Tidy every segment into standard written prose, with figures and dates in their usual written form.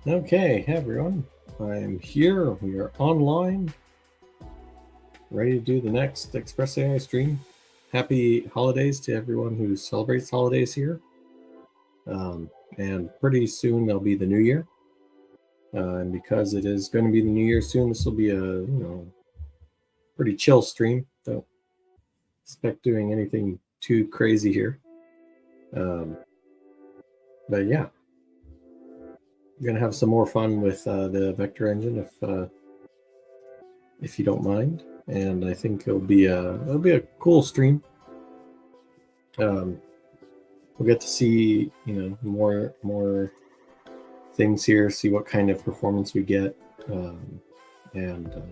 Okay, hey everyone. I'm here. We are online, ready to do the next Express AI stream. Happy holidays to everyone who celebrates holidays here. And pretty soon there'll be the new year. And because it is going to be the new year soon, this will be a pretty chill stream. Don't expect doing anything too crazy here. But yeah, I'm gonna have some more fun with the vector engine if you don't mind. And I think it'll be a cool stream. We'll get to see more things here, see what kind of performance we get, and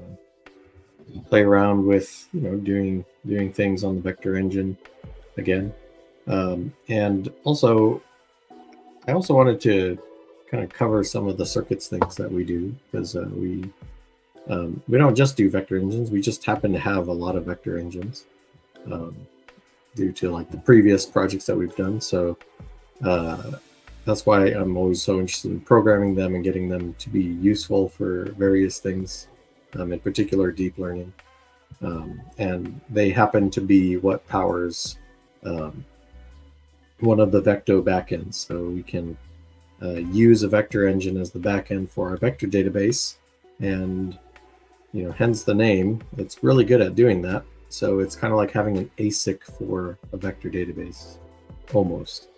play around with doing things on the vector engine again. And also, I also wanted to kind of cover some of the circuits things that we do, because we don't just do vector engines. We just happen to have a lot of vector engines due to like the previous projects that we've done. So that's why I'm always so interested in programming them and getting them to be useful for various things, in particular deep learning. And they happen to be what powers one of the vector backends. So we can use a vector engine as the backend for our vector database, and hence the name. It's really good at doing that. So it's kind of like having an ASIC for a vector database, almost.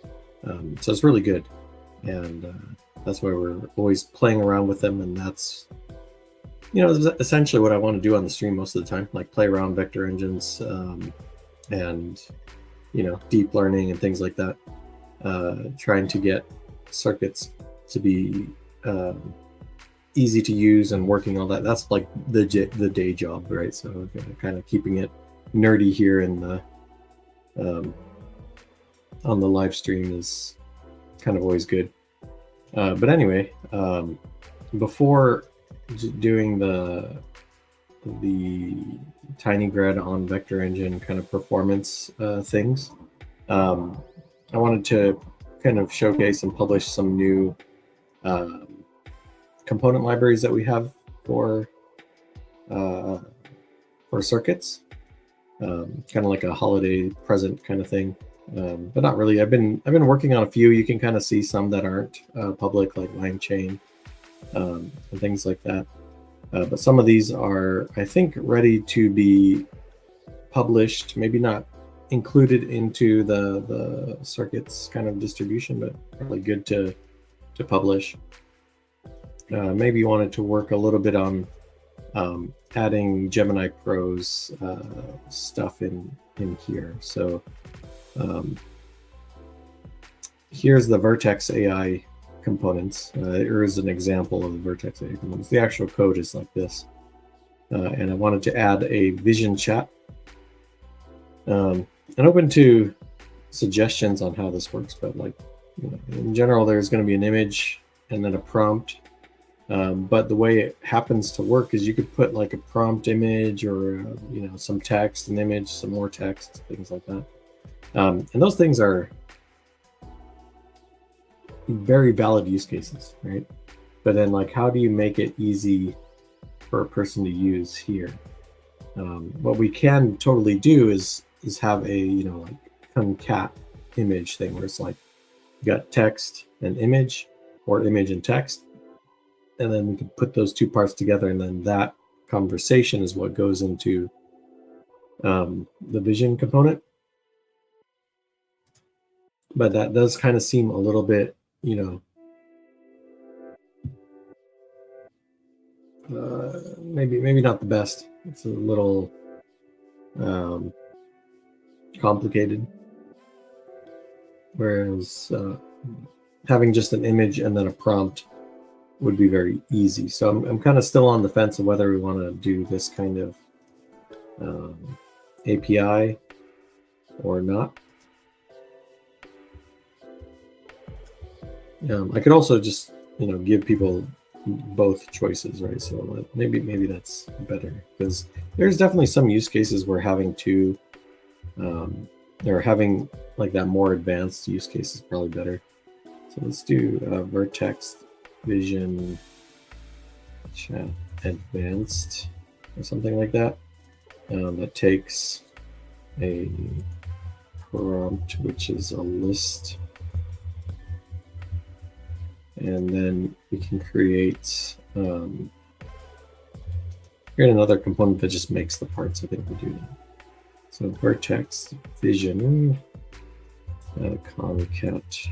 So it's really good, and that's why we're always playing around with them. And that's essentially what I want to do on the stream most of the time, like play around vector engines and deep learning and things like that, trying to get circuits to be easy to use and working on that. That's like the day job, right? So kind of keeping it nerdy here in the on the live stream is kind of always good. But anyway, before doing the Tinygrad on vector engine kind of performance things, I wanted to kind of showcase and publish some new component libraries that we have for circuits, kind of like a holiday present kind of thing, but not really. I've been working on a few. You can kind of see some that aren't public, like LangChain and things like that. But some of these are, I think, ready to be published. Maybe not included into the circuits kind of distribution, but really good to publish. Maybe you wanted to work a little bit on adding Gemini Pro's stuff in here. So here's the Vertex AI components. Here is an example of the Vertex AI components. The actual code is like this. And I wanted to add a vision chat. And open to suggestions on how this works, but like in general, there's going to be an image and then a prompt. But the way it happens to work is you could put like a prompt image, or some text, an image, some more text, things like that. And those things are very valid use cases, right? But then like, how do you make it easy for a person to use here? What we can totally do is have a like concat image thing, where it's like you got text and image, or image and text, and then we can put those two parts together, and then that conversation is what goes into the vision component. But that does kind of seem a little bit maybe not the best. It's a little complicated, whereas having just an image and then a prompt would be very easy. So I'm kind of still on the fence of whether we want to do this kind of API or not. I could also just give people both choices, right? So maybe that's better, because there's definitely some use cases where having two or having like that more advanced use case is probably better. So let's do Vertex vision chat advanced or something like that. That takes a prompt, which is a list, and then we can create another component that just makes the parts. I think we do that. So vertex vision concat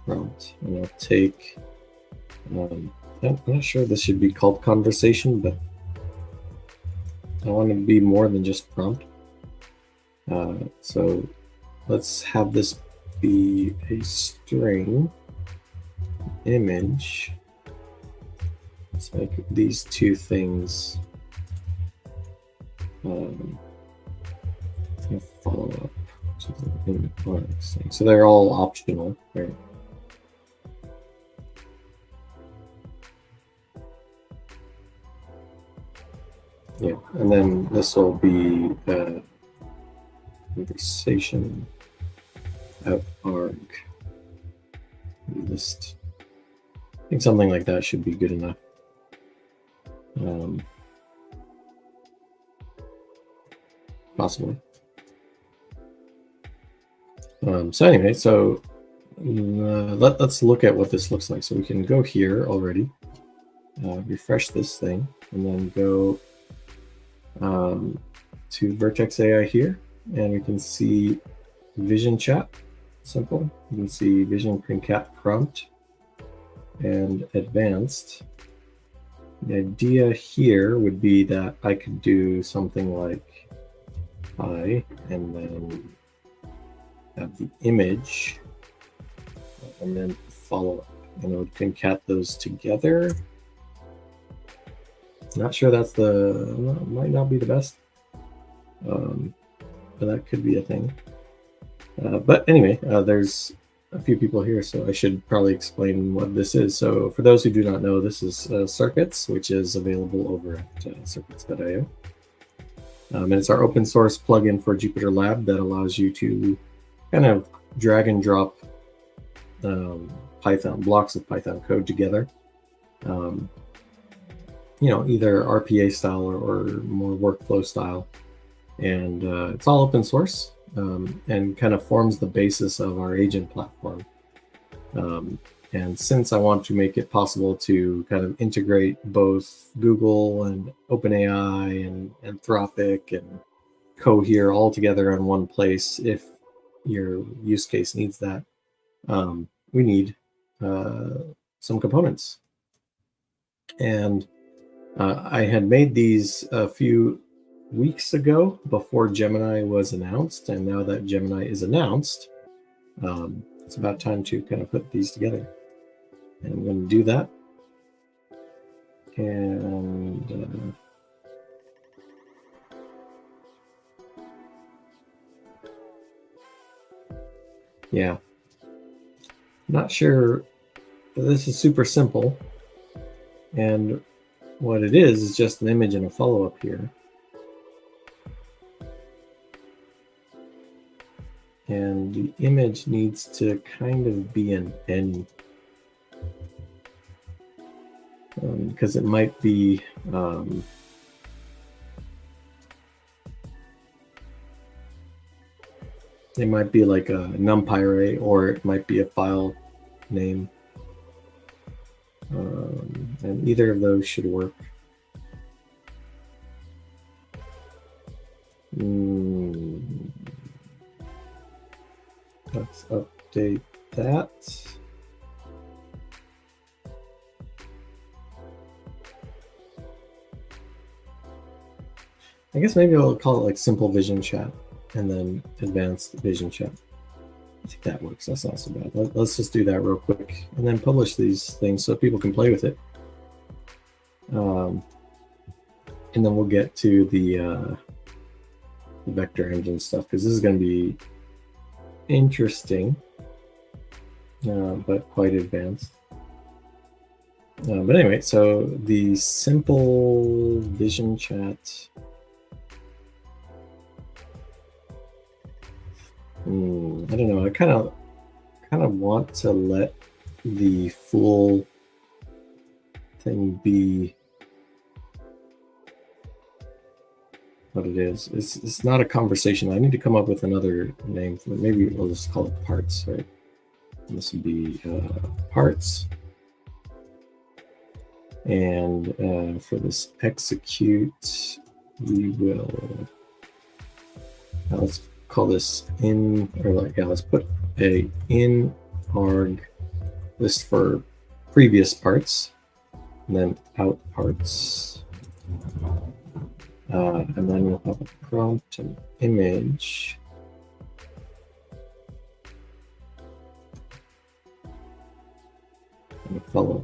prompt, and I'll take. I'm not sure this should be called conversation, but I want to be more than just prompt. So let's have this be a string image. Let's make these two things follow up. So they're all optional, right? Yeah, and then this will be conversation @arg list. I think something like that should be good enough. Possibly. So anyway, so let's look at what this looks like. So we can go here already, refresh this thing, and then go to Vertex AI here, and we can see vision chat, simple. You can see vision concat prompt and advanced. The idea here would be that I could do something like hi, and then have the image, and then follow up, and it would concat those together. Not sure that's might not be the best, but that could be a thing. But anyway, there's a few people here, so I should probably explain what this is. So for those who do not know, this is Xircuits, which is available over at Xircuits.io. And it's our open source plugin for Jupyter Lab that allows you to kind of drag and drop Python blocks of Python code together. Either RPA style or more workflow style. And it's all open source and kind of forms the basis of our agent platform. And since I want to make it possible to kind of integrate both Google and OpenAI and Anthropic and Cohere all together in one place, if your use case needs that, we need some components. And I had made these a few weeks ago before Gemini was announced, and now that Gemini is announced, it's about time to kind of put these together. And I'm going to do that. And yeah, not sure. This is super simple, and what it is just an image and a follow-up here. And the image needs to kind of be an N, because it might be it might be like a NumPy array, or it might be a file name, and either of those should work. Let's update that. I guess maybe I'll call it like simple vision chat and then advanced vision chat. I think that works. That's not so bad. Let's just do that real quick and then publish these things so people can play with it. And then we'll get to the vector engine stuff, because this is going to be interesting, but quite advanced. But anyway, so the simple vision chat. I don't know. I kind of want to let the full thing be what it is. It's not a conversation. I need to come up with another name for it. Maybe we'll just call it parts, right? And this would be parts. And for this execute, we will let's call this in, or like, yeah, let's put a in arg list for previous parts, and then out parts. And then we'll have a prompt and image. And a follow.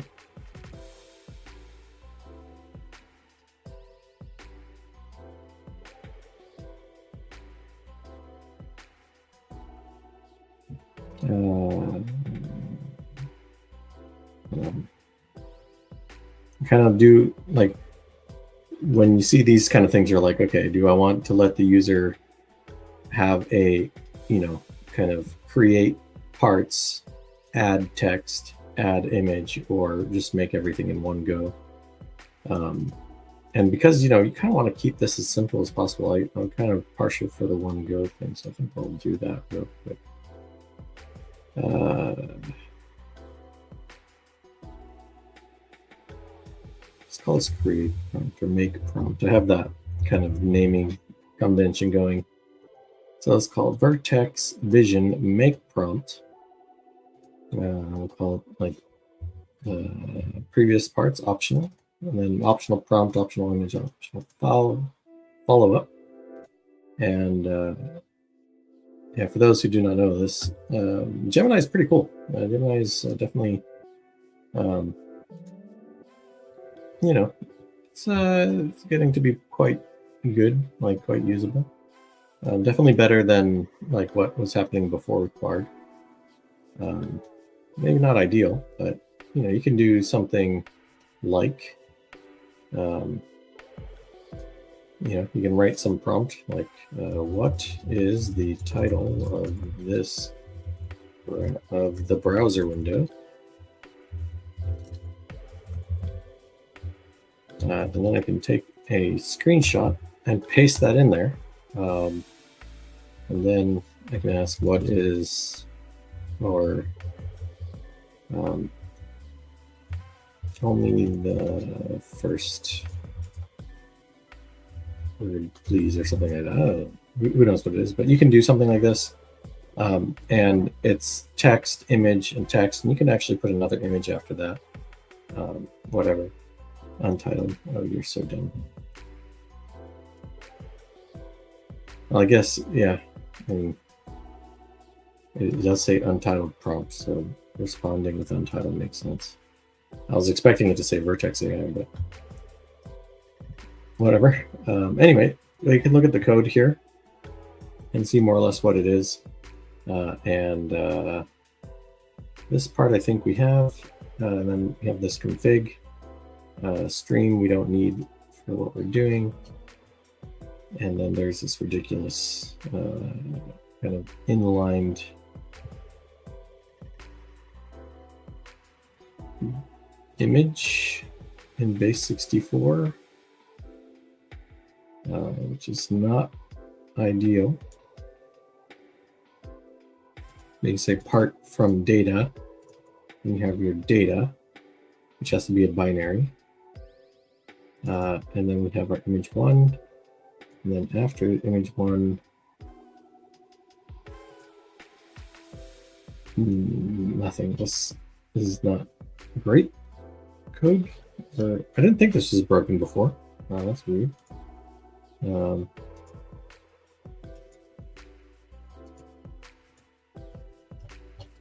Kind of do like when you see these kind of things, you're like, okay, do I want to let the user have a, kind of create parts, add text, add image, or just make everything in one go? And because, you kind of want to keep this as simple as possible, I'm kind of partial for the one go thing, so I think I'll do that real quick. Let's call this create prompt or make prompt. I have that kind of naming convention going. So let's call it vertex vision make prompt. We'll call it like previous parts optional, and then optional prompt, optional image, optional follow up. And yeah, for those who do not know this, Gemini is pretty cool. Gemini is definitely, it's getting to be quite good, like quite usable. Definitely better than like what was happening before with Bard. Maybe not ideal, but you can do something like, you can write some prompt like, what is the title of this of the browser window? And then I can take a screenshot and paste that in there. And then I can ask what is, or only the first word, please, or something like that. Who knows what it is, but you can do something like this. And it's text, image, and text, and you can actually put another image after that. Whatever. Untitled. Oh, you're so dumb. Well, I guess, yeah. I mean, it does say untitled prompt, so responding with untitled makes sense. I was expecting it to say vertex AI, but whatever. Anyway, you can look at the code here and see more or less what it is. And this part I think we have, and then we have this config. Stream we don't need for what we're doing. And then there's this ridiculous kind of inlined image in base 64, which is not ideal. They say part from data, and you have your data, which has to be a binary. And then we have our image 1, and then after image 1, nothing. This is not great code. I didn't think this was broken before. That's weird. Kind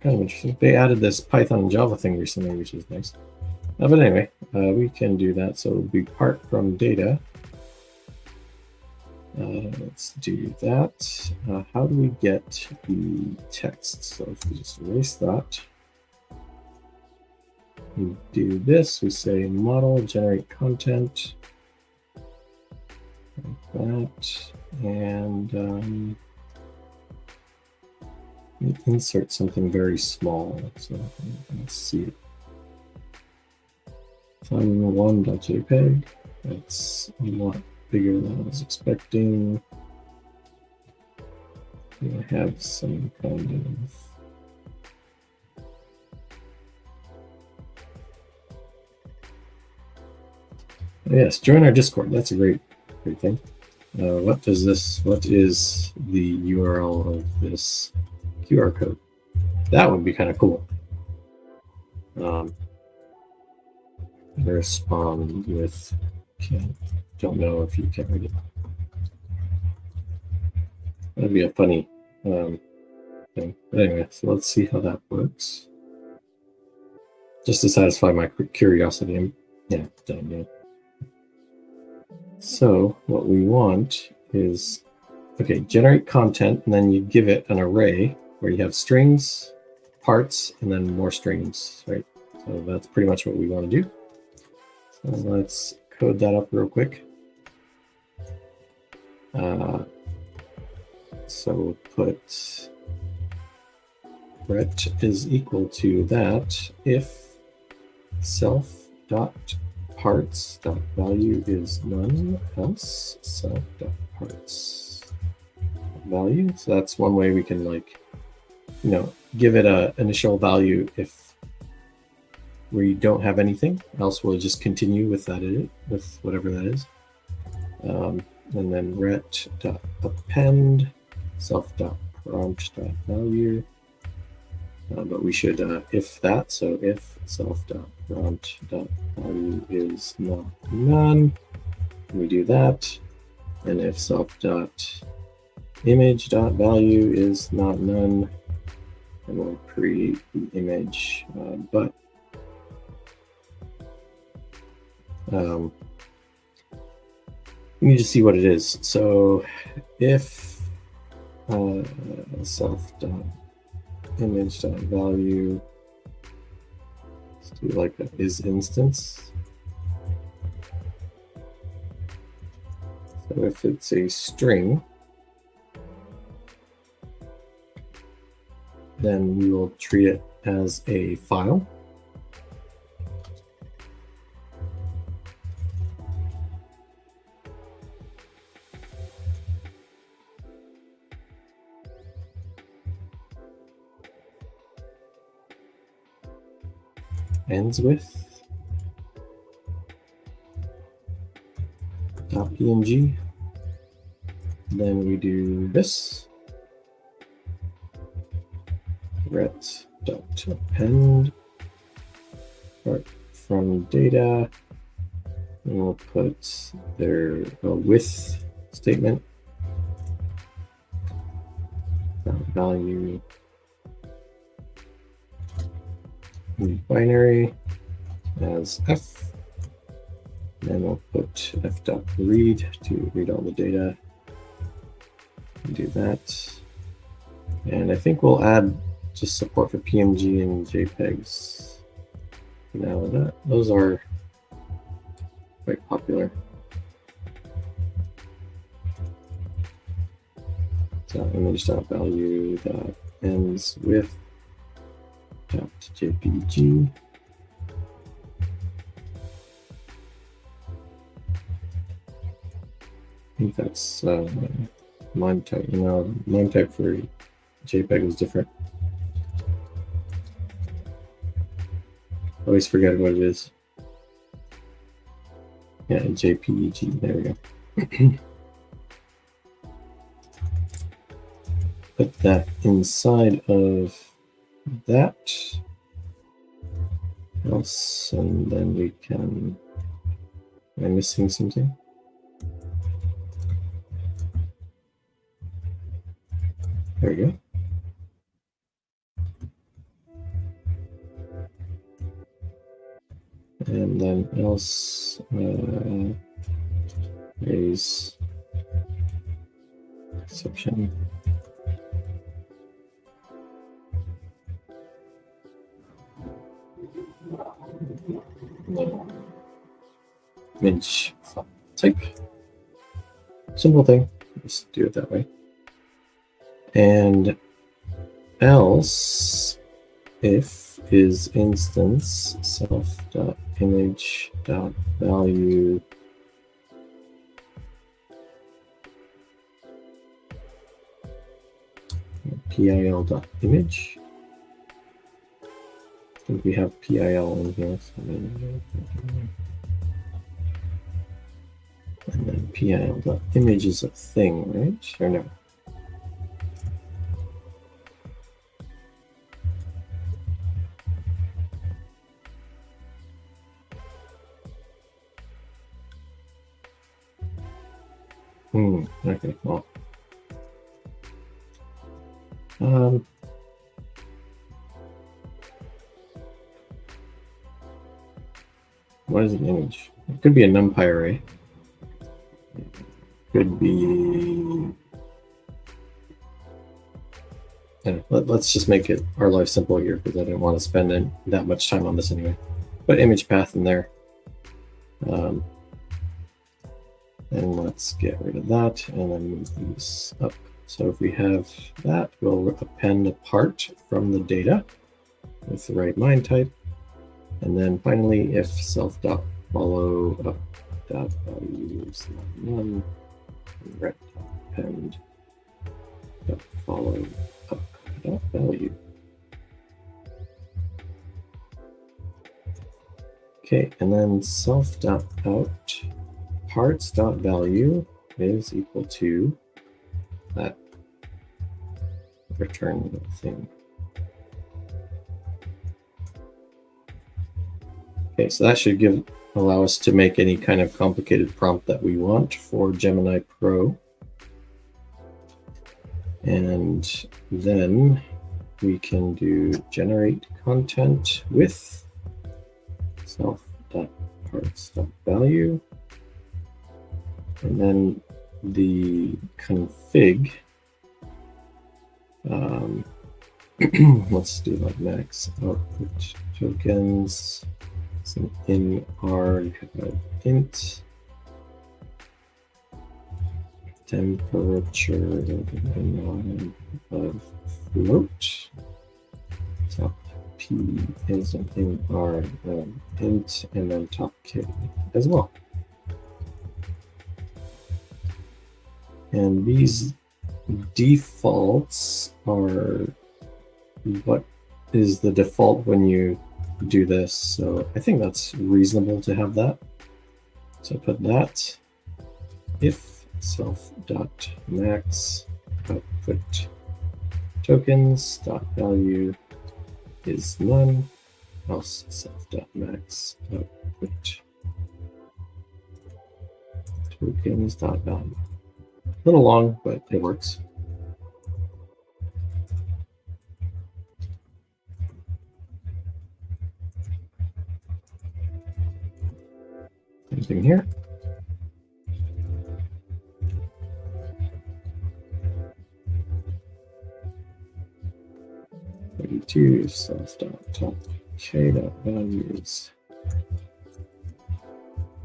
of interesting. They added this Python and Java thing recently, which is nice. But anyway, we can do that. So it would be part from data. Let's do that. How do we get the text? So if we just erase that, we do this. We say model generate content, like that, and insert something very small so I can see it. Fun1.jpg. That's a lot bigger than I was expecting. I have some kind of yes, join our Discord. That's a great thing. What is the URL of this QR code? That would be kind of cool. Respond with don't know if you can read it. That'd be a funny thing. But anyway, so let's see how that works. Just to satisfy my curiosity. Yeah, done. Yeah. So what we want is, okay, generate content, and then you give it an array where you have strings, parts, and then more strings, right? So that's pretty much what we want to do. So let's code that up real quick. So we'll put ret is equal to that if self.parts.value is none, else self.parts.value. So that's one way we can, like, you know, give it a initial value if we don't have anything, else we'll just continue with that with whatever that is. And then ret.append self.prompt.value. But we should if that, so if self.prompt.value is not none, we do that. And if self.image.value is not none, and we'll create the image, but we need to see what it is. So if self.image.value, let's do like a is instance. So if it's a string, then we will treat it as a file. Ends with .png. Then we do this. Ret.append from data, and we'll put their with statement, value in binary as f, and we'll put f.read to read all the data. Do that, and I think we'll add just support for PNG and JPEGs. Now those are quite popular. So image.value that ends with .jpg. I think that's MIME type. You know, MIME type for JPEG is different. Always forget what it is. Yeah, JPEG. There we go. Put that inside of that. Else, and then we can. Am I missing something? There we go. And then else raise exception. Image type. Simple thing. Just do it that way. And else if is instance self.image.value pil.image. I think we have PIL in here. And then PIL.image is a thing, right? Or no? Okay, well. What is an image? It could be a NumPy array. It could be... let's just make it our life simple here because I didn't want to spend that much time on this anyway. Put image path in there. And let's get rid of that and then move these up. So if we have that, we'll append a part from the data with the right MIND type. And then finally, if self.follow up.value is not none, ret append follow up.value. Okay, and then self.out parts.value is equal to that return thing. Okay, so that should allow us to make any kind of complicated prompt that we want for Gemini Pro. And then we can do generate content with self.parts.value. And then the config, let's do like max output tokens. So in R, you have int temperature of float. Top P is an in R int, and then top K as well. And these defaults are what is the default when you do this. So I think that's reasonable to have that. So put that if self.max output tokens dot value is none, else self.max output tokens dot value. A little long, but it works. Same thing here. To self.top k.values.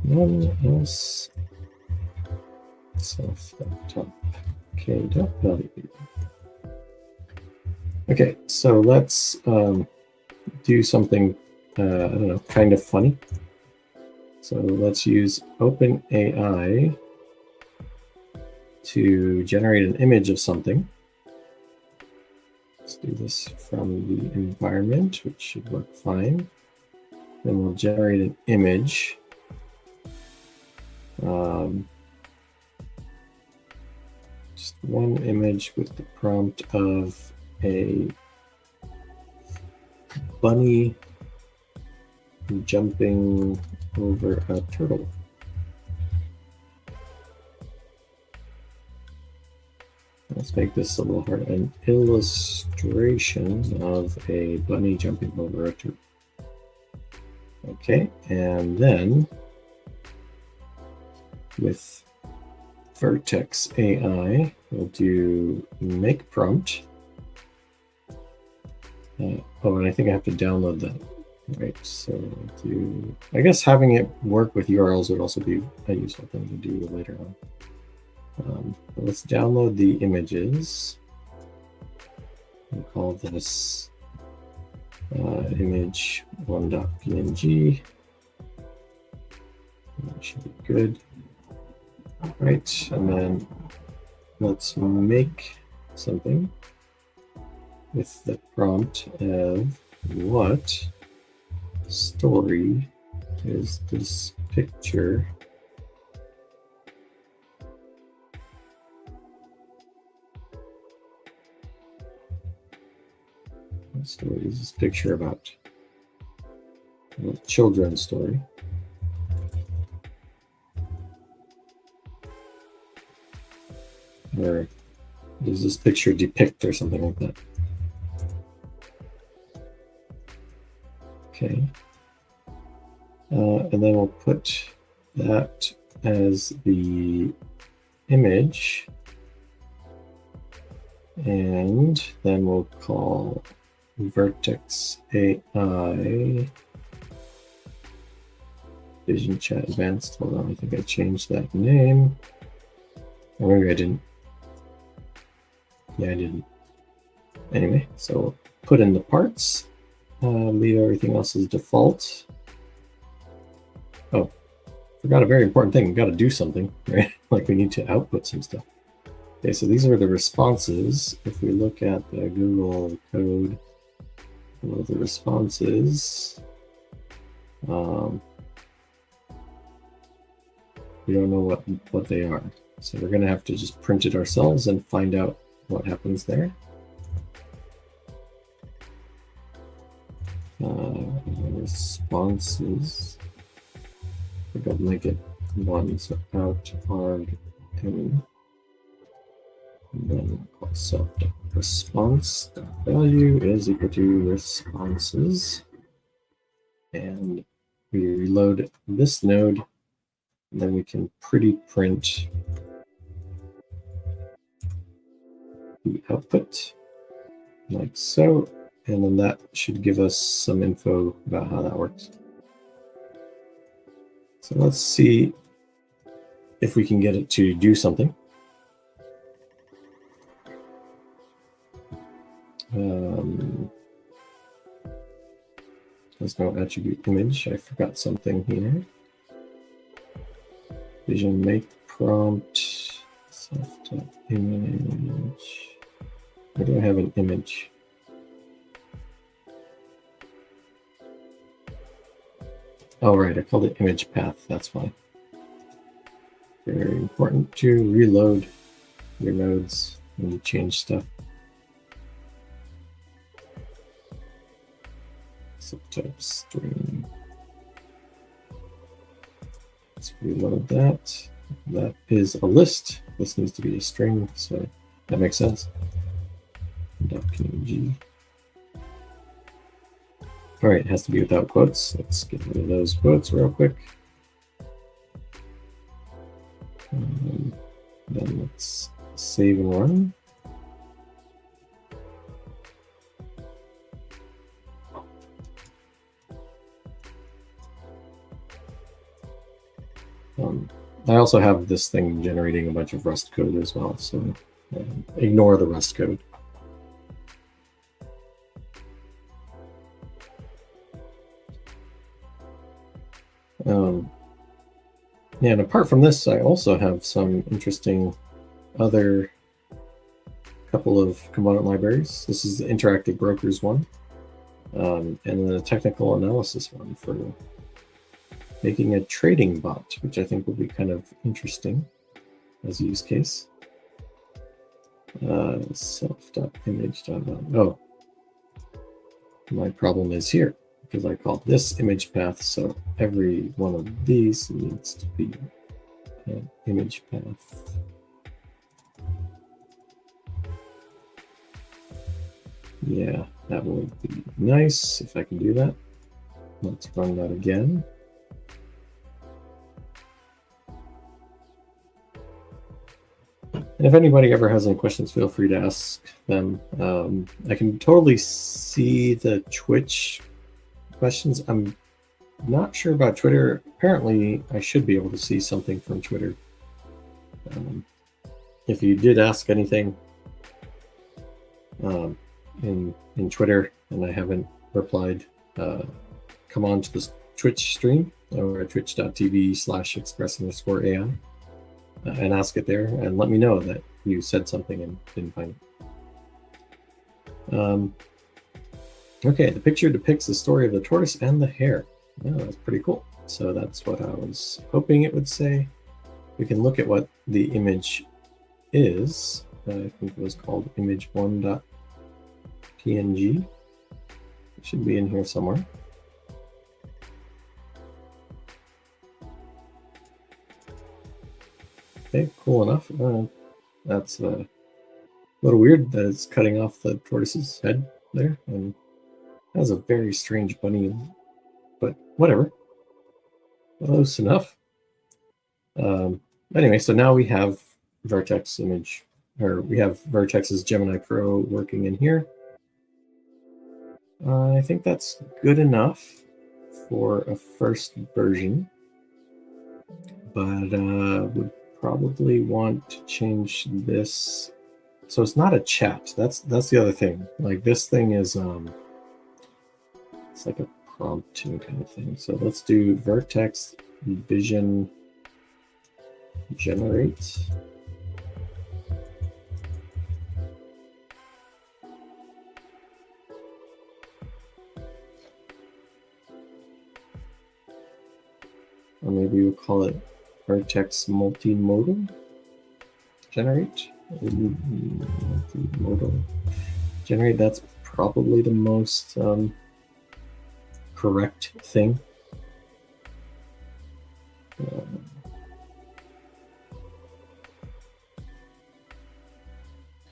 None else self.top k.value. Okay, so let's do something I don't know, kind of funny. So let's use OpenAI to generate an image of something. Let's do this from the environment, which should work fine. Then we'll generate an image. Just one image with the prompt of a bunny jumping over a turtle. Let's make this a little hard. An illustration of a bunny jumping over a turtle. Okay, and then with Vertex AI, we'll do make prompt. Oh, and I think I have to download that. Right, so I guess having it work with URLs would also be a useful thing to do later on. Let's download the images. We'll call this image 1.png. That should be good. All right, and then let's make something with the prompt of what story is this picture about? A children's story. Or does this picture depict or something like that? Okay. And then we'll put that as the image. And then we'll call Vertex AI Vision Chat Advanced. Hold on, I think I changed that name. Or maybe I didn't. Yeah, I didn't. Anyway, so put in the parts. Leave everything else as default. Oh, forgot a very important thing. We've got to do something, right? Like we need to output some stuff. Okay, so these are the responses. If we look at the Google code, what are the responses? We don't know what they are. So we're going to have to just print it ourselves and find out what happens there. Responses. We're going to make it one, so out arg and then self response value is equal to responses, and we reload this node, and then we can pretty print the output like so, and then that should give us some info about how that works. So let's see if we can get it to do something. There's no attribute image. I forgot something here. Vision make prompt self.image. Where do I have an image? Oh, right, I called it image path. That's why. Very important to reload your nodes when you change stuff. Subtype string. Let's reload that. That is a list. This needs to be a string, so that makes sense. .png. All right, it has to be without quotes. Let's get rid of those quotes real quick. And then let's save and run. I also have this thing generating a bunch of Rust code as well, so ignore the Rust code. Yeah, and apart from this, I also have some interesting other couple of component libraries. This is the interactive brokers one, and the technical analysis one for making a trading bot, which I think will be kind of interesting as a use case. Self.image. Oh, my problem is here because I called this image path, so every one of these needs to be an image path. Yeah, that would be nice if I can do that. Let's run that again. And if anybody ever has any questions, feel free to ask them. I can totally see the Twitch questions. I'm not sure about Twitter. Apparently, I should be able to see something from Twitter. If you did ask anything, in Twitter and I haven't replied, come on to this Twitch stream or twitch.tv/express_AI and ask it there and let me know that you said something and didn't find it. Okay, the picture depicts the story of the tortoise and the hare. Yeah, that's pretty cool. So that's what I was hoping it would say. We can look at what the image is. I think it was called image1.png. It should be in here somewhere. Okay, cool enough. That's a little weird that it's cutting off the tortoise's head there, and that was a very strange bunny, but whatever. Close enough. Anyway, so now we have Vertex image, or we have Vertex's Gemini Pro working in here. I think that's good enough for a first version, but would probably want to change this. So it's not a chat. That's the other thing. Like this thing is it's like a prompting kind of thing. So let's do Vertex Vision Generate. Or maybe we'll call it Vertex Multimodal Generate. Multimodal Generate. That's probably the most correct thing.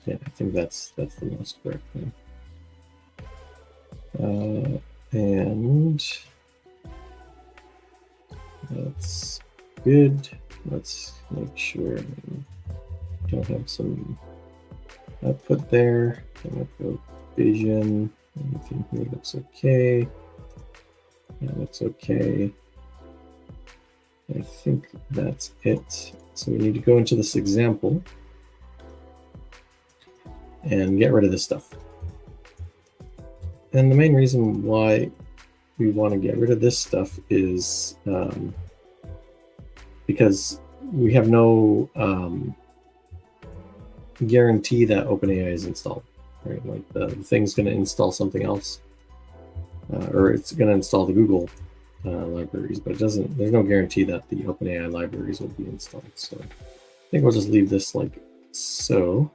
Yeah, I think that's the most correct thing. And that's good. Let's make sure we don't have some output there. I'm gonna go vision. Anything here looks okay. That looks okay. I think that's it. So we need to go into this example and get rid of this stuff. And the main reason why we want to get rid of this stuff is because we have no guarantee that OpenAI is installed, right? Like the thing's going to install something else, or it's going to install the Google libraries, but it doesn't. There's no guarantee that the OpenAI libraries will be installed. So I think we'll just leave this like so.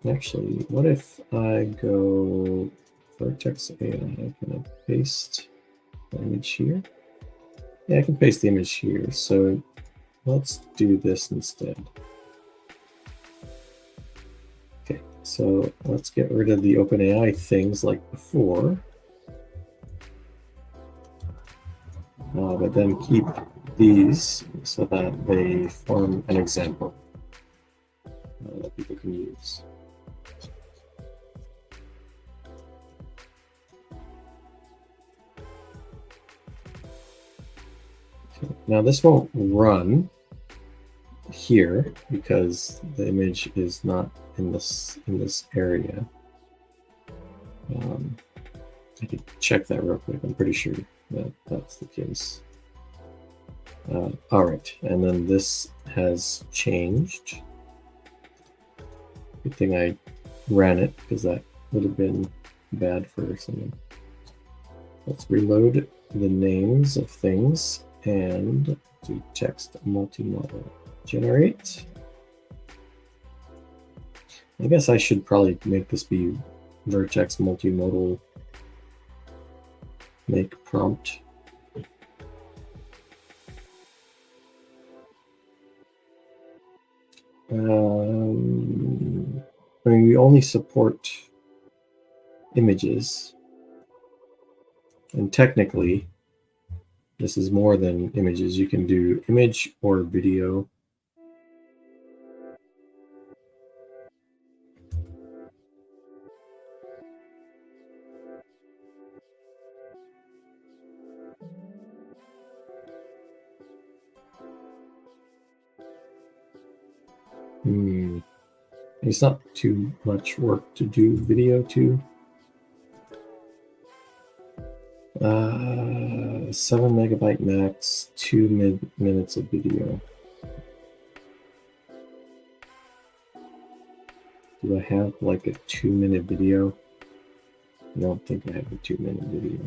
Actually, what if I go Vertex AI? Can I paste the image here? Yeah, I can paste the image here. So let's do this instead. Okay, so let's get rid of the OpenAI things like before, but then keep these so that they form an example that people can use. Okay. Now this won't run here because the image is not in this area. I could check that real quick. I'm pretty sure that that's the case. All right, and then this has changed. Good thing I ran it because that would have been bad for someone. Let's reload the names of things and do text multimodal generate. I guess I should probably make this be Vertex multimodal make prompt. I mean, we only support images, and technically this is more than images. You can do image or video. It's not too much work to do video too. 7 megabyte max, 2 minutes of video. Do I have like a 2-minute video? I don't think I have a 2-minute video.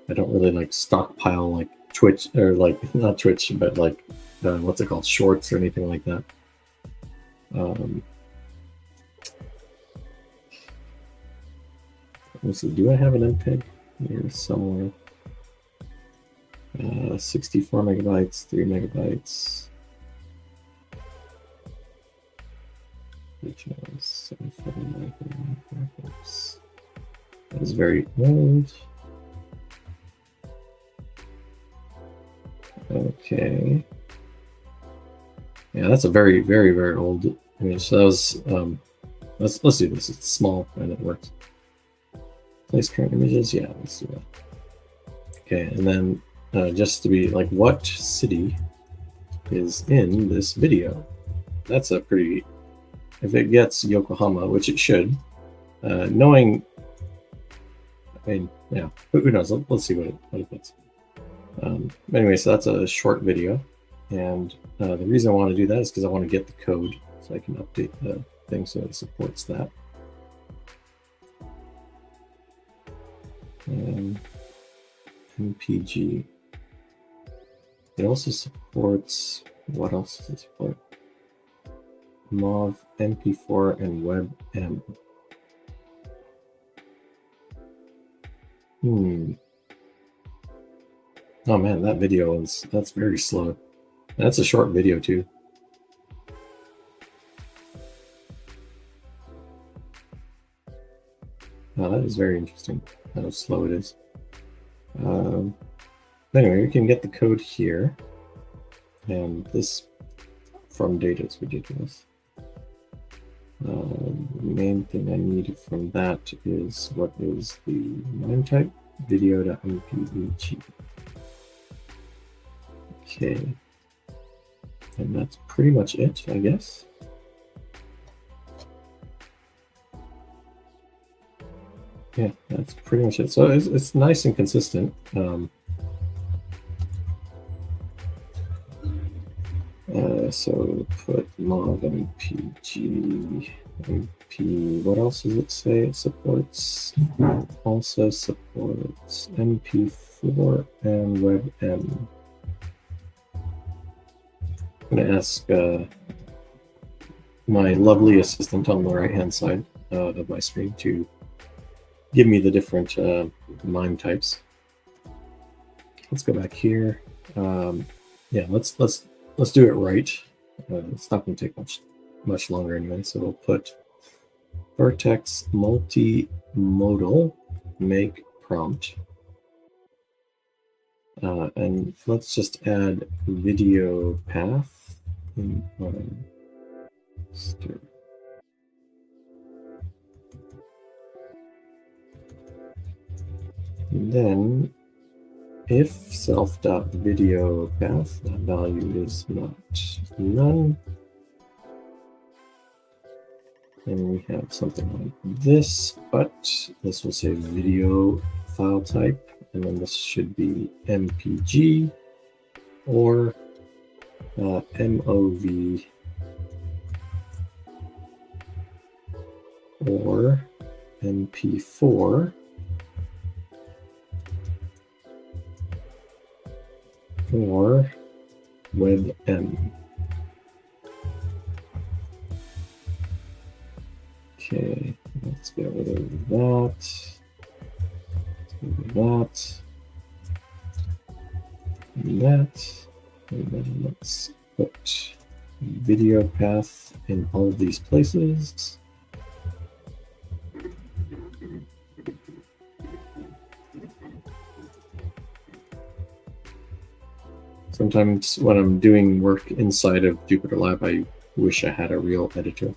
I don't really like stockpile like Twitch, or like not Twitch, but like what's it called, shorts or anything like that. Let's see, do I have an MPEG here somewhere? 64 megabytes, 3 megabytes. Which was 749 megabytes. That is very old. Okay. Yeah, that's a very, very, very old image. So that was let's do this. It's small and it works. Place current images. Yeah, let's do that. Okay, and then just to be like, what city is in this video? That's a pretty. If it gets Yokohama, which it should, knowing. I mean, yeah. Who knows? Let's see what it puts. Anyway, so that's a short video, and the reason I want to do that is because I want to get the code so I can update the thing so it supports that. MPG. It also supports, what else does it support? MOV, MP4, and WebM. Oh man, that video that's very slow. That's a short video too. Oh, that is very interesting how slow it is. Anyway, we can get the code here, and this from data is ridiculous. The main thing I need from that is what is the MIME type? Video.mpeg. Okay, and that's pretty much it, I guess. Yeah, that's pretty much it. So it's nice and consistent. So put MOV, MPG, MP. What else does it say it supports? Also supports MP4 and WebM. I'm going to ask my lovely assistant on the right-hand side of my screen to give me the different MIME types. Let's go back here. Yeah, let's do it right. It's not going to take much longer anyway. So we'll put Vertex multimodal make prompt, and let's just add video path in start. And then if self.video path, that value is not none, and we have something like this, but this will say video file type, and then this should be MPG or MOV or MP4 or WebM. Okay, let's get rid of that. That. And that. And then let's put video path in all of these places. Sometimes when I'm doing work inside of Jupyter Lab, I wish I had a real editor.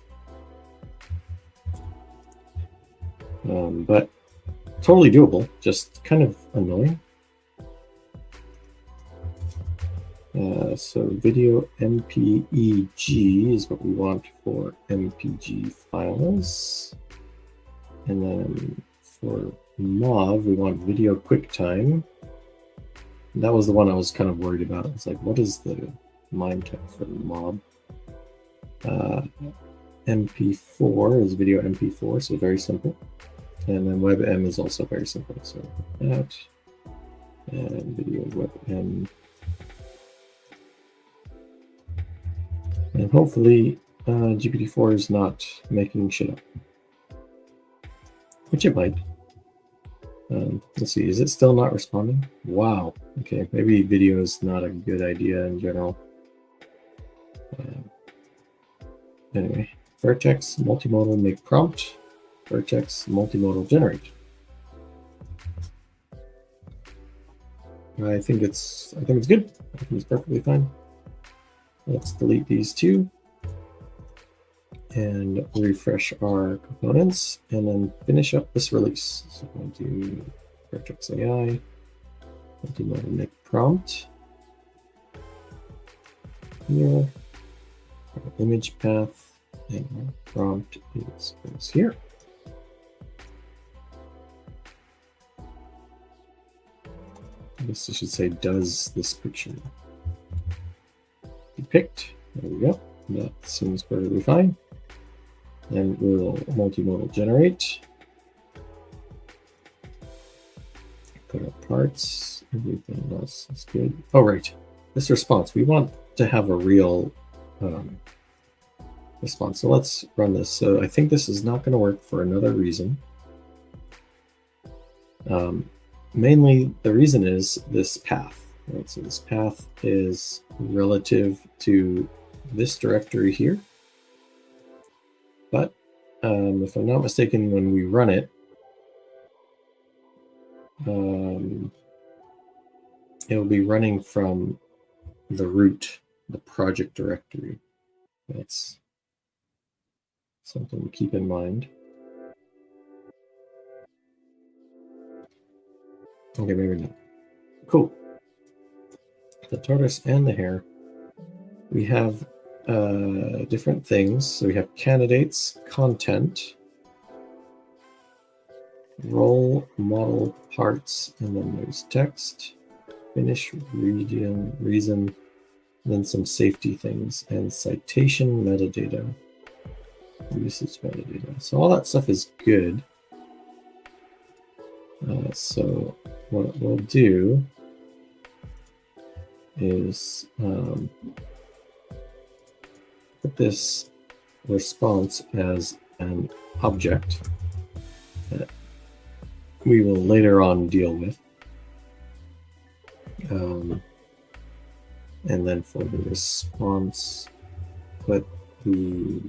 But totally doable, just kind of annoying. So video MPEG is what we want for MPG files. And then for MOV, we want video QuickTime. That was the one I was kind of worried about. It's like, what is the MIME type for MOV? MP4 is video MP4, so very simple. And then WebM is also very simple. So that and video WebM. And hopefully GPT-4 is not making shit up, which it might. Let's see, is it still not responding? Wow. Okay, maybe video is not a good idea in general. Anyway, Vertex multimodal make prompt. Vertex multimodal generate. I think it's good. I think it's perfectly fine. Let's delete these two and refresh our components and then finish up this release. So I'll do Vertex AI, multimodal make prompt. Here, our image path and our prompt goes here. I guess I should say, does this picture depict? There we go. That seems perfectly fine. And we'll multimodal generate. Put our parts. Everything else is good. Oh, right. This response. We want to have a real response. So let's run this. So I think this is not going to work for another reason. Mainly, the reason is this path. Right? So this path is relative to this directory here. But if I'm not mistaken, when we run it, it'll be running from the root, the project directory. That's something to keep in mind. Okay, maybe not. Cool. The tortoise and the hare. We have different things. So we have candidates, content, role, model, parts, and then there's text, finish, region, reason, and then some safety things, and citation metadata, usage metadata. So all that stuff is good. So what we'll do is put this response as an object that we will later on deal with. And then for the response, put the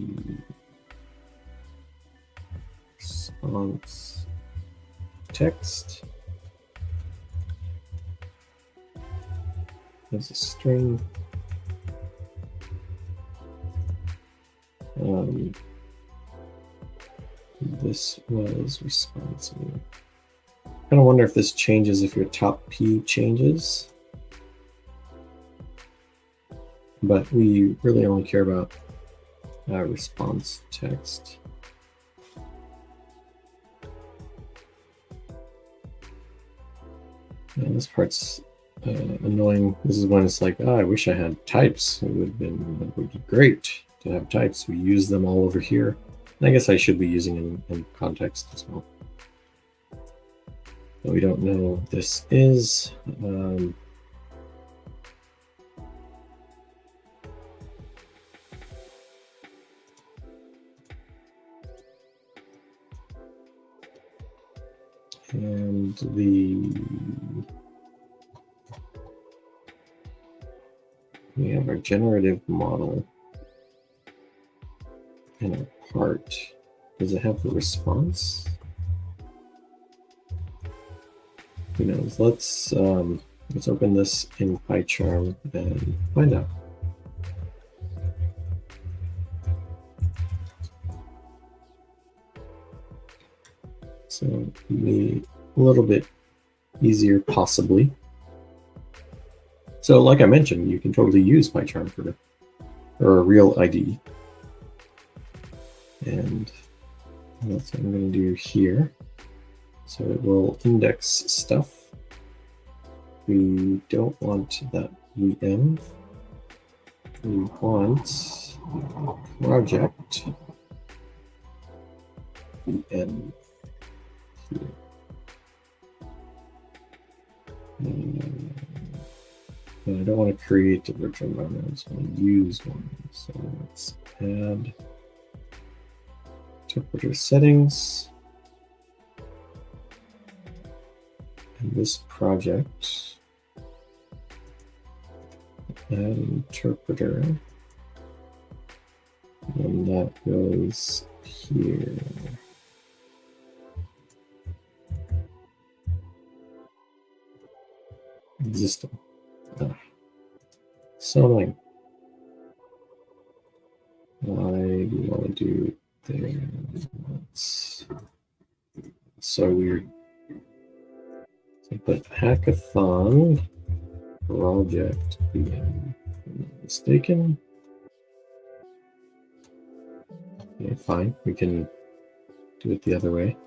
response text as a string. This was responsive. I kind of wonder if this changes if your top P changes. But we really only care about response text. And this part's annoying. This is when it's like, oh, I wish I had types. It would be great to have types. We use them all over here. And I guess I should be using in context as well. But we don't know what this is. And we have our generative model and our part. Does it have the response? Who knows? Let's open this in PyCharm and find out. So be a little bit easier, possibly. So like I mentioned, you can totally use PyCharm for a real ID. And that's what I'm going to do here. So it will index stuff. We don't want that VM. We want project VM here. But I don't want to create a virtual environment. I just want to use one. So let's add interpreter settings. And this project, add interpreter. And that goes here. Existing. So annoying. Why do you want to do there? That's so weird. So put hackathon project VM. If I'm not mistaken. Okay, fine. We can do it the other way.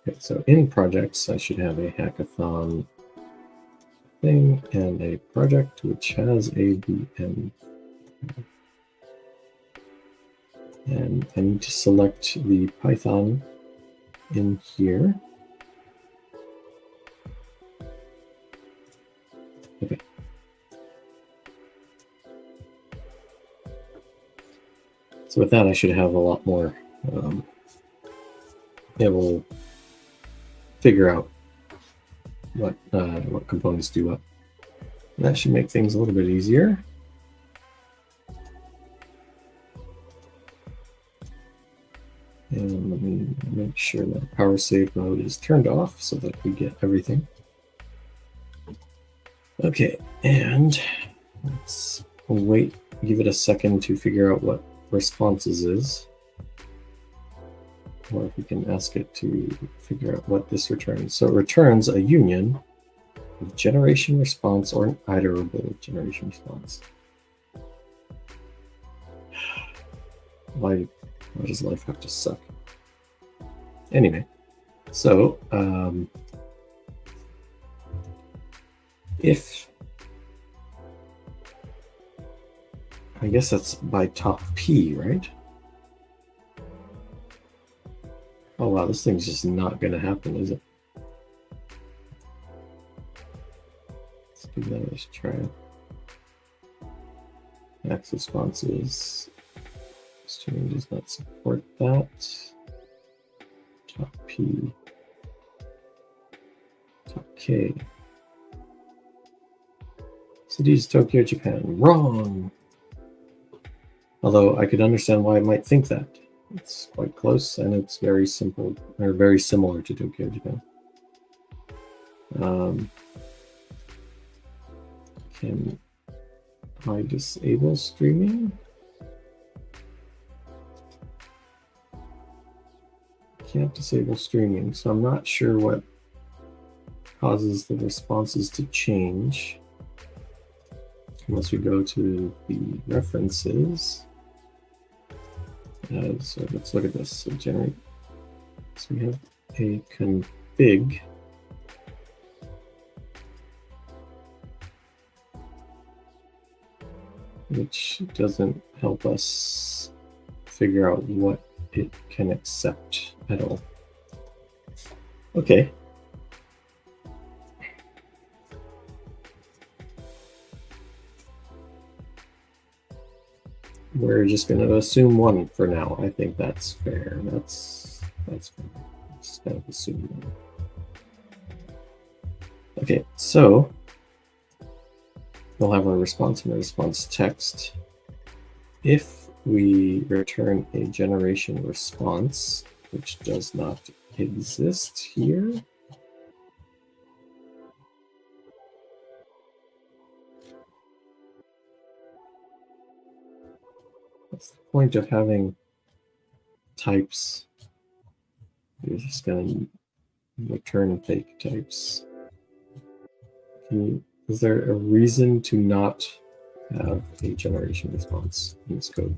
Okay, so in projects, I should have a hackathon thing and a project which has a VM. And I need to select the Python in here. Okay. So with that, I should have a lot more. It will figure out what components do what. And that should make things a little bit easier. And let me make sure that power save mode is turned off so that we get everything. Okay, and let's wait, give it a second to figure out what responses is. Or if we can ask it to figure out what this returns. So it returns a union of generation response or an iterable generation response. Why does life have to suck? Anyway, so if I guess that's by top P, right? Oh wow, this thing's just not going to happen, is it? Let's give that a try. Max responses. Streaming does not support that. Top P. Top K. Cities, Tokyo, Japan. Wrong! Although I could understand why it might think that. It's quite close and it's very simple, or very similar to Tokyo, Japan. Can I disable streaming? Can't disable streaming, so I'm not sure what causes the responses to change. Unless we go to the references. So let's look at this. So generate. So we have a config. Which doesn't help us figure out what it can accept at all. Okay. We're just going to assume one for now. I think that's fair. That's fair. Just kind of assume that. Okay, so we'll have a response and a response text. If we return a generation response, which does not exist here, what's the point of having types? You're just going to return fake types. Is there a reason to not have a generation response in this code?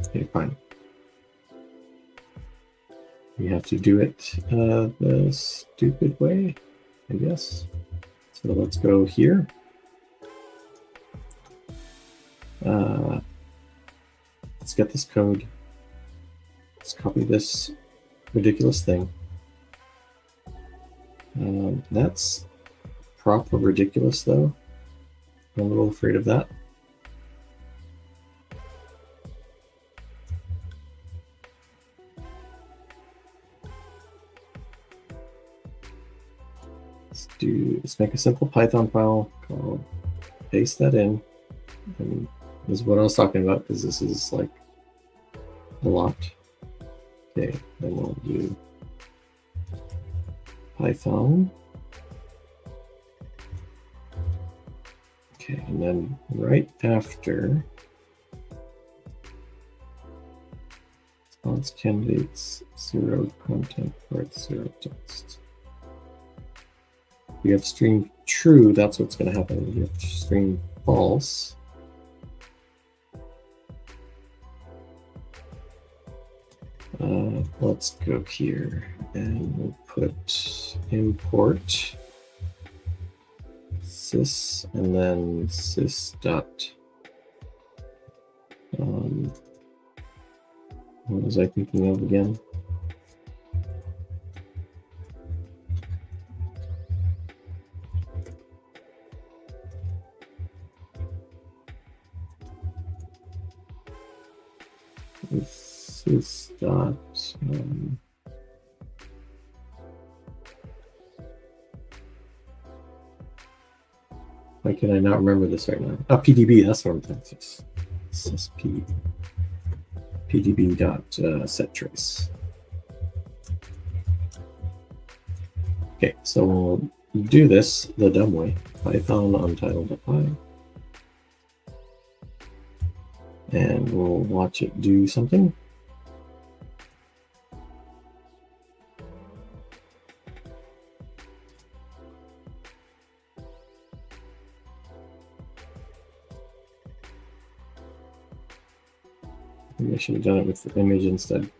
Okay, fine. We have to do it the stupid way, I guess. So let's go here. Let's get this code. Let's copy this ridiculous thing. That's proper ridiculous, though. I'm a little afraid of that. Let's make a simple Python file called, paste that in, and this is what I was talking about, because this is like a lot. Okay, then we'll do Python. Okay, and then right after response candidates 0 content parts 0 text. We have stream true, that's what's going to happen. We have stream false. Let's go here and we'll put import sys and then sys dot. What was I thinking of again? Sys dot. Why can I not remember this right now? PDB, that's what I'm thinking. Sys PDB dot set trace. Okay, so we'll do this the dumb way. Python untitled.py. And we'll watch it do something. Maybe I should have done it with the image instead.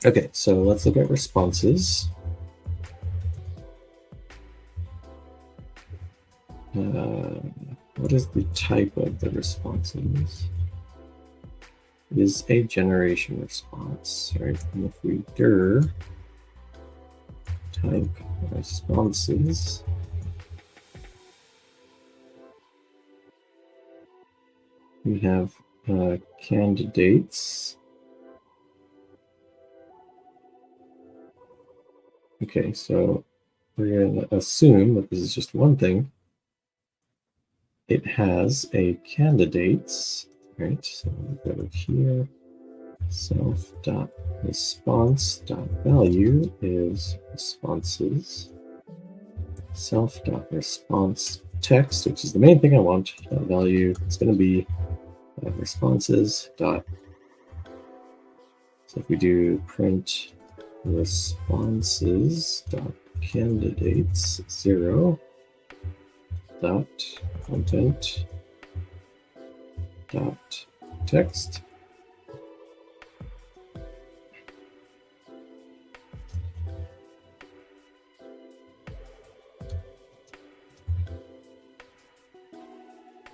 Okay, so let's look at responses. What is the type of the responses? It is a generation response, right? And if we dir type responses, we have candidates. Okay, so we're going to assume that this is just one thing. It has a candidates, right? So we go here, self.response.value is responses, self.response text, which is the main thing I want. Value is going to be responses dot. So if we do print responses dot candidates 0 dot content dot text.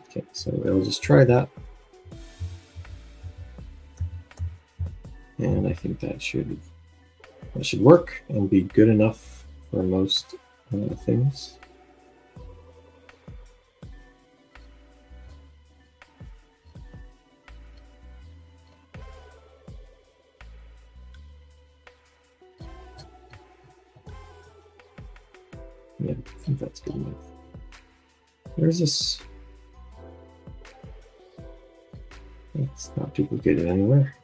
Okay, so we'll just try that. And I think that should work and be good enough for most things. Yeah, I think that's good enough. There's this It's not duplicated anywhere.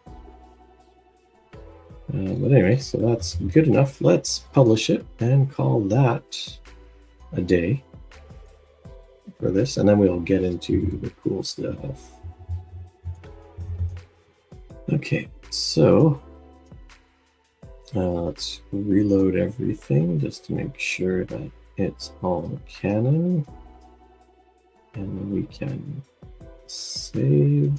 But anyway, so that's good enough. Let's publish it and call that a day for this, and then we'll get into the cool stuff. Okay, so let's reload everything just to make sure that it's all canon, and then we can save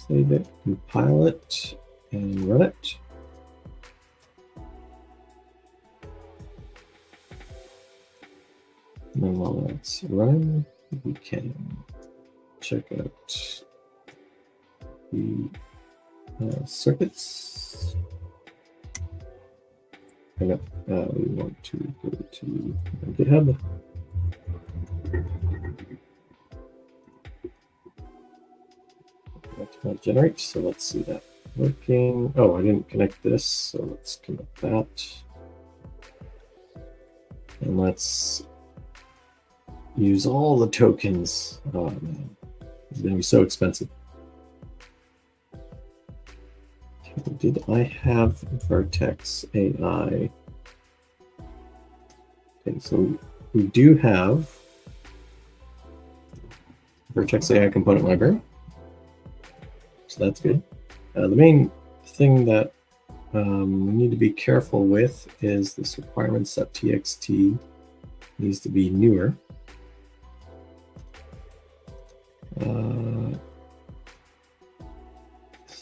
it, compile it, and run it. And then while that's running, we can check out the circuits. And we want to go to GitHub. That's not generate, so let's see that working. Oh, I didn't connect this, so let's connect that. And let's use all the tokens. Oh man, it's gonna be so expensive. Okay, did I have Vertex AI? Okay, so we do have Vertex AI component library. So that's good. The main thing that we need to be careful with is this requirements.txt needs to be newer.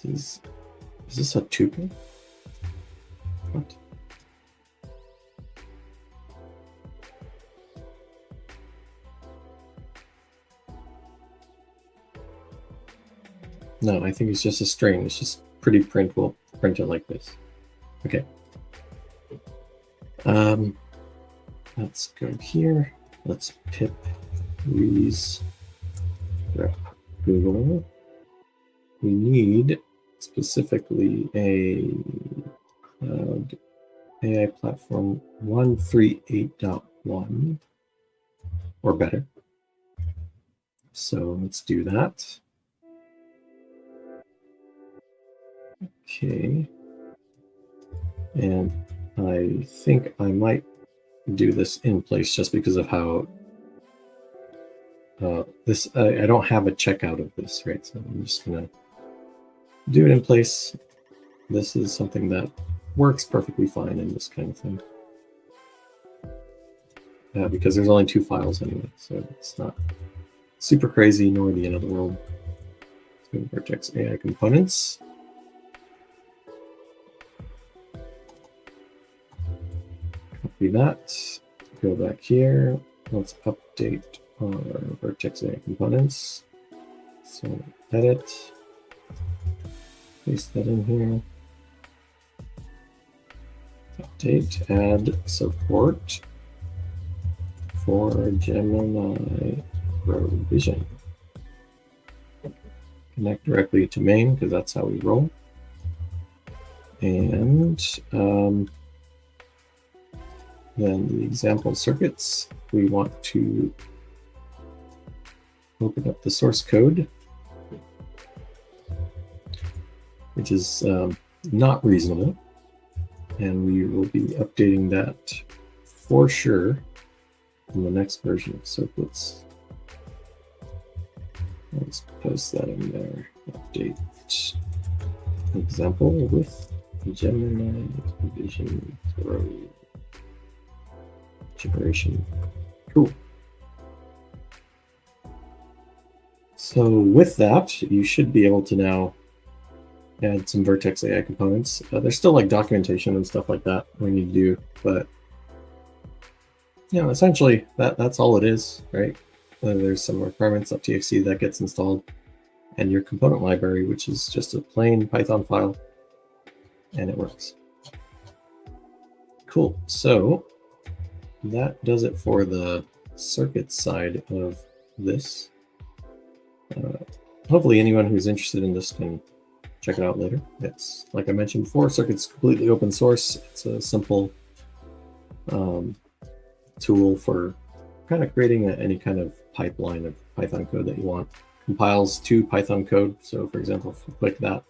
Is this a tuple? What? No, I think it's just a string. It's just pretty print. We'll print it like this. Okay. Let's go here. Let's pip rees rep Google. We need specifically a Cloud AI Platform 138.1 or better. So let's do that. Okay. And I think I might do this in place just because of how I don't have a checkout of this, right? So I'm just gonna do it in place. This is something that works perfectly fine in this kind of thing. Because there's only 2 files anyway, so it's not super crazy nor the end of the world. So Vertex AI components. Copy that, go back here. Let's update our Vertex AI components. So edit, paste that in here. Update, add support for Gemini Pro Vision. Connect directly to main because that's how we roll. And then the example circuits, we want to open up the source code, which is not reasonable. And we will be updating that for sure in the next version of Xircuits. Let's post that in there. Update example with Gemini Vision Pro generation. Cool. So with that, you should be able to now add some Vertex AI components. There's still like documentation and stuff like that we need to do, but you know, essentially that's all it is, right? There's some requirements.txt that gets installed, and your component library, which is just a plain Python file, and it works. Cool. So that does it for the circuit side of this. Hopefully anyone who's interested in this can check it out later. It's, like I mentioned before, Xircuits completely open source. It's a simple tool for kind of creating any kind of pipeline of Python code that you want, compiles to Python code. So for example, if you click that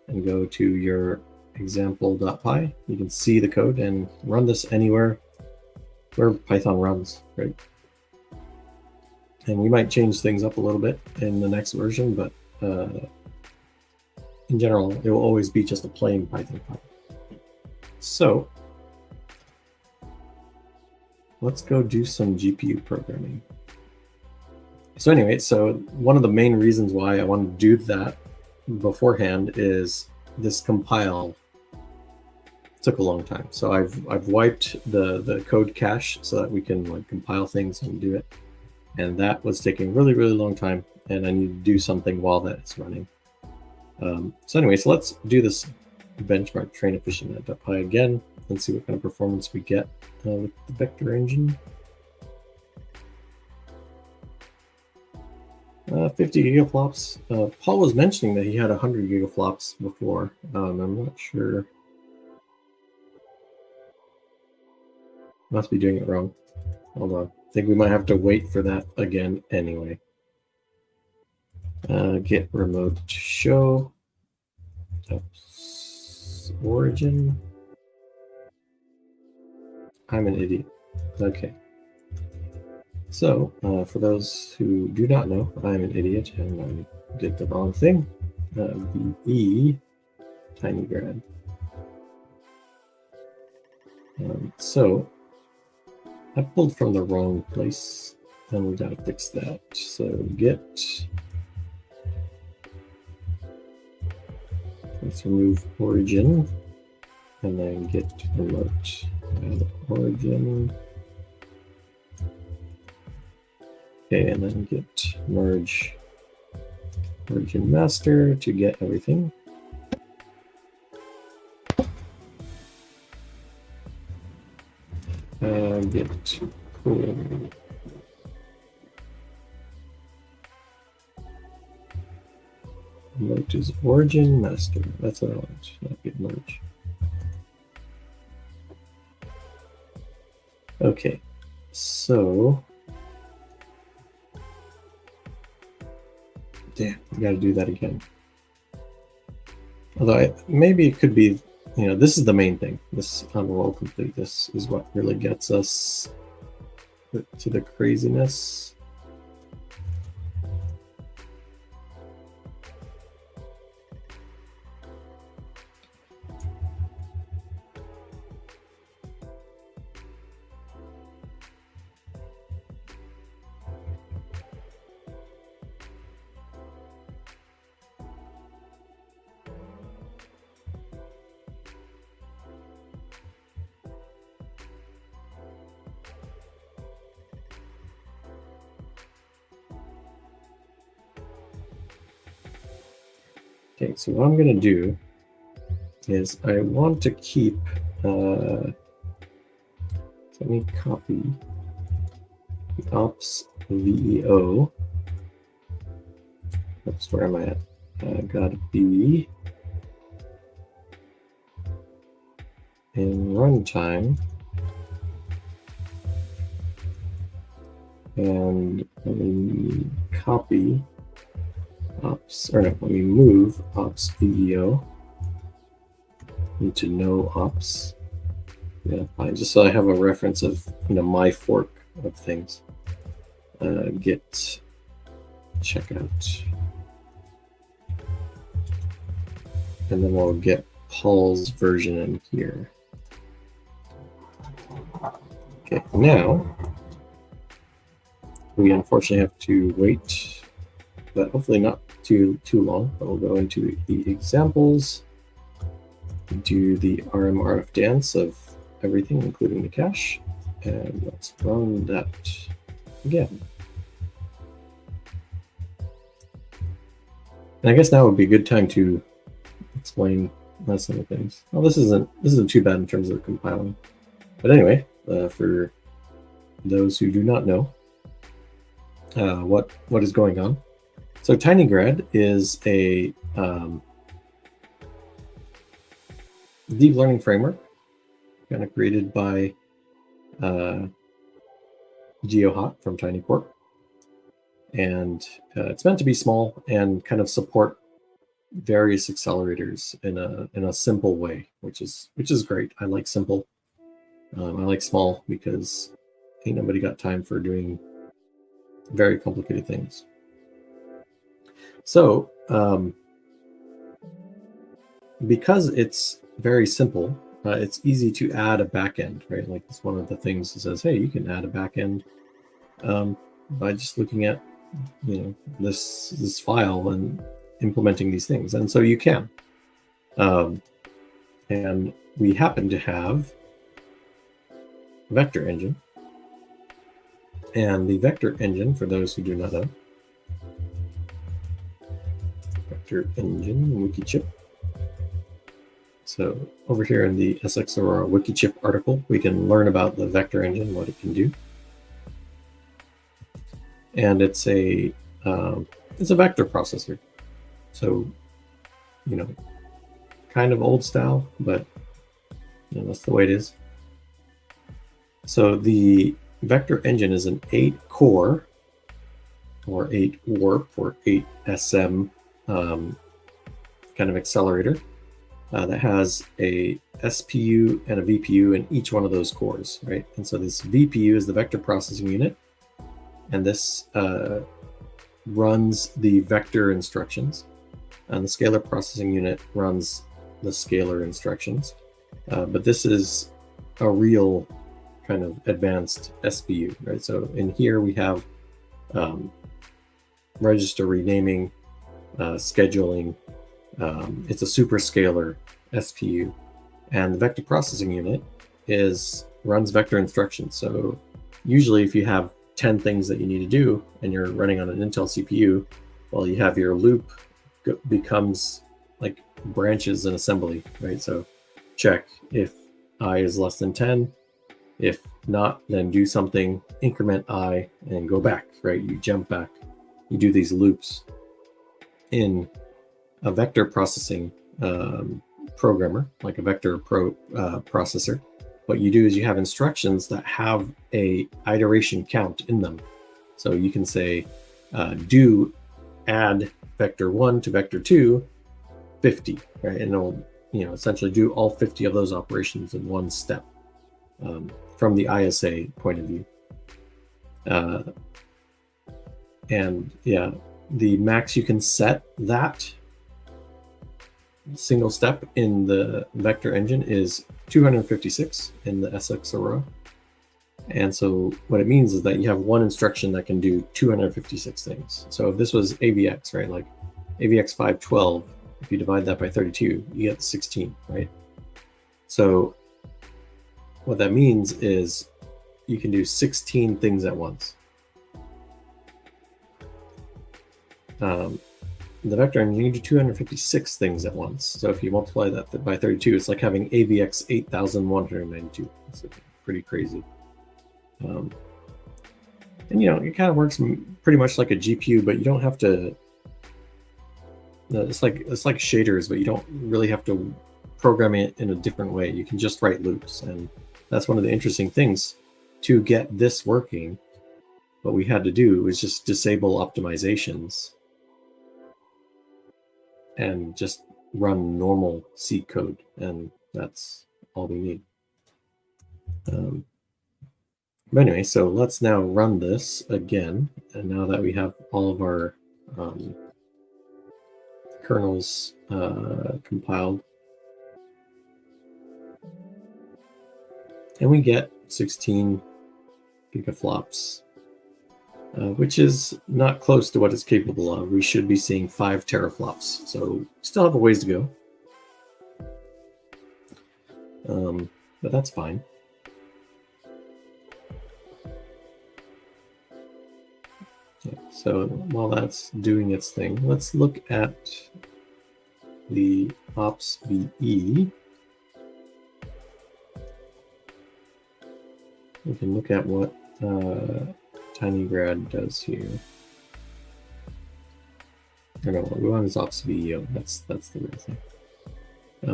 and go to your example.py, you can see the code and run this anywhere where Python runs, right? And we might change things up a little bit in the next version, but in general, it will always be just a plain Python file. So let's go do some GPU programming. So anyway, so one of the main reasons why I wanted to do that beforehand is this compile took a long time. So I've wiped the code cache so that we can like compile things and do it. And that was taking a really, really long time, and I need to do something while that's running. So anyway, so let's do this benchmark train efficient.py again and see what kind of performance we get with the vector engine. 50 gigaflops. Paul was mentioning that he had 100 gigaflops before. I'm not sure. Must be doing it wrong. Hold on. I think we might have to wait for that again anyway. Get remote show. Oops. Origin. I'm an idiot. Okay. So, for those who do not know, I'm an idiot and I did the wrong thing. VE Tinygrad. So, I pulled from the wrong place, and we gotta fix that. So get, let's remove origin, and then get remote. Add origin. Okay, and then get merge origin master to get everything. Get cool. Remote is origin master. That's what I want, not get merge. Okay, so damn, we got to do that again. Although maybe it could be, you know, this is the main thing. This unroll complete. This is what really gets us to the craziness. Okay, so what I'm going to do is I want to keep, let me copy the ops VEO. Oops, where am I at? Gotta be in runtime. And let me copy ops, or no, let me move ops VEO into no ops. Yeah, fine. Just so I have a reference of, you know, my fork of things. Git checkout, and then we'll get Paul's version in here. Okay, now we unfortunately have to wait, but hopefully not too long. But we'll go into the examples, do the RMRF dance of everything, including the cache, and let's run that again. And I guess now would be a good time to explain some of the things. Well, this isn't too bad in terms of compiling, but anyway, for those who do not know what is going on. So Tinygrad is a deep learning framework kind of created by GeoHot from TinyCorp. and it's meant to be small and kind of support various accelerators in a simple way, which is great. I like simple. I like small because ain't nobody got time for doing very complicated things. So because it's very simple, it's easy to add a backend, right? Like it's one of the things that says, hey, you can add a backend by just looking at, you know, this file and implementing these things. And so you can. And we happen to have vector engine. And the vector engine, for those who do not know, vector engine wiki chip. So over here in the SX Aurora wiki chip article, we can learn about the vector engine, what it can do. And it's a vector processor. So, you know, kind of old style, but you know, that's the way it is. So the vector engine is an 8-core or 8-warp or 8SM kind of accelerator that has a SPU and a VPU in each one of those cores, right? And so this VPU is the vector processing unit, and this runs the vector instructions, and the scalar processing unit runs the scalar instructions. But this is a real kind of advanced SPU, right? So in here we have register renaming, scheduling. It's a super scalar SPU, and the vector processing unit runs vector instructions. So usually if you have 10 things that you need to do and you're running on an Intel CPU, well, you have your loop becomes like branches in assembly, right? So check if I is less than 10. If not, then do something, increment I, and go back, right? You jump back. You do these loops. In a vector processing programmer, like a vector processor, what you do is you have instructions that have a iteration count in them. So you can say, do add vector 1 to vector 2, 50, right? And it'll, you know, essentially do all 50 of those operations in one step from the ISA point of view. And yeah, the max you can set that single step in the vector engine is 256 in the SX Aurora. And so what it means is that you have one instruction that can do 256 things. So if this was AVX, right, like AVX 512, if you divide that by 32, you get 16, right? So what that means is you can do 16 things at once. The vector engine, you can do 256 things at once. So if you multiply that by 32, it's like having AVX 8,192. It's pretty crazy. And you know, it kind of works pretty much like a GPU, but you don't have to. It's like shaders, but you don't really have to program it in a different way. You can just write loops, and that's one of the interesting things. To get this working, what we had to do was just disable optimizations and just run normal C code, and that's all we need. But anyway, so let's now run this again, and now that we have all of our kernels compiled, and we get 16 gigaflops, which is not close to what it's capable of. We should be seeing 5 teraflops, so still have a ways to go, but that's fine. Okay, so while that's doing its thing, let's look at the ops.ve. We can look at what Tinygrad does here. Or no, we want his ops.ve. That's the real thing.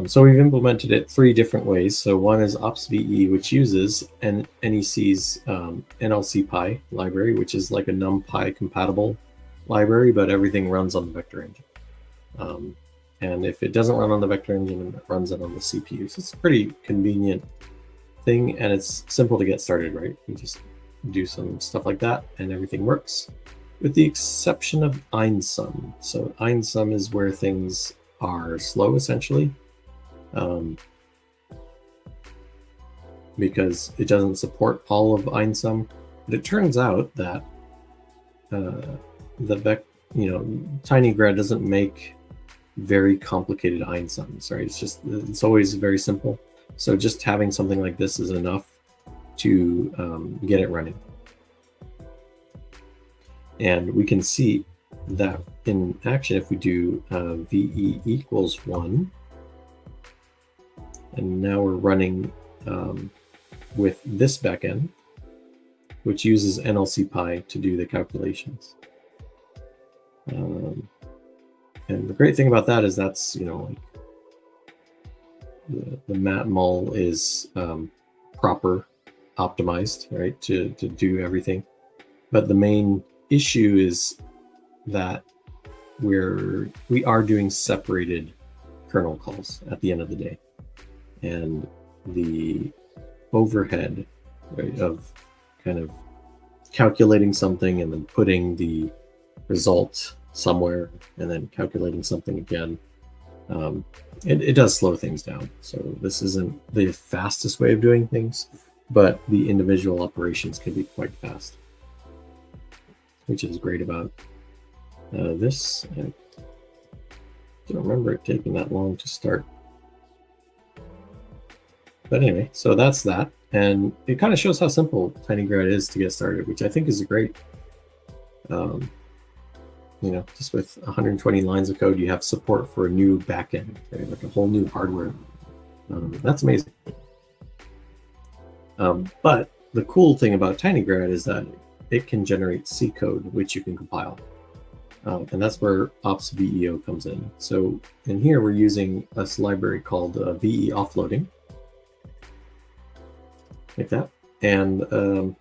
So we've implemented it 3 different ways. So one is ops.ve, which uses NEC's NLCPy library, which is like a NumPy compatible library, but everything runs on the vector engine. And if it doesn't run on the vector engine, it runs it on the CPU. So it's a pretty convenient thing, and it's simple to get started, right? You just do some stuff like that, and everything works, with the exception of einsum. So einsum is where things are slow, essentially, because it doesn't support all of einsum. But it turns out that Tinygrad doesn't make very complicated einsums, right? It's always very simple. So just having something like this is enough to get it running. And we can see that in action if we do VE equals 1. And now we're running with this backend, which uses NLCPy to do the calculations. And the great thing about that is that's, like the matmul is proper optimized, right, to do everything. But the main issue is that we are doing separated kernel calls at the end of the day, and the overhead, right, of kind of calculating something and then putting the result somewhere and then calculating something again, it does slow things down. So this isn't the fastest way of doing things, but the individual operations can be quite fast, which is great about this. I don't remember it taking that long to start. But anyway, so that's that. And it kind of shows how simple Tinygrad is to get started, which I think is great. Just with 120 lines of code, you have support for a new backend, right? Like a whole new hardware. That's amazing. But the cool thing about Tinygrad is that it can generate C code, which you can compile. And that's where ops VEO comes in. So in here, we're using this library called VE offloading, like that. And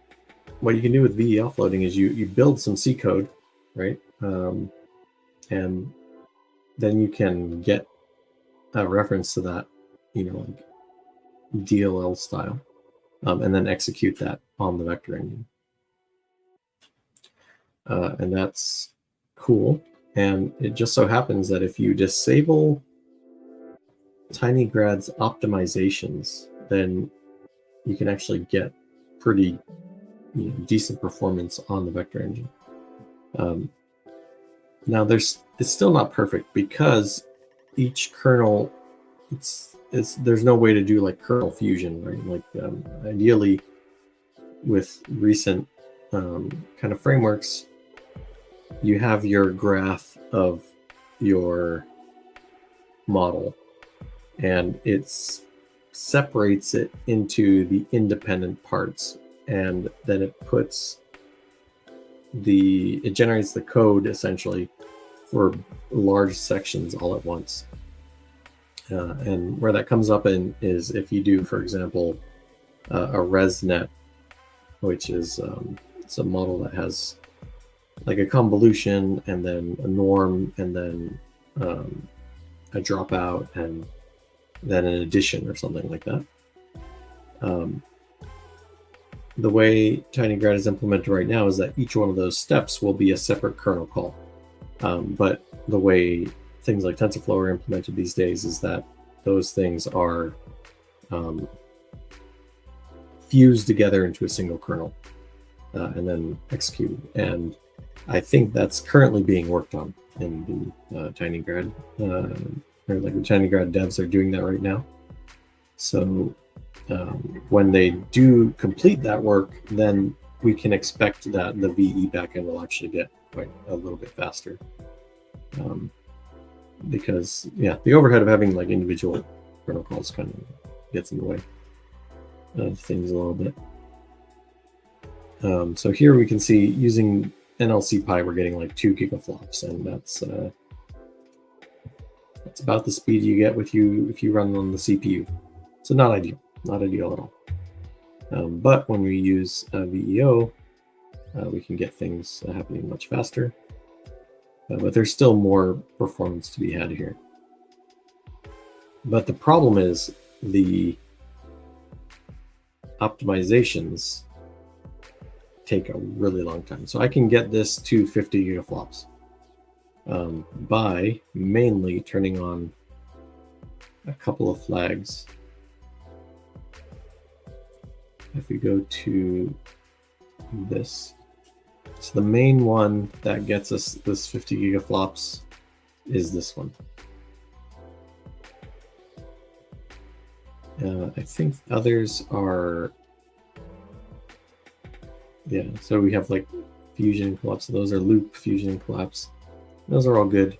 what you can do with VE offloading is you build some C code, right? And then you can get a reference to that, like DLL style, and then execute that on the vector engine. And that's cool. And it just so happens that if you disable Tinygrad's optimizations, then you can actually get pretty decent performance on the vector engine. Now it's still not perfect because each kernel, there's no way to do like kernel fusion, right? Like ideally with recent kind of frameworks, you have your graph of your model and it separates it into the independent parts, and then it generates the code essentially for large sections all at once. And where that comes up in is if you do, for example, a ResNet, which is it's a model that has like a convolution and then a norm and then a dropout and then an addition or something like that. The way Tinygrad is implemented right now is that each one of those steps will be a separate kernel call. But the way things like TensorFlow are implemented these days is that those things are fused together into a single kernel and then executed. And I think that's currently being worked on in the Tinygrad, or like the Tinygrad devs are doing that right now. So when they do complete that work, then we can expect that the VE backend will actually get quite a little bit faster. Because the overhead of having like individual kernel calls kind of gets in the way of things a little bit. So here we can see using NLCPy, we're getting like 2 gigaflops, and that's about the speed you get if you run on the CPU. So not ideal at all. But when we use VEO, we can get things happening much faster. but there's still more performance to be had here. But the problem is the optimizations take a really long time. So I can get this to 50 gigaflops by mainly turning on a couple of flags. If we go to this, so the main one that gets us this 50 gigaflops is this one. I think others are, yeah, so we have like fusion and collapse. So those are loop, fusion, and collapse. Those are all good.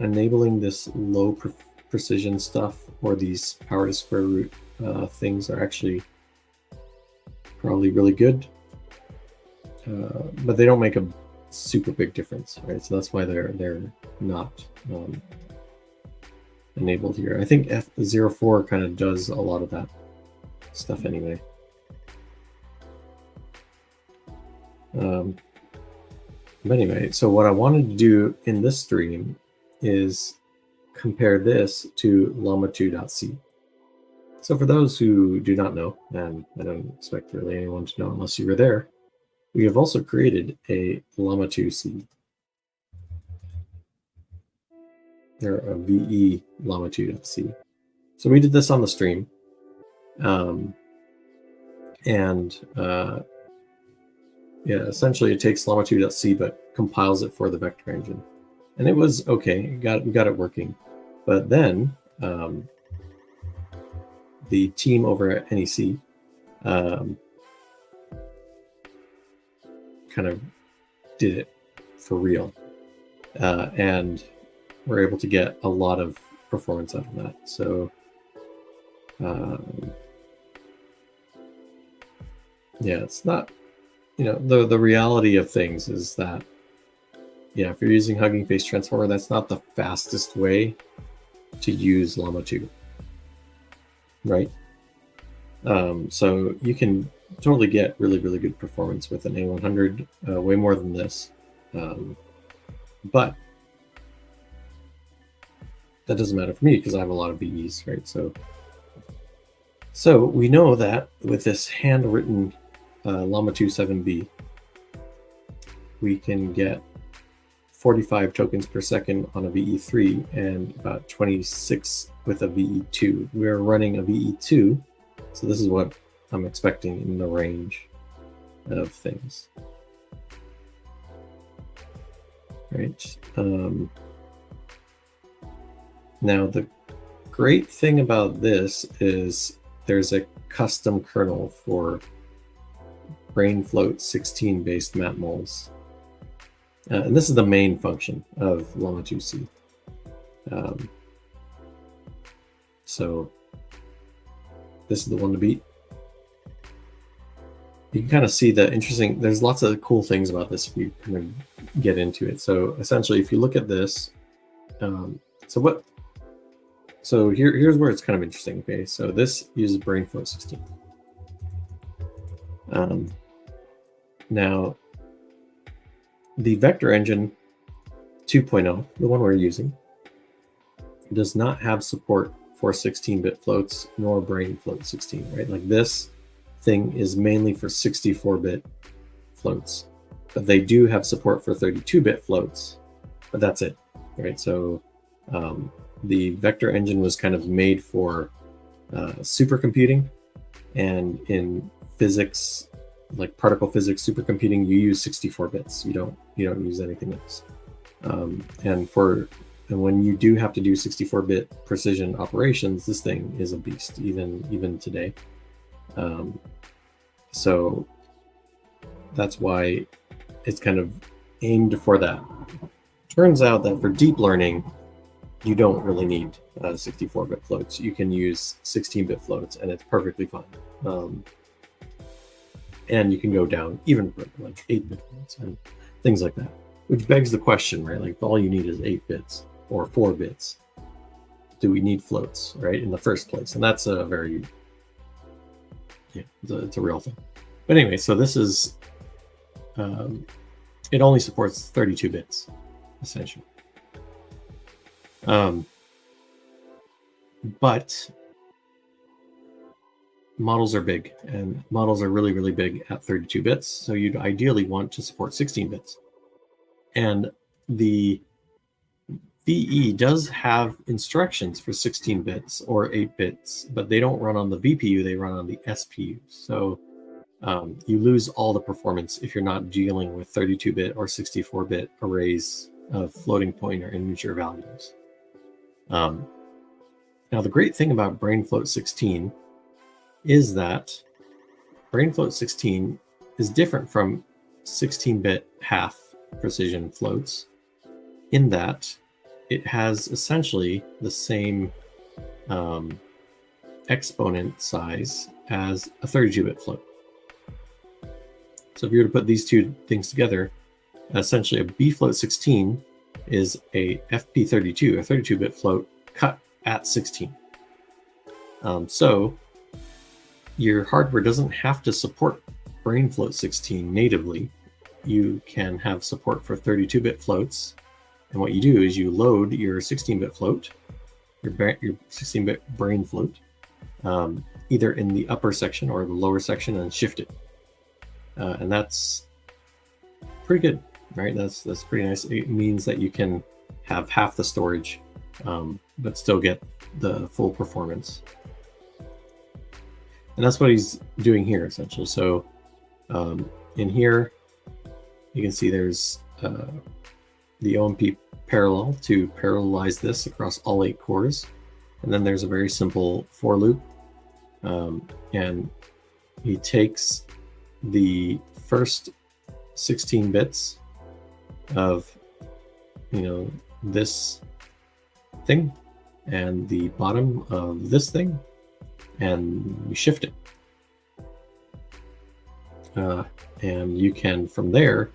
Enabling this low precision stuff or these power to square root things are actually probably really good, but they don't make a super big difference, right? So that's why they're not enabled here. I think F04 kind of does a lot of that stuff anyway. But anyway, so what I wanted to do in this stream is compare this to Llama2.c. So for those who do not know, and I don't expect really anyone to know unless you were there, we have also created a Llama2c. Or a VE Llama2.c. So we did this on the stream. Yeah, essentially it takes Llama2.c but compiles it for the vector engine. And it was okay, we got it working. But then the team over at NEC kind of did it for real. And we're able to get a lot of performance out of that. So yeah, it's not, you know, the reality of things is that, yeah, if you're using Hugging Face Transformer, that's not the fastest way to use Llama 2, right? So you can totally get really, really good performance with an A100, way more than this. But that doesn't matter for me because I have a lot of VEs, right? So we know that with this handwritten Llama2 7B, we can get 45 tokens per second on a VE3 and about 26 with a VE2. We're running a VE2, so this is what I'm expecting in the range of things. Right. Now the great thing about this is there's a custom kernel for BrainFloat 16 based map moles. And this is the main function of Llama2c. So this is the one to beat. You can kind of see the interesting, there's lots of cool things about this if you kind of get into it. So essentially, if you look at this, so here's where it's kind of interesting. Okay, so this uses BrainFloat 16. Now, the vector engine 2.0, the one we're using, does not have support for 16-bit floats nor BrainFloat 16, right? Like this thing is mainly for 64-bit floats, but they do have support for 32-bit floats, but that's it, right? So the vector engine was kind of made for supercomputing, and in physics, like particle physics, supercomputing, you use 64 bits. You don't use anything else. And when you do have to do 64-bit precision operations, this thing is a beast, even today. So that's why it's kind of aimed for that. Turns out that for deep learning, you don't really need 64-bit floats. You can use 16-bit floats, and it's perfectly fine. And you can go down even further, like 8-bit floats and things like that. Which begs the question, right? Like all you need is 8 bits or 4 bits. Do we need floats, right, in the first place? And that's a very, it's a real thing. But anyway, so this is it only supports 32 bits, essentially. But models are big, and models are really, really big at 32 bits. So you'd ideally want to support 16 bits. And the VE does have instructions for 16 bits or 8 bits, but they don't run on the VPU, they run on the SPU. So you lose all the performance if you're not dealing with 32-bit or 64-bit arrays of floating point or integer values. Now, the great thing about BrainFloat 16 is that BrainFloat 16 is different from 16-bit half precision floats in that it has essentially the same exponent size as a 32-bit float. So if you were to put these two things together, essentially a BFloat 16 is a FP32, a 32-bit float cut at 16. So your hardware doesn't have to support BrainFloat 16 natively. You can have support for 32-bit floats. And what you do is you load your 16-bit float, your 16-bit brain float, either in the upper section or the lower section, and shift it. And that's pretty good, right? That's pretty nice. It means that you can have half the storage, but still get the full performance. And that's what he's doing here, essentially. So in here, you can see there's the OMP parallel to parallelize this across all 8 cores. And then there's a very simple for loop. And he takes the first 16 bits of, this thing and the bottom of this thing, and we shift it. And you can, from there,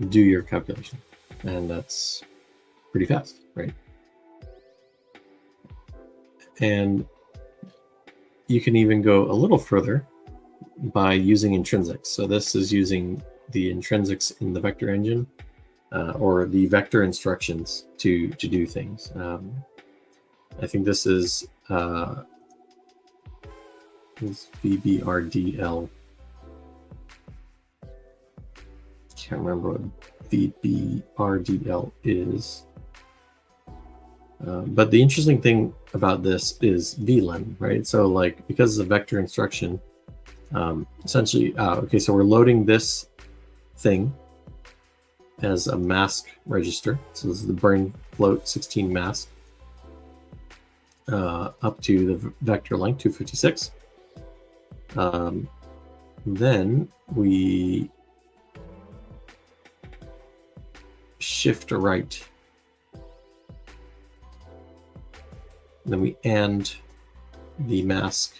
do your calculation. And that's pretty fast, right? And you can even go a little further by using intrinsics. So this is using the intrinsics in the vector engine, or the vector instructions to do things. I think this is VBRDL. Can't remember what VBRDL is. But the interesting thing about this is VLEN, right? So like, because it's a vector instruction, essentially, okay, so we're loading this thing as a mask register. So this is the BrainFloat 16 mask up to the vector length 256. Then we shift to right. Then we AND the mask,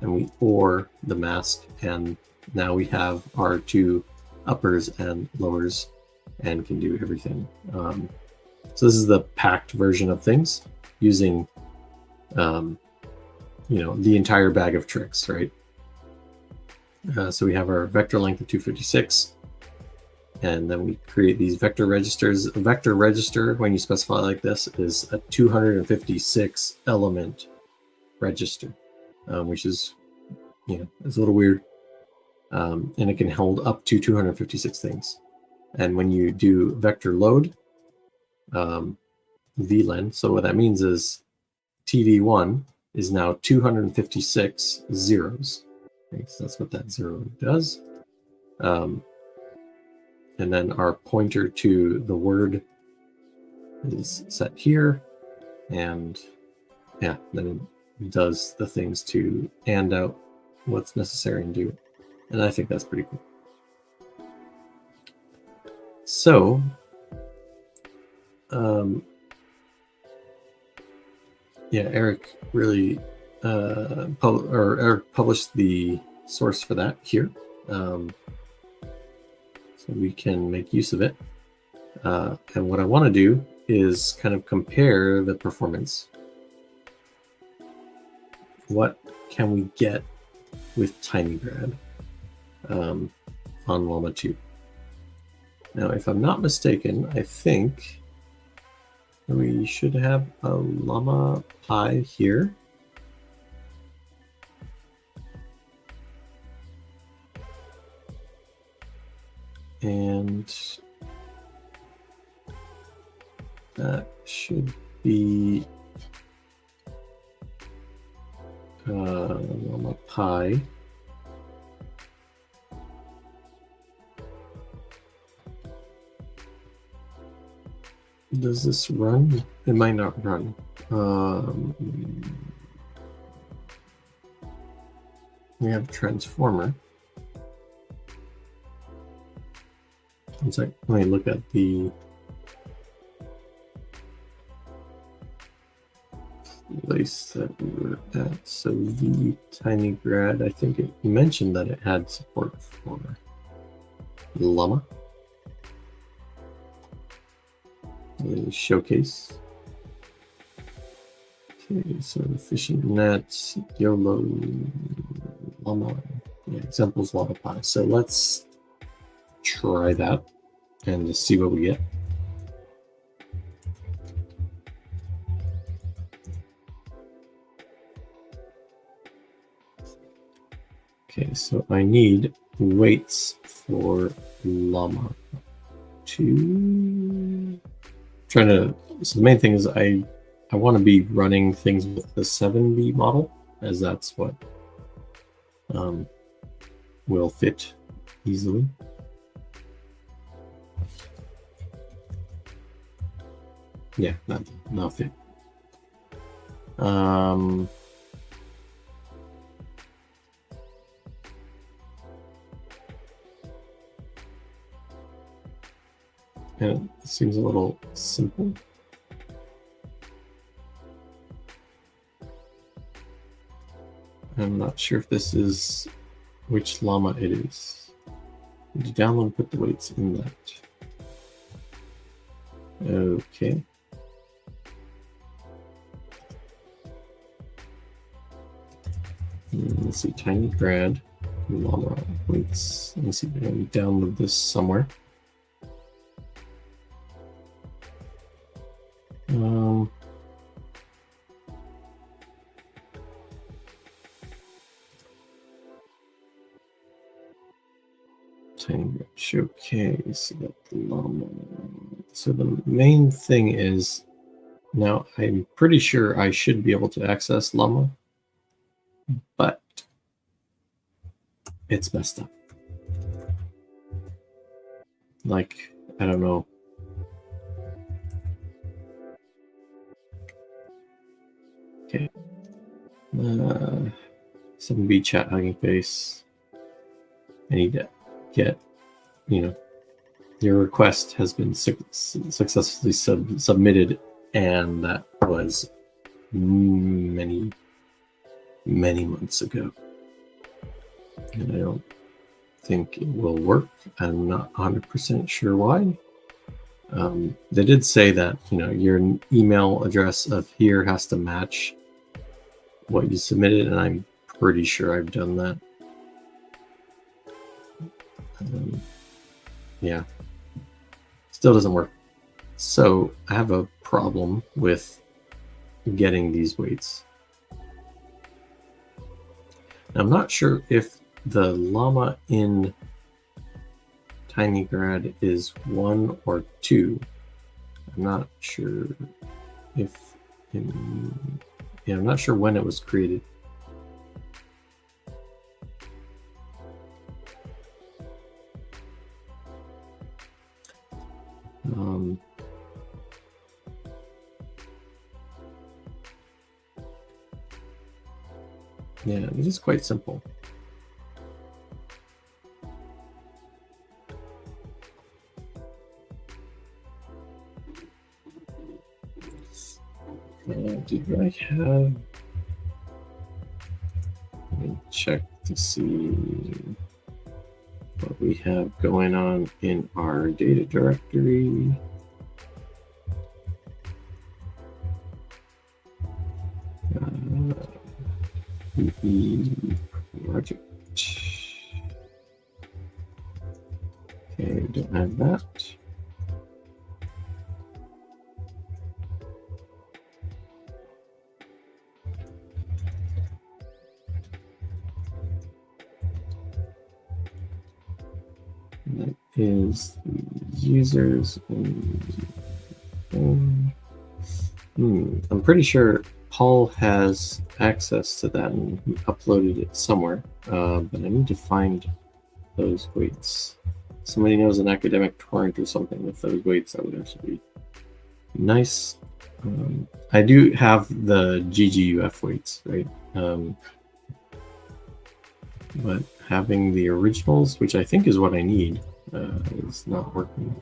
and we OR the mask, and now we have our 2 uppers and lowers and can do everything. So this is the packed version of things using the entire bag of tricks, right? So we have our vector length of 256, and then we create these vector registers. A vector register, when you specify like this, is a 256 element register, which is, it's a little weird. And it can hold up to 256 things. And when you do vector load, VLEN, so what that means is TV1 is now 256 zeros. Okay, so that's what that 0 does. And then our pointer to the word is set here. And yeah, then it does the things to AND out what's necessary and do it. And I think that's pretty cool. So, Eric really Eric published the source for that here, so we can make use of it. And what I want to do is kind of compare the performance. What can we get with Tinygrad? on Llama2. Now, if I'm not mistaken, I think we should have a llama pie here. And that should be llama pie. Does this run? It might not run. We have transformer. One sec. Let me look at the place that we were at. So the Tinygrad, I think it mentioned that it had support for llama. The showcase. Okay, so the fishing nets, YOLO, llama, yeah, examples llama pie. So let's try that and just see what we get. Okay, so I need weights for llama 2. So the main thing is I want to be running things with the 7B model, as that's what will fit easily. Yeah, not fit. And it seems a little simple. I'm not sure if this is which llama it is. Did you download and put the weights in that? Okay. Let's see, Tinygrad, llama weights. Let me see, let me download this somewhere. Tinygrad showcase, got the llama. So the main thing is, now I'm pretty sure I should be able to access llama, but it's messed up. Like, I don't know. Okay. 7B chat hugging face. I need to get, your request has been successfully submitted, and that was many months ago. And I don't think it will work. I'm not 100% sure why. They did say that, your email address of here has to match what you submitted, and I'm pretty sure I've done that. Yeah, still doesn't work. So I have a problem with getting these weights. Now, I'm not sure if the llama in Tinygrad is 1 or 2. I'm not sure if I'm not sure when it was created. Yeah, it is quite simple. Did I have? Let me check to see what we have going on in our data directory. The project. Okay, don't have that. That is the users. I'm pretty sure Paul has access to that and he uploaded it somewhere, but I need to find those weights. Somebody knows an academic torrent or something with those weights, that would actually be nice. I do have the GGUF weights, right? But having the originals, which I think is what I need, is not working.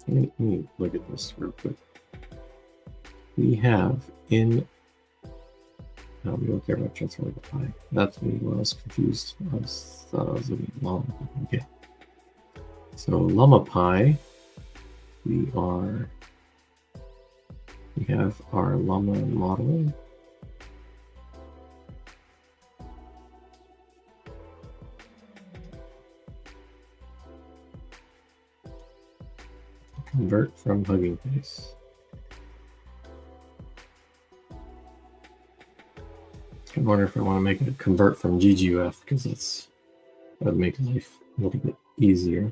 Let me look at this real quick. We have in. We don't care about transfer of pi. That's me when I was confused. I thought I was looking at Llama. Okay. So Llama2.c, we have our Llama model. Convert from Hugging Face. I wonder if I want to make a convert from GGUF because that would make life a little bit easier.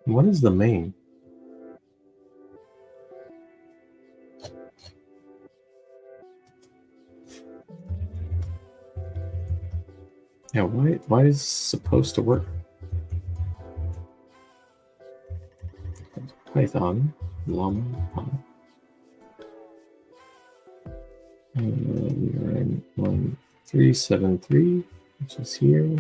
What is the main? Yeah, why is this supposed to work? Python, Llama. We are in 1373, which is here.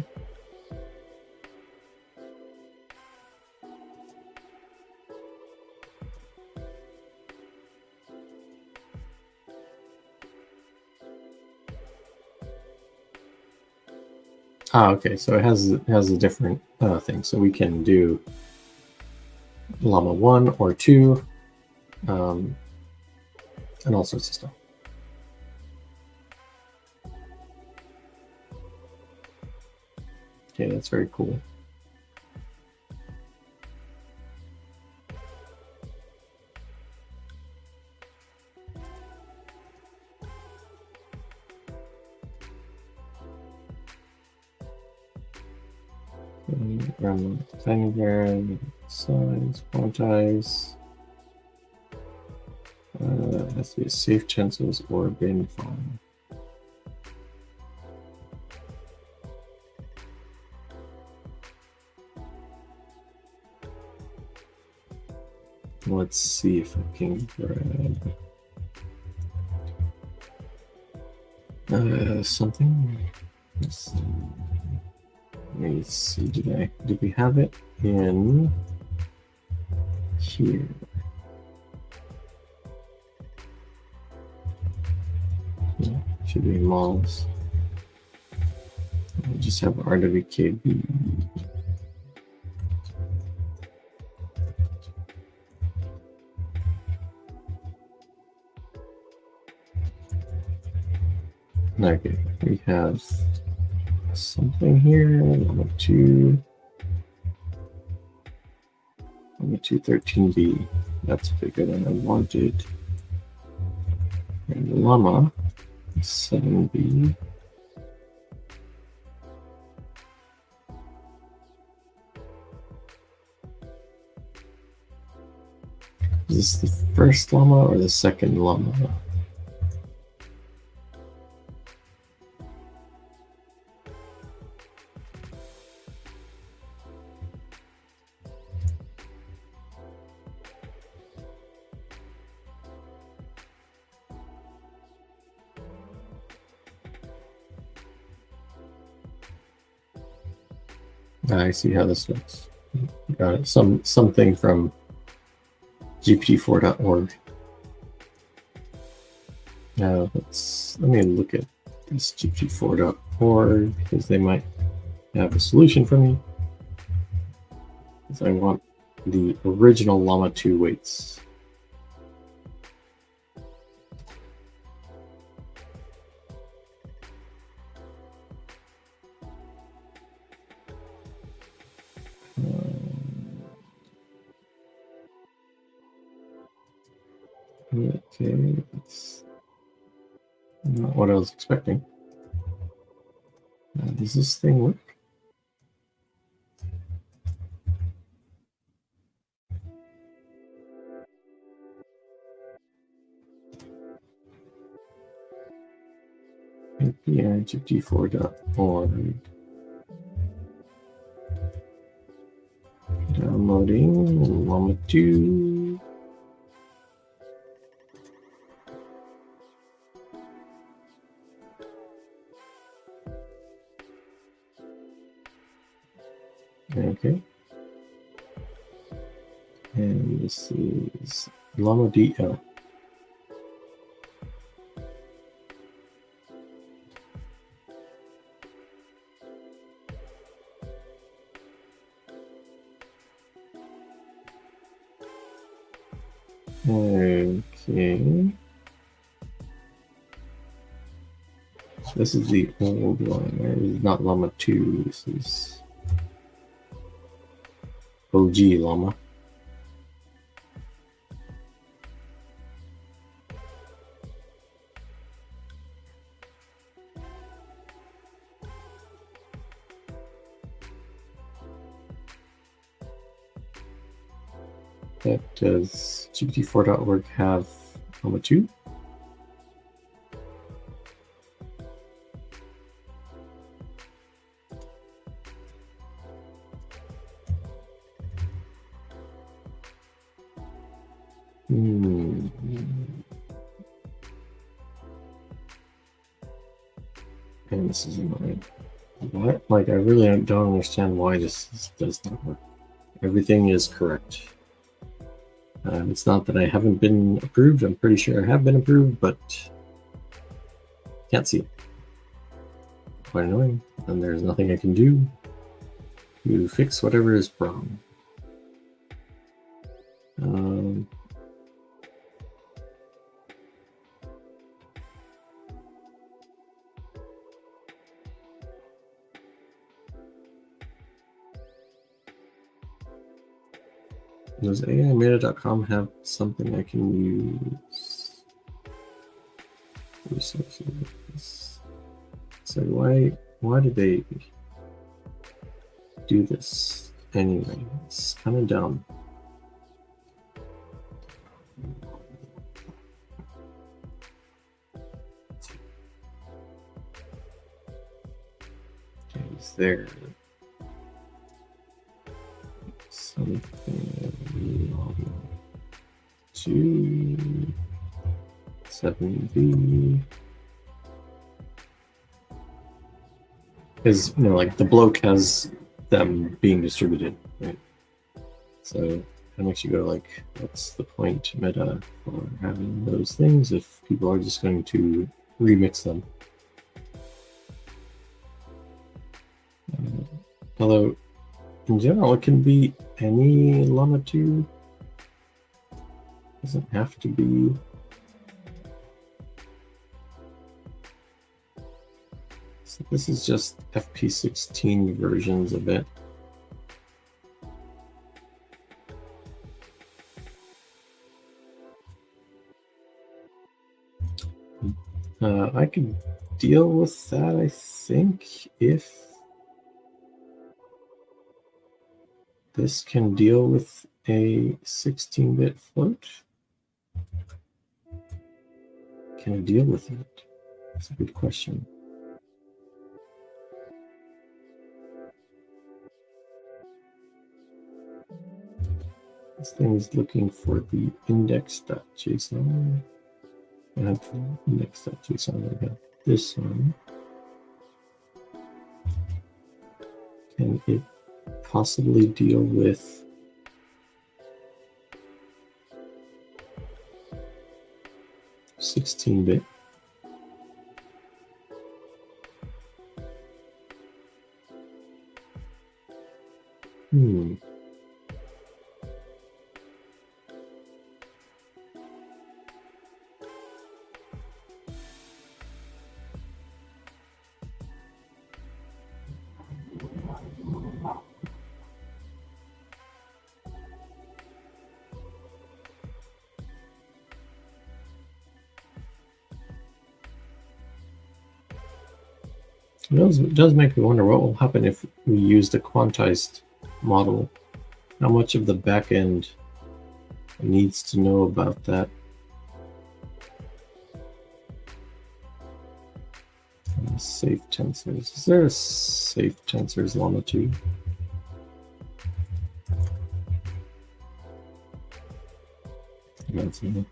Okay, so it has a different thing. So we can do Llama 1 or 2, and all sorts of stuff. Okay, that's very cool. Run Tinygrad, size, quantize. Has to be a safe chances or bin file. Let's see if I can grab something. Let me see, did we have it in here? Yeah, should be malls. I just have RWKB. Okay, we have something here. Llama 213B. That's bigger than I wanted. And Llama 7B. Is this the first llama or the second llama? I see how this looks. Got it. Something from GPT4.org. Now let me look at this GPT4.org because they might have a solution for me. So I want the original Llama 2 weights. Okay, that's not what I was expecting. Does this thing work? G4.org. Downloading Llama 2. Okay. And this is Llama.dl. Okay. So this is the old one, right? This is not Llama 2. This is OG Llama. Does GPT-4.org have Llama 2? And this is annoying. What? Like, I really don't understand why this does not work. Everything is correct. It's not that I haven't been approved. I'm pretty sure I have been approved, but can't see it. Quite annoying. And there's nothing I can do to fix whatever is wrong. Does AIMeta.com have something I can use? Resources. So why did they do this anyway? It's kind of dumb. Okay, is there something to 7B? Because, like the bloke has them being distributed, right? So it makes you go like, what's the point, Meta, for having those things if people are just going to remix them? Although, in general, it can be any Llama 2. Doesn't have to be. So this is just FP16 versions of it. I could deal with that, I think, if this can deal with a 16-bit float. Can I deal with it? That's a good question. This thing is looking for the index.json. I have the index.json. I have this one. Can it possibly deal with $16-bit? It does make me wonder what will happen if we use the quantized model. How much of the back end needs to know about that? Safe tensors. Is there a safe tensors Llama2? That's it.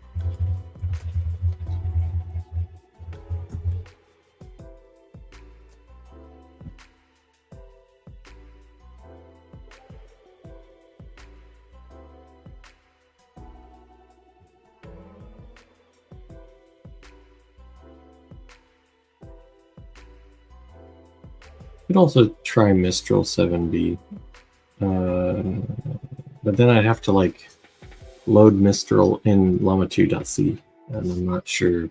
You could also try Mistral 7B, but then I'd have to like load Mistral in Llama2.c, and I'm not sure.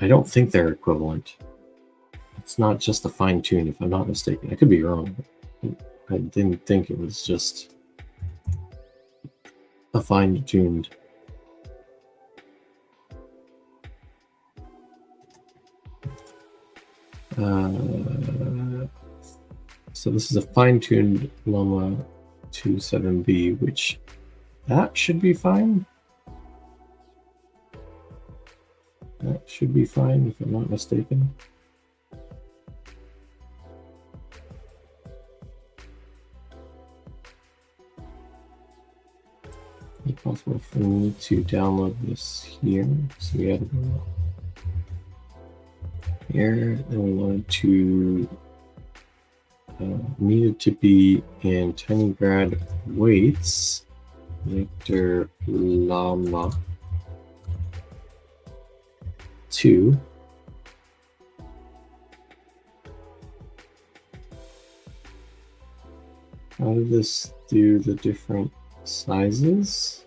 I don't think they're equivalent. It's not just a fine tune, if I'm not mistaken. I could be wrong. I didn't think it was just a fine tuned. So this is a fine-tuned Llama2.7b, which that should be fine. That should be fine if I'm not mistaken. It's possible for me to download this here. So we had to go here, and we wanted to needed to be in Tinygrad weights, Victor Llama2. How did this do the different sizes?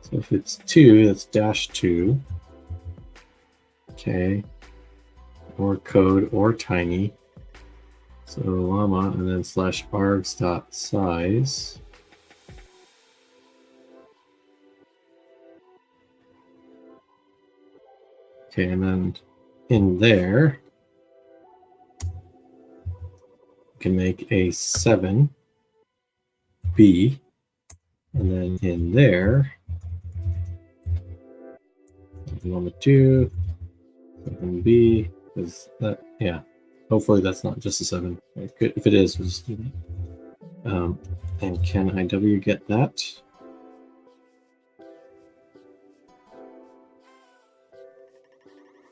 So if it's 2, that's -2. Okay. Or code or tiny. So llama and then /args.size. Okay, and then in there, you can make a 7B, and then in there, Llama2, 7B, is that, yeah. Hopefully that's not just a 7. If it is, we'll just do that. And can IW get that?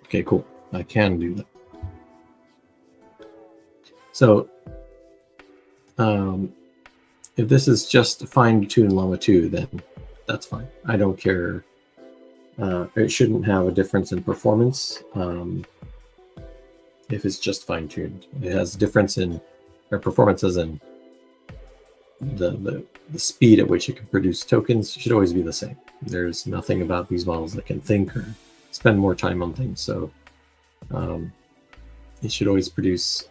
Okay, cool. I can do that. So, if this is just fine-tune Llama2, then that's fine. I don't care. It shouldn't have a difference in performance if it's just fine-tuned. It has a difference in performance, as in the speed at which it can produce tokens should always be the same. There's nothing about these models that can think or spend more time on things, so it should always produce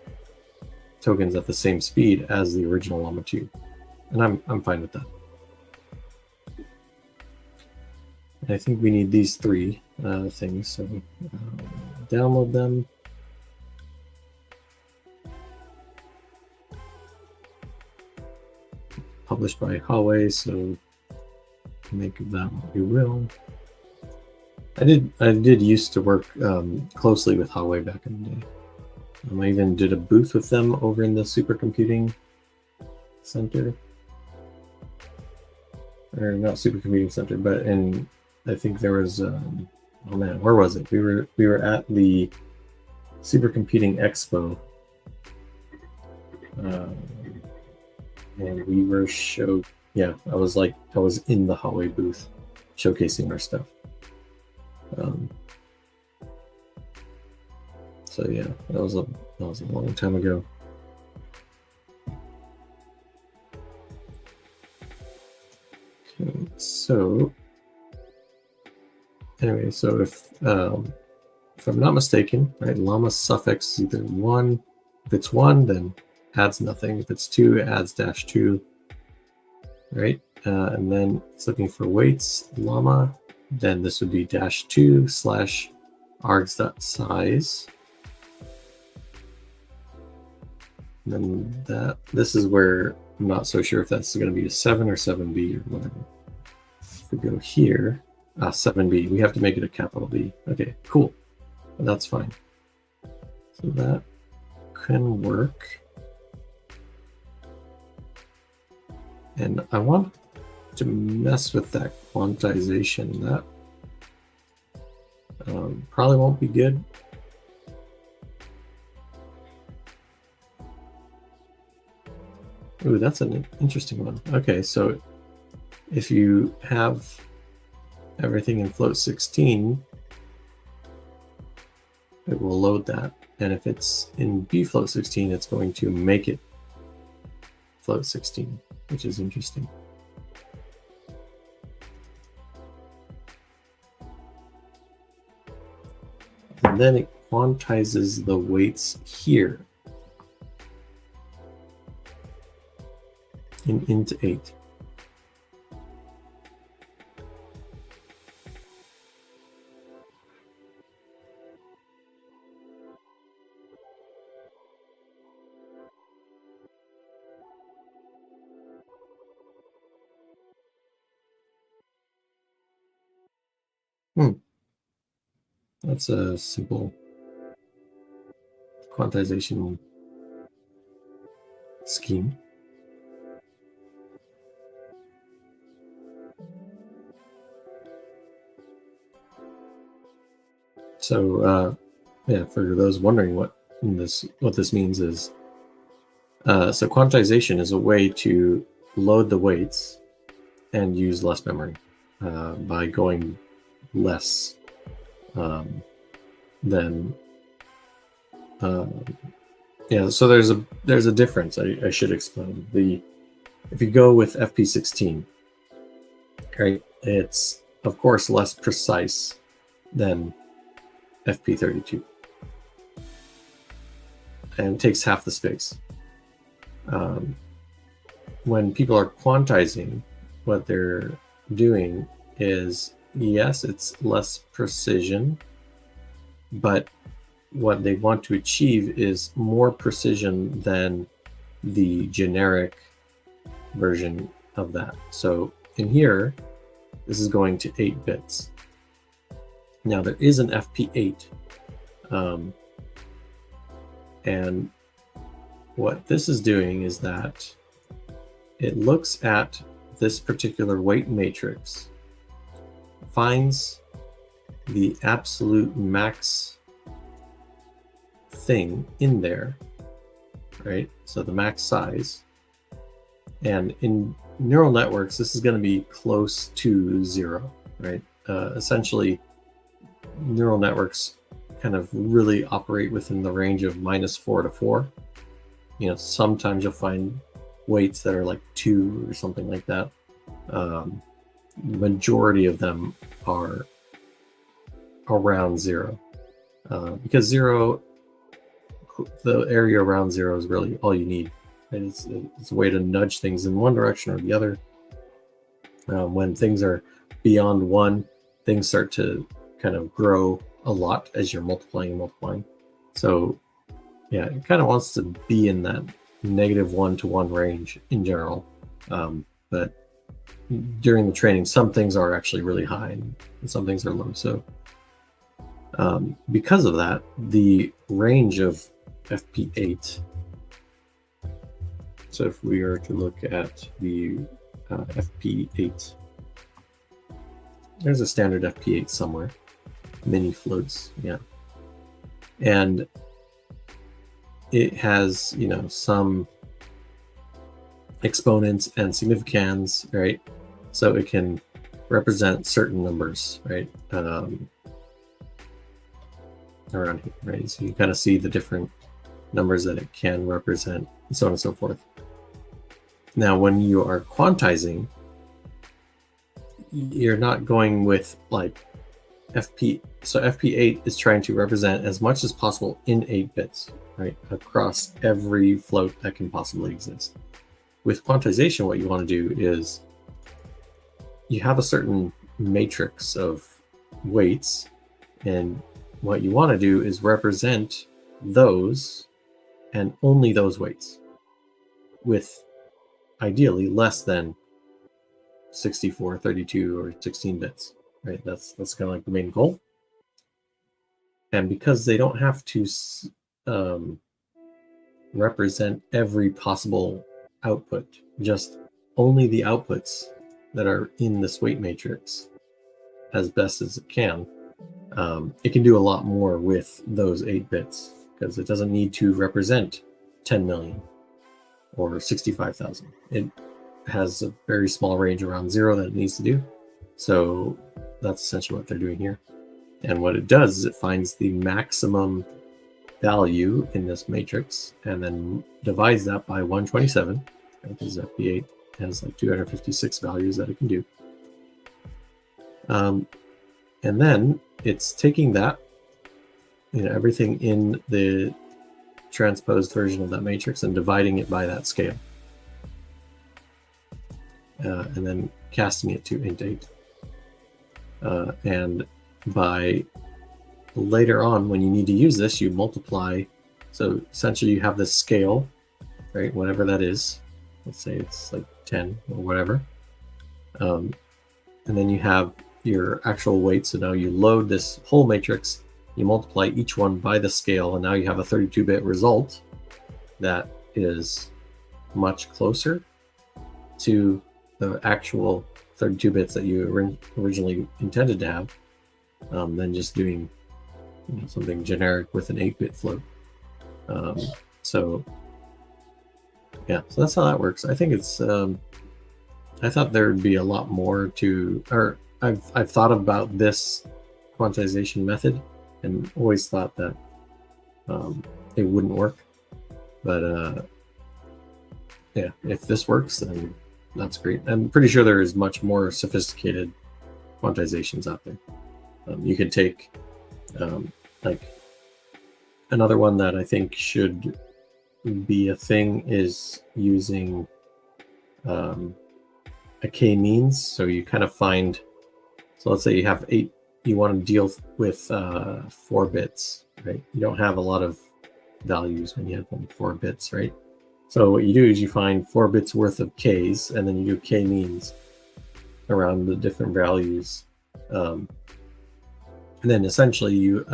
tokens at the same speed as the original Llama2, and I'm fine with that. And I think we need these 3 things, so download them. Published by Huawei, so make of that what you will. I did used to work closely with Huawei back in the day. I even did a booth with them over in the supercomputing center, or not supercomputing center, but in, I think there was oh man, where was it? We were at the supercomputing expo, and we were I was in the Huawei booth showcasing our stuff. So yeah, that was a long time ago. Okay, so anyway, so if I'm not mistaken, right, llama suffix is either 1. If it's 1, then adds nothing. If it's 2, it adds -2, right? And then it's looking for weights, llama. Then this would be -2 / args.size. And then this is where I'm not so sure if that's going to be a 7 or 7b or whatever. If we go here, 7b, we have to make it a capital B. Okay, cool. That's fine. So that can work. And I want to mess with that quantization. That probably won't be good. Ooh, that's an interesting one. Okay, so if you have everything in float 16, it will load that. And if it's in B float 16, it's going to make it float 16, which is interesting. And then it quantizes the weights here in int 8. That's a simple quantization scheme. So yeah, for those wondering what this means is, so quantization is a way to load the weights and use less memory by going less than yeah. So there's a difference. I should explain. If you go with FP16, right, it's of course less precise than FP32 and takes half the space. When people are quantizing, what they're doing is, yes, it's less precision, but what they want to achieve is more precision than the generic version of that. So in here, this is going to 8 bits. Now there is an FP8, and what this is doing is that it looks at this particular weight matrix, finds the absolute max thing in there, right? So the max size. And in neural networks, this is going to be close to 0, right? Essentially, neural networks kind of really operate within the range of -4 to 4. You know, sometimes you'll find weights that are like 2 or something like that. Majority of them are around 0, because 0, the area around 0 is really all you need. And it's a way to nudge things in one direction or the other. When things are beyond 1, things start to kind of grow a lot as you're multiplying and multiplying. So yeah, it kind of wants to be in that -1 to 1 range in general. But during the training, some things are actually really high and some things are low. So because of that, the range of FP8, so if we are to look at the FP8, there's a standard FP8 somewhere, mini floats, yeah. And it has, you know, some exponents and significans, right? So it can represent certain numbers, right? around here, right? So you kind of see the different numbers that it can represent, and so on and so forth. Now, when you are quantizing, you're not going with like FP. So FP8 is trying to represent as much as possible in 8 bits, right? Across every float that can possibly exist. With quantization, what you want to do is you have a certain matrix of weights, and what you want to do is represent those and only those weights with ideally less than 64, 32, or 16 bits, right? That's kind of like the main goal. And because they don't have to represent every possible output, just only the outputs that are in this weight matrix as best as it can do a lot more with those 8 bits, because it doesn't need to represent 10 million or 65,000. It has a very small range around 0 that it needs to do. So that's essentially what they're doing here. And what it does is it finds the maximum value in this matrix and then divides that by 127, because FP8 has like 256 values that it can do. And then it's taking that, everything in the transposed version of that matrix and dividing it by that scale. And then casting it to int8. And by later on, when you need to use this, you multiply. So essentially you have this scale, right? Whatever that is. Let's say it's like 10 or whatever. And then you have your actual weight. So now you load this whole matrix, you multiply each one by the scale, and now you have a 32-bit result that is much closer to the actual 32 bits that you originally intended to have than just doing something generic with an 8-bit float. So that's how that works. I think it's I thought there would be a lot more to, or I've thought about this quantization method and always thought that it wouldn't work, but if this works, then that's great. I'm pretty sure there is much more sophisticated quantizations out there. You could take like another one that I think should be a thing is using a k-means. So you kind of find, so let's say you have 8, you want to deal with 4 bits, right? You don't have a lot of values when you have only 4 bits, right? So what you do is you find 4 bits worth of k's, and then you do k-means around the different values. And then essentially you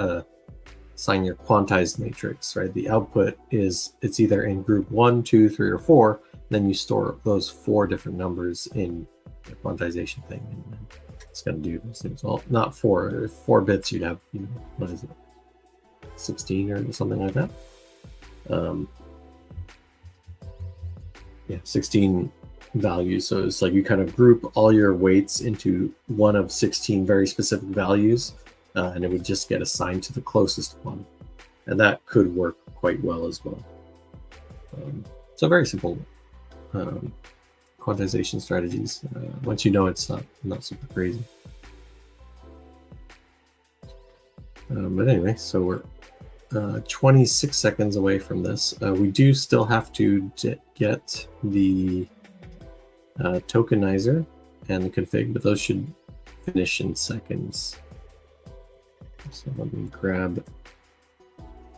assign your quantized matrix, right? The output is, it's either in group 1, 2, 3, or 4. Then you store those 4 different numbers in the quantization thing. And it's going to do those things. Well, not 4. 4 bits, you'd have, what is it? 16 or something like that. 16 values. So it's like you kind of group all your weights into one of 16 very specific values, and it would just get assigned to the closest one. And that could work quite well as well. So very simple quantization strategies. Once you know, it's not super crazy. But anyway, so we're 26 seconds away from this. We do still have to get the tokenizer and the config, but those should finish in seconds. So let me grab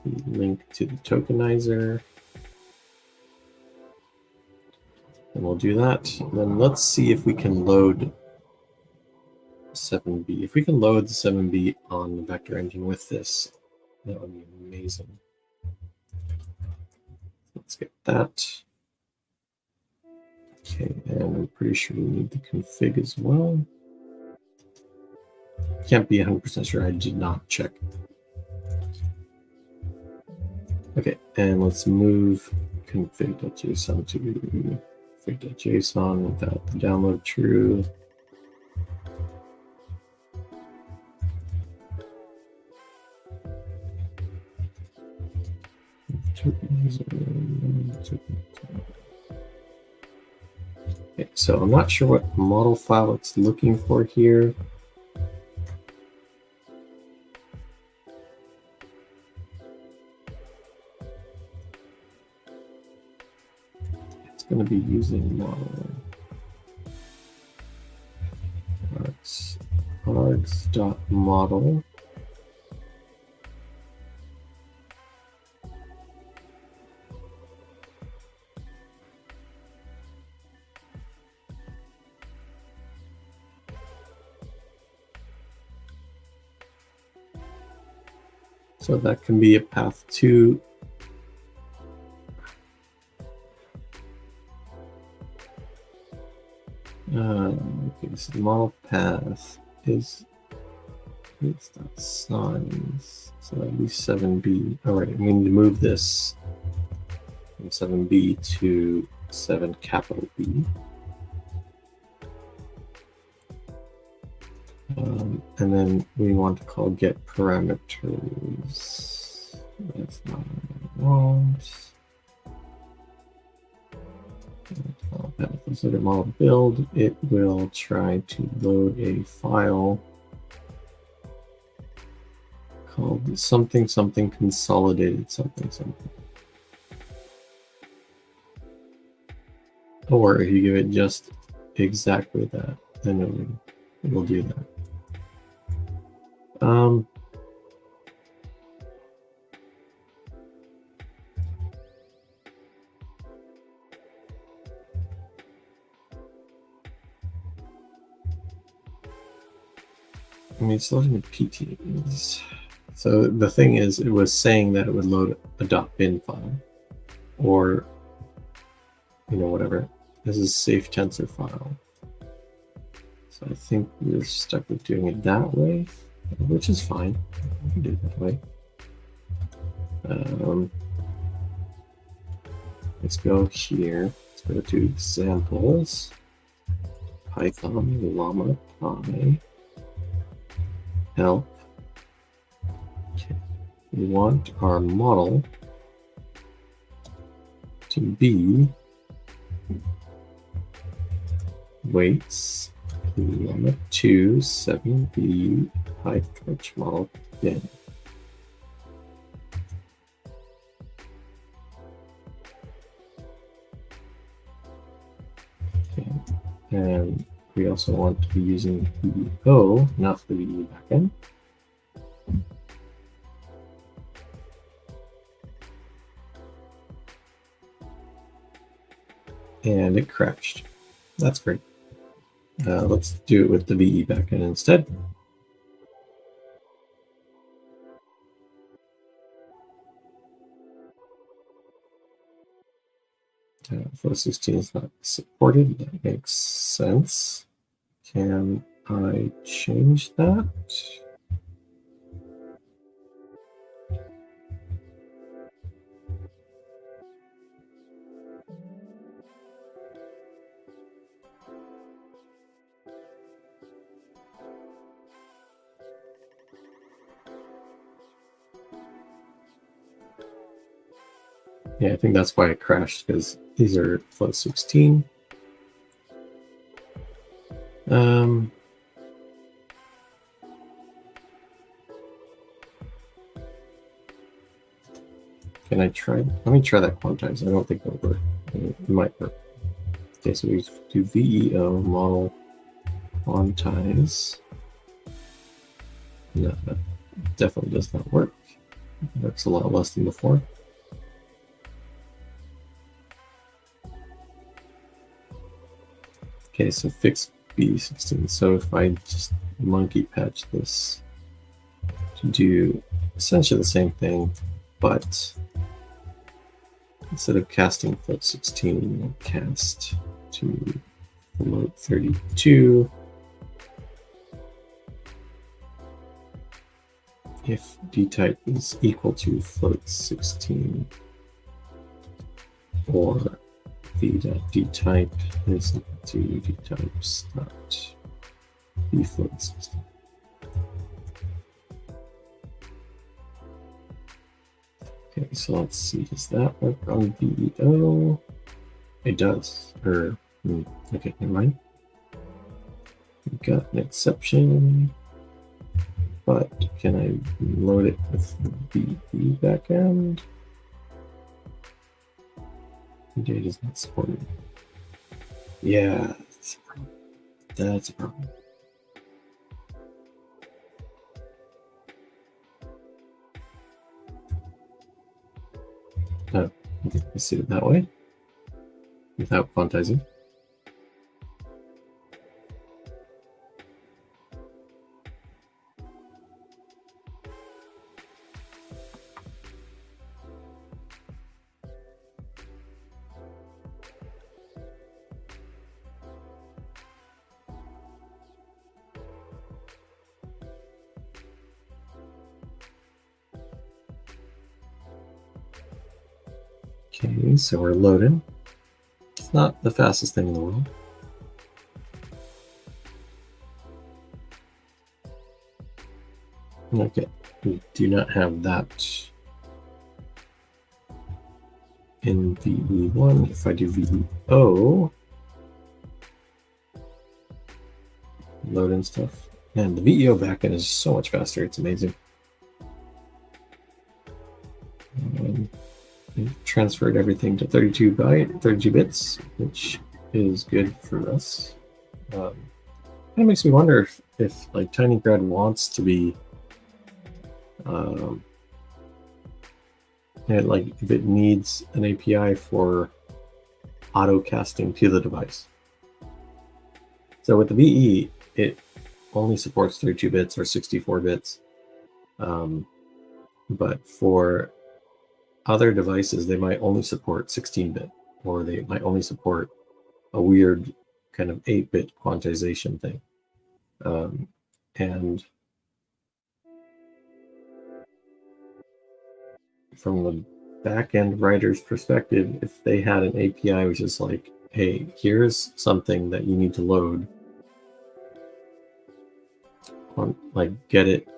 the link to the tokenizer. And we'll do that. And then let's see if we can load 7B. If we can load the 7B on the vector engine with this, that would be amazing. Let's get that. Okay, and I'm pretty sure we need the config as well. Can't be 100% sure. I did not check. Okay, and let's move config.json to config.json without the download true. Okay, so I'm not sure what model file it's looking for here. It's going to be using model args.model. So that can be a path to okay, so the model path is it's that size. So that'd be 7B. All right, we need to move this from 7B to 7 capital B. And then we want to call get parameters. That's not what I want. Consider model build. It will try to load a file called something something consolidated something something. Or if you give it just exactly that, then it will do that. I mean, it's loading the PTs. So the thing is, it was saying that it would load a .bin file, or whatever. This is safe tensor file. So I think we're stuck with doing it that way, which is fine. We can do it that way. Let's go here. Let's go to examples. Python Llama2.c help. Okay. We want our model to be weights Llama2 7B PyTorch model bin. Okay. And we also want to be using VO, not the VE backend. And it crashed. That's great. Let's do it with the VE backend instead. Flow 16 is not supported. That makes sense. Can I change that? Yeah, I think that's why it crashed, because these are flow 16. Can I try? Let me try that quantize. I don't think that'll work. It might work. Okay, so we do VEO model quantize. No, that definitely does not work. It works a lot less than before. Okay, so fix B16. So if I just monkey patch this to do essentially the same thing, but instead of casting float 16, we'll cast to float 32. If dtype is equal to float 16, or v.dtype is equal to dtypes dot float 16. Okay, so let's see. Does that work on VEO? It does. Okay, never mind. We've got an exception, but can I load it with the VE backend? Data is not supported. Yeah, that's a problem. That's a problem. Oh, okay, let's do it that way without quantizing. Okay, so we're loading. It's not the fastest thing in the world. Okay, we do not have that in VE1. If I do VEO, load in stuff. Man, the VEO backend is so much faster. It's amazing. We've transferred everything to 32 bits, which is good for us. Kind of makes me wonder if like Tinygrad wants to be, like if it needs an API for auto casting to the device. So with the VE, it only supports 32 bits or 64 bits. But for other devices, they might only support 16-bit, or they might only support a weird kind of 8-bit quantization thing. And from the back-end writer's perspective, if they had an API which is like, hey, here's something that you need to load, like get it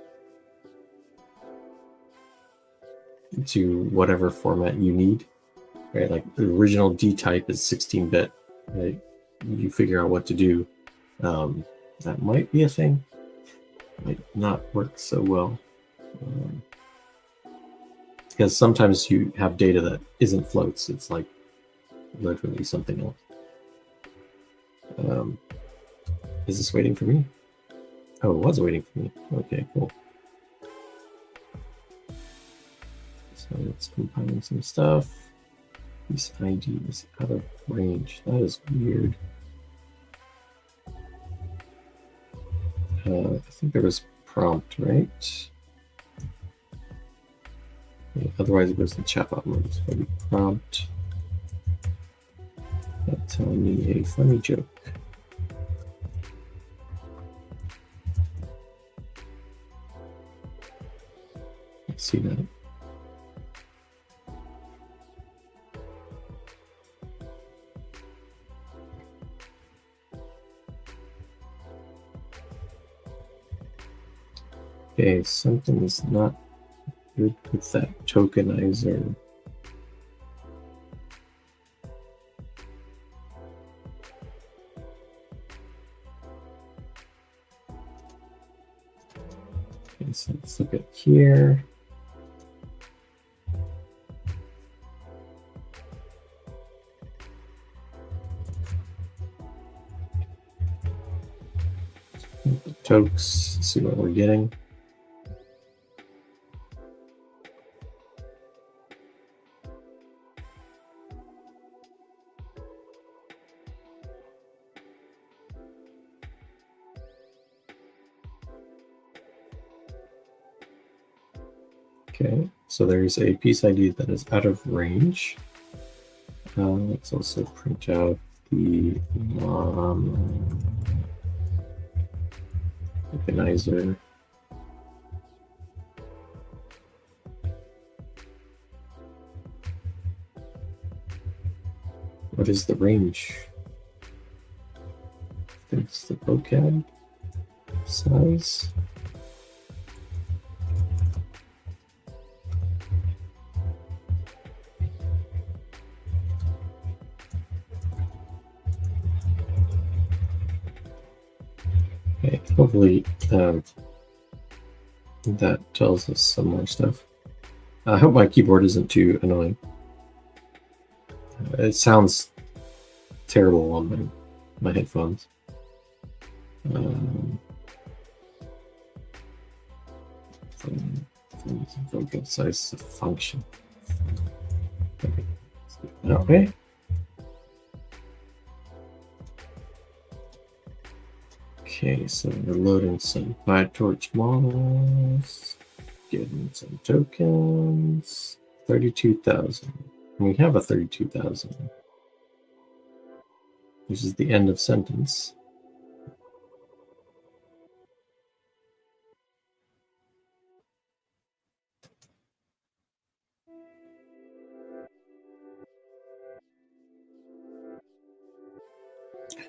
to whatever format you need, right? Like the original D type is 16-bit, right? You figure out what to do. That might be a thing. Might not work so well. Because sometimes you have data that isn't floats. It's like literally something else. Is this waiting for me? Oh, it was waiting for me. Okay, cool. So it's compiling some stuff. This ID is out of range. That is weird. I think there was prompt, right? Yeah, otherwise it goes to chatbot mode. So maybe prompt. Tell me a funny joke. Let's see that. Okay, something is not good with that tokenizer. Okay, so let's look at here. Tokes, see what we're getting. Okay, so there's a piece ID that is out of range. Let's also print out the tokenizer. What is the range? I think it's the vocab size. Okay, hopefully that tells us some more stuff. I hope my keyboard isn't too annoying. It sounds terrible on my headphones. Vocal size is a function. Okay, that way. Okay, so we're loading some PyTorch models, getting some tokens. 32,000. We have a 32,000, which is the end of sentence.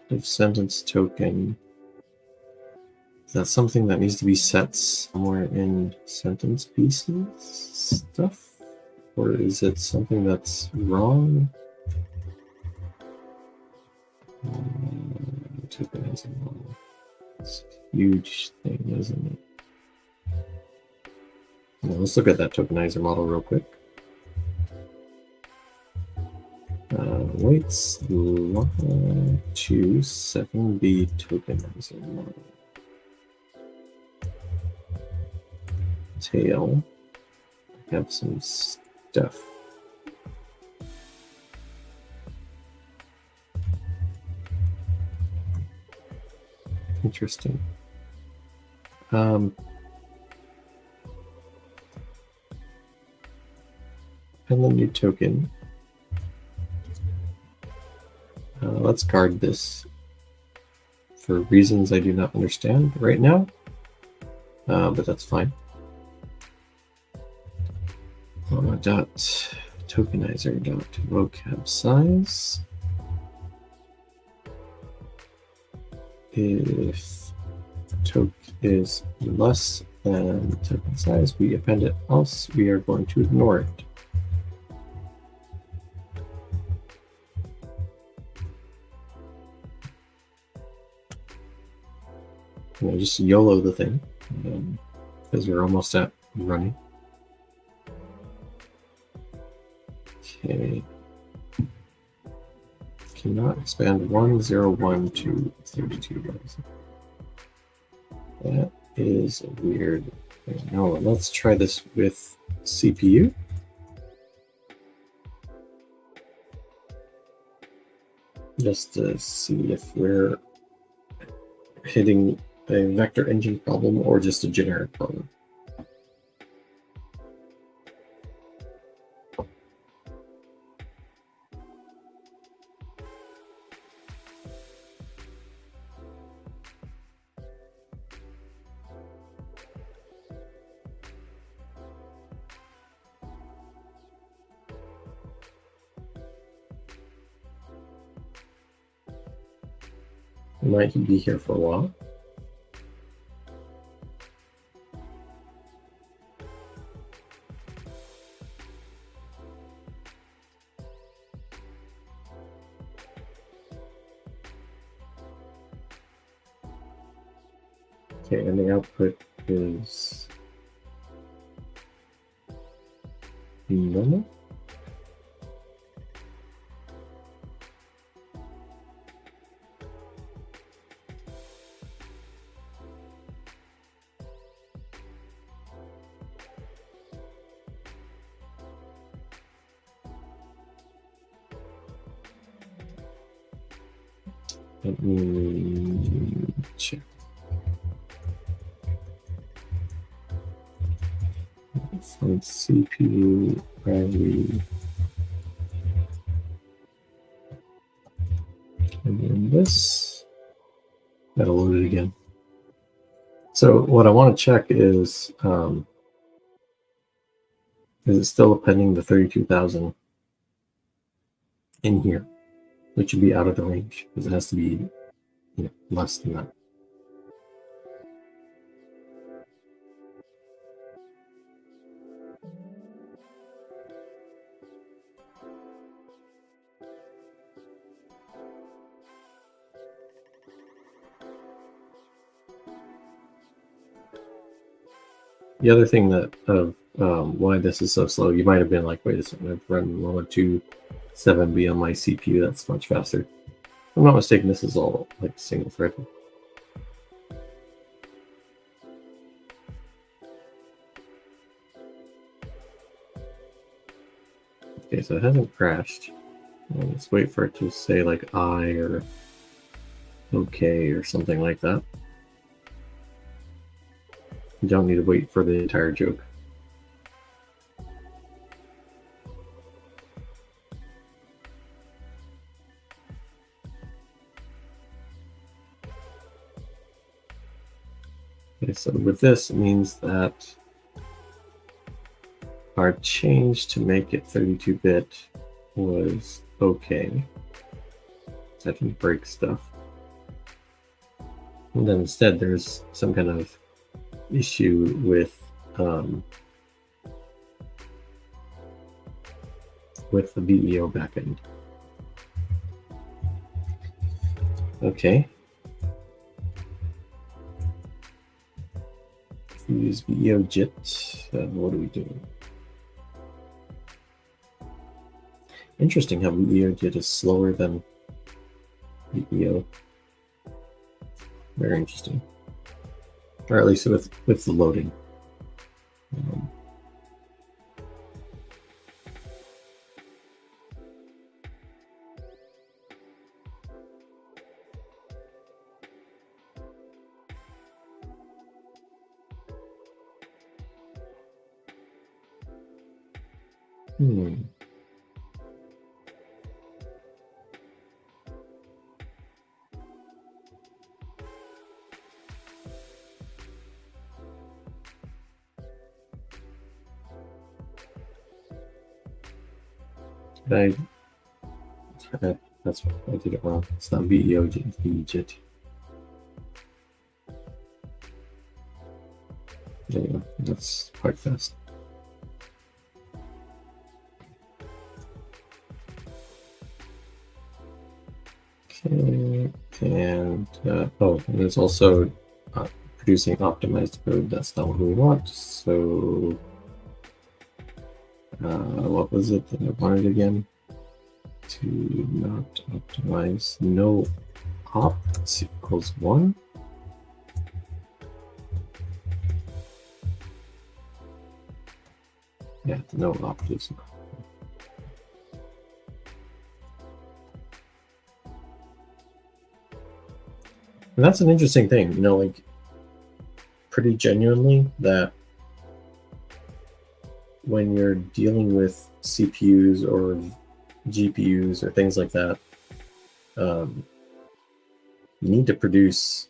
End of sentence token. Is that something that needs to be set somewhere in sentence pieces stuff? Or is it something that's wrong? Tokenizing model. It's a huge thing, isn't it? Well, let's look at that tokenizer model real quick. Weights Llama2.c tokenizer model. Tail. I have some stuff. Interesting. And the new token. Let's guard this for reasons I do not understand right now, but that's fine. Dot tokenizer dot vocab size. If token is less than token size, we append it, else we are going to ignore it. Just YOLO the thing, because we're almost at running. Okay. Cannot expand 101 to 32,000. That is weird. Now let's try this with CPU. Just to see if we're hitting a vector engine problem or just a generic problem. Might he be here for a while? Okay, and the output is normal. Let me check. From CPU primary, and then this. That'll load it again. So what I want to check is it still appending the 32,000 in here, which would be out of the range because it has to be less than that. The other thing that why this is so slow, you might have been like, wait a second, I've run Llama 2.c on my CPU. That's much faster. If I'm not mistaken, this is all like single threaded. Okay, so it hasn't crashed. Let's wait for it to say like I or okay or something like that. You don't need to wait for the entire joke. Okay, so with this, it means that our change to make it 32-bit was okay. That didn't break stuff. And then instead, there's some kind of issue with the VEO backend. Okay. If we use VEO JIT, what are we doing? Interesting how VEO JIT is slower than VEO. Very interesting. Or at least with the loading. That's I did it wrong. It's not VEO JIT, it's VEJIT. There you go. That's quite fast. Okay, and and it's also producing optimized code. That's not what we want. So, what was it that I wanted again? To not optimize, no opt equals 1. Yeah, no opt is. And that's an interesting thing, you know, like pretty genuinely that when you're dealing with CPUs or GPUs or things like that, you need to produce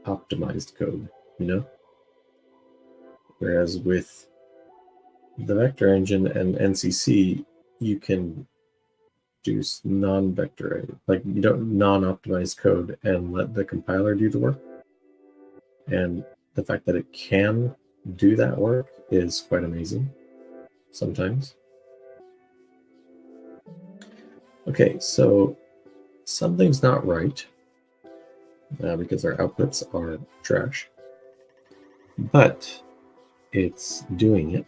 optimized code, you know? Whereas with the vector engine and NCC, you can do non-vector, like you don't non-optimize code and let the compiler do the work. And the fact that it can do that work is quite amazing sometimes. Okay, so something's not right because our outputs are trash, but it's doing it,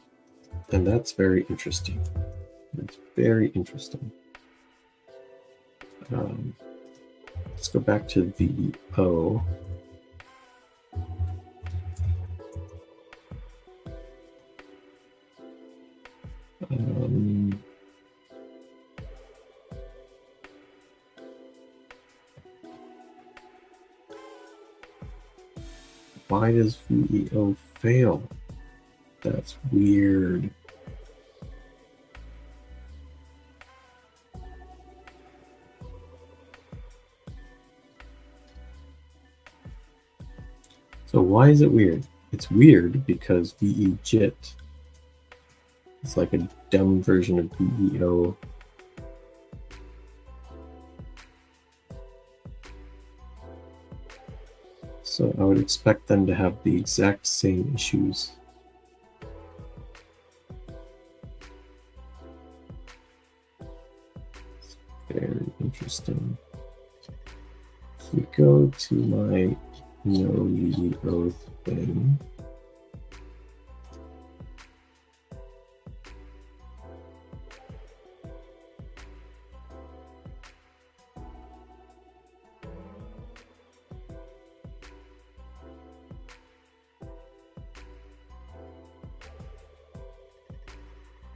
and that's very interesting. It's very interesting. Let's go back to VO. Why does VEO fail? That's weird. So why is it weird? It's weird because VEJIT is like a dumb version of VEO. So I would expect them to have the exact same issues. It's very interesting. If we go to my no VEO thing,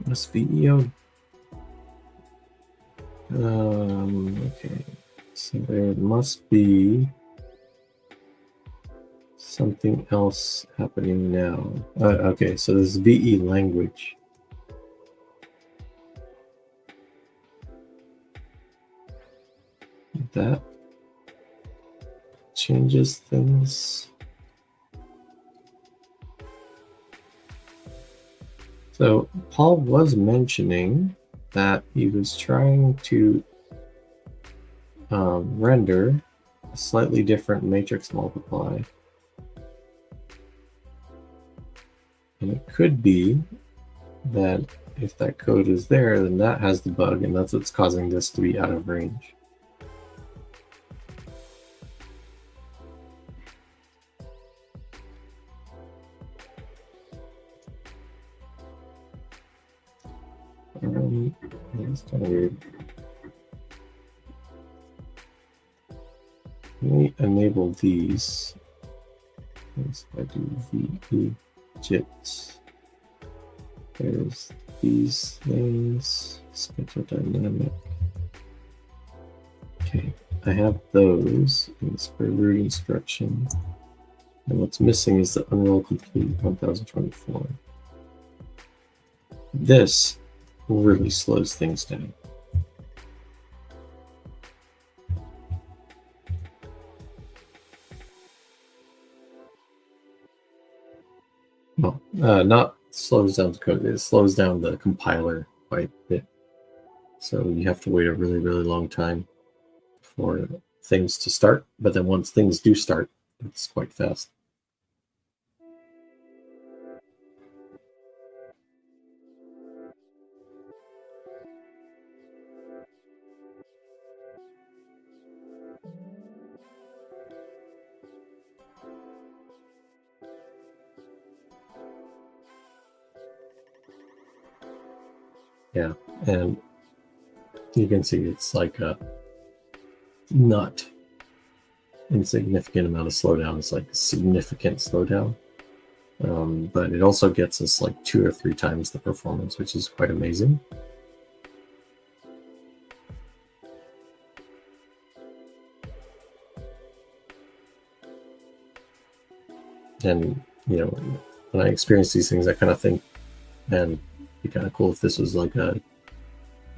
SVEO. Okay, so there must be something else happening now. Okay, so this is VE language. That changes things. So Paul was mentioning that he was trying to render a slightly different matrix multiply. And it could be that if that code is there, then that has the bug, and that's what's causing this to be out of range. That's kind of weird. Let me enable these. If I do VE JIT, there's these things, schedule dynamic. Okay, I have those in the square root instruction. And what's missing is the unroll complete 1024. This really slows things down. Well, not slows down the code, it slows down the compiler quite a bit. So you have to wait a really, really long time for things to start. But then once things do start, it's quite fast. Yeah, and you can see it's like a not insignificant amount of slowdown. It's like a significant slowdown. But it also gets us like 2 or 3 times the performance, which is quite amazing. And, you know, when I experience these things, I kind of think, man, it'd be kind of cool if this was like a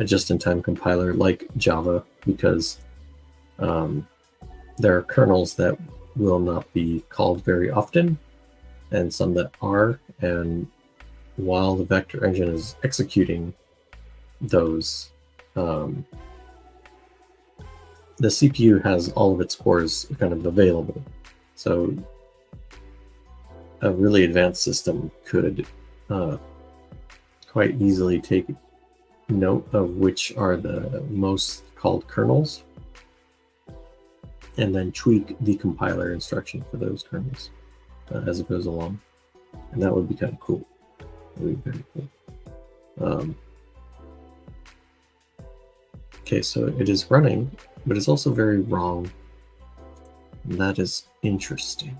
just-in-time compiler like Java, because there are kernels that will not be called very often, and some that are. And while the vector engine is executing those, the CPU has all of its cores kind of available. So a really advanced system could quite easily take note of which are the most called kernels and then tweak the compiler instruction for those kernels as it goes along. And that would be kind of cool. That would be very cool. Okay, so it is running, but it's also very wrong. And that is interesting.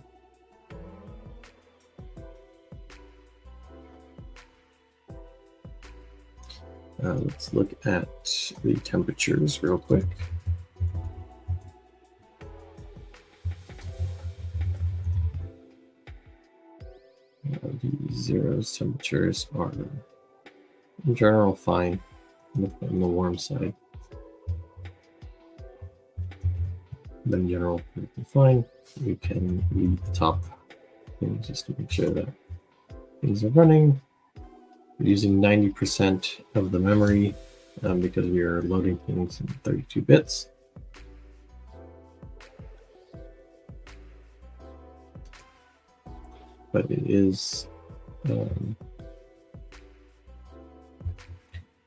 Let's look at the temperatures real quick. The zeros temperatures are in general fine on the warm side. But in general, fine. We can read the top things just to make sure that things are running. We're using 90% of the memory because we are loading things in 32 bits. But it is,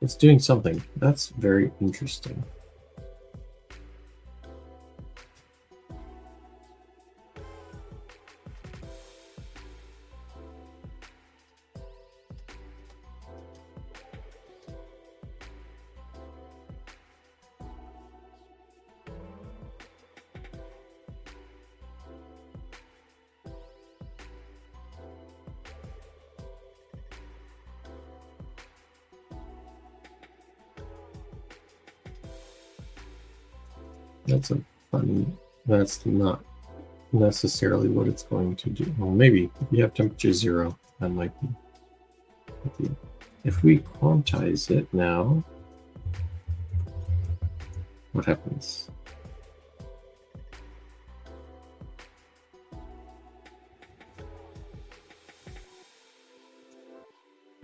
it's doing something. That's very interesting. That's a funny. That's not necessarily what it's going to do. Well, maybe if you have temperature 0, that might be. If we quantize it now, what happens?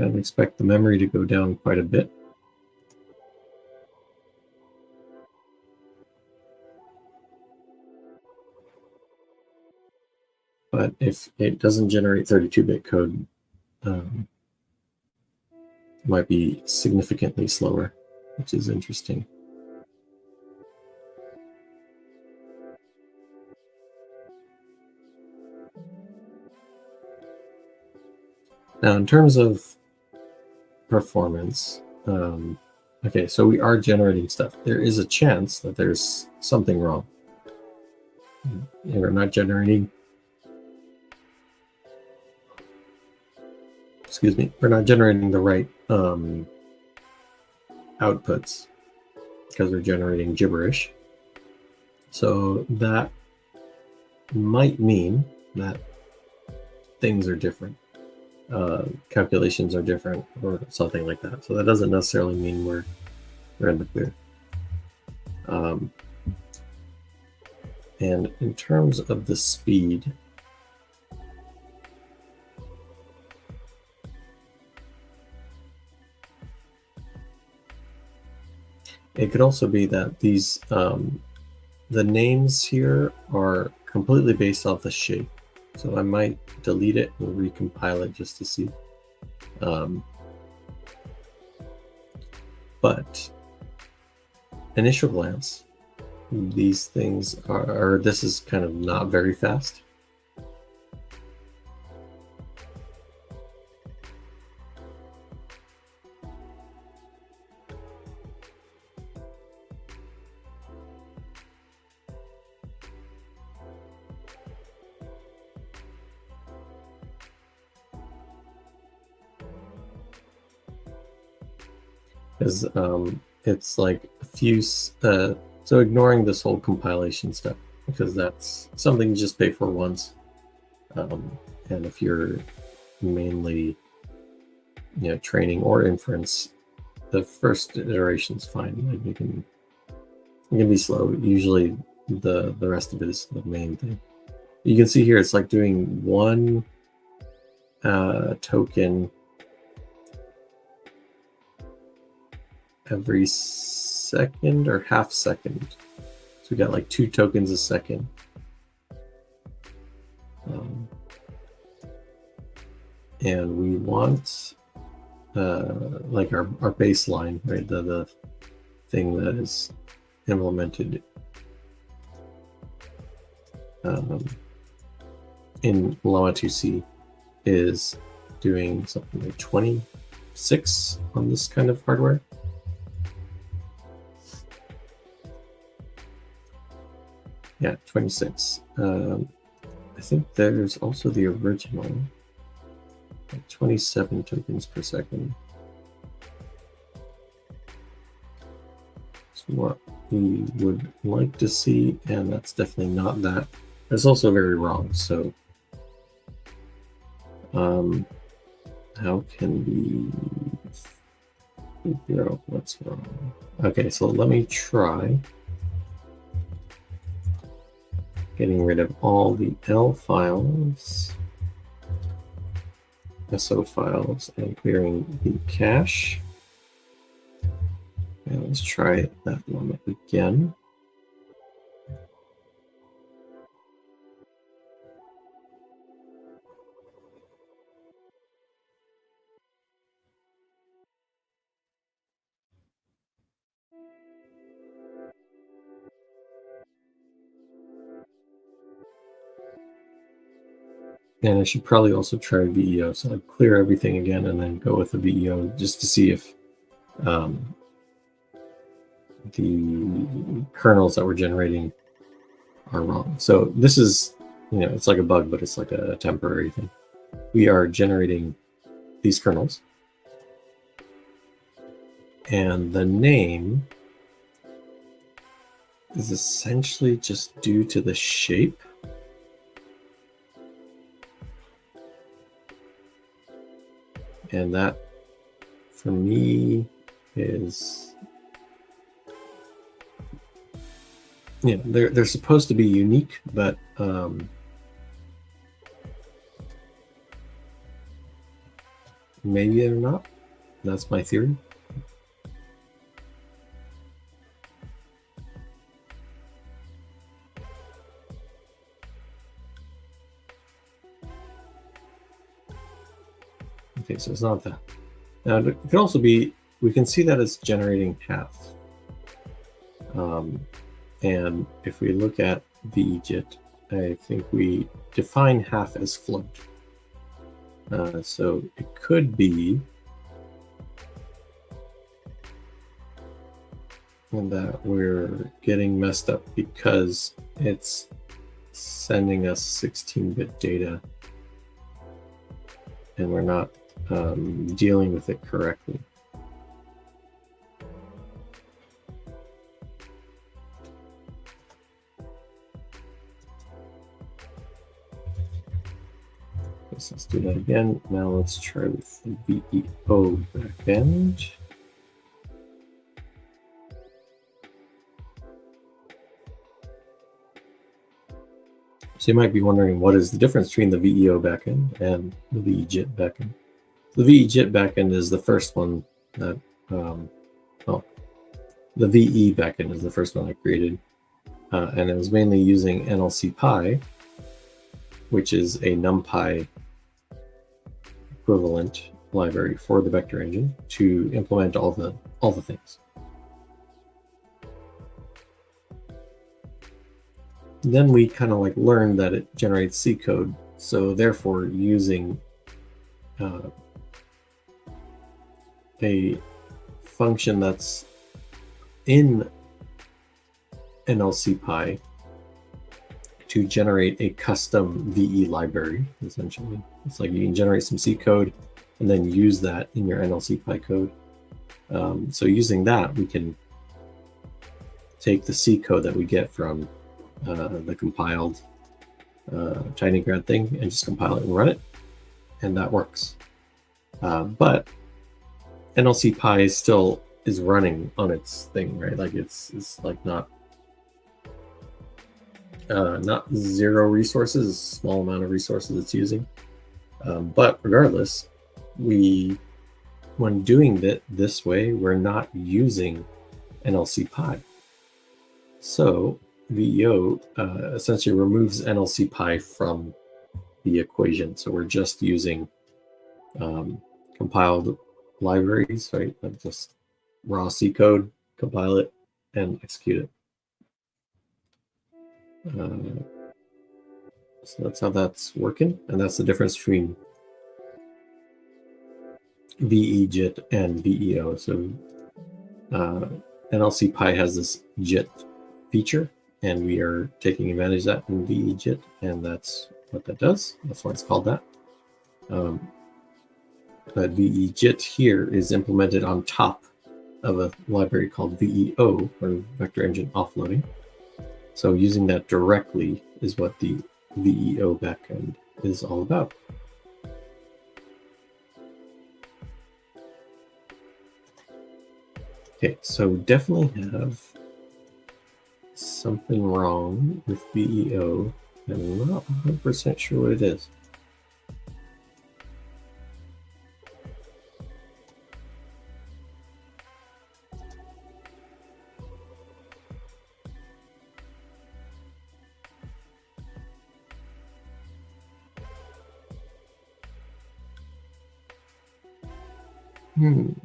I'd expect the memory to go down quite a bit. But if it doesn't generate 32-bit code, it might be significantly slower, which is interesting. Now, in terms of performance, okay, so we are generating stuff. There is a chance that there's something wrong. We're not generating, excuse me, we're not generating the right outputs because we're generating gibberish. So that might mean that things are different. Calculations are different or something like that. So that doesn't necessarily mean we're in the clear. And in terms of the speed, it could also be that these the names here are completely based off the shape. So I might delete it and recompile it just to see. But initial glance, these things are, this is kind of not very fast. Because it's like a few, so ignoring this whole compilation step, because that's something you just pay for once. And if you're mainly, training or inference, the first iteration's fine. Like it can be slow. Usually the rest of it is the main thing. You can see here, it's like doing one token every second or half second. So we got like 2 tokens a second. And we want like our baseline, right? The thing that is implemented in Llama2.c is doing something like 26 on this kind of hardware. Yeah, 26. I think there's also the original, like 27 tokens per second. So what we would like to see, and that's definitely not that. It's also very wrong, so how can we figure out what's wrong? Okay, so let me try getting rid of all the L files, SO files, and clearing the cache. And let's try that one again. And I should probably also try VEO. So I'd clear everything again and then go with the VEO just to see if the kernels that we're generating are wrong. So this is, it's like a bug, but it's like a temporary thing. We are generating these kernels. And the name is essentially just due to the shape. And that, for me, is, you know, they're supposed to be unique, but maybe they're not. That's my theory. Okay, so it's not that. Now, it could also be, we can see that it's generating half. And if we look at VEJIT, I think we define half as float. So it could be that we're getting messed up because it's sending us 16-bit data and we're not dealing with it correctly. So let's do that again. Now let's try with the VEO backend. So you might be wondering, what is the difference between the VEO backend and the VEJIT backend? The VEJIT backend is the first one that, well, the VE backend is the first one I created. And it was mainly using NLCPy, which is a NumPy equivalent library for the vector engine to implement all the things. Then we kind of like learned that it generates C code, so therefore using a function that's in NLCPy to generate a custom VE library, essentially. It's like you can generate some C code and then use that in your NLCPy code. So using that, we can take the C code that we get from the compiled Tinygrad thing and just compile it and run it, and that works. But NLCPy still is running on its thing, right? Like it's like not zero resources, a small amount of resources it's using. But regardless, when doing it this way, we're not using NLCPy. So VEO essentially removes NLCPy from the equation. So we're just using compiled libraries, right? Like just raw C code, compile it, and execute it. So that's how that's working, and that's the difference between VEJIT and VEO. So NLCPy has this JIT feature, and we are taking advantage of that in VEJIT, and that's what that does. That's why it's called that. But VEJIT here is implemented on top of a library called VEO, or Vector Engine Offloading. So using that directly is what the VEO backend is all about. Okay, so definitely have something wrong with VEO. I'm not 100% sure what it is. I'm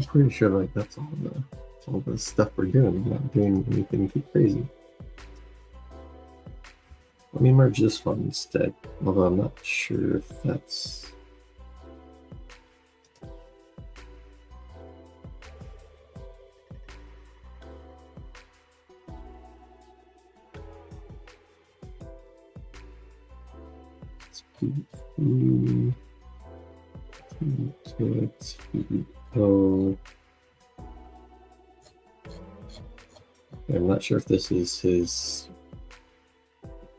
pretty sure like that's all the stuff we're doing. We're not doing anything too crazy. Let me merge this one instead, although I'm not sure if that's... VEO. I'm not sure if this is his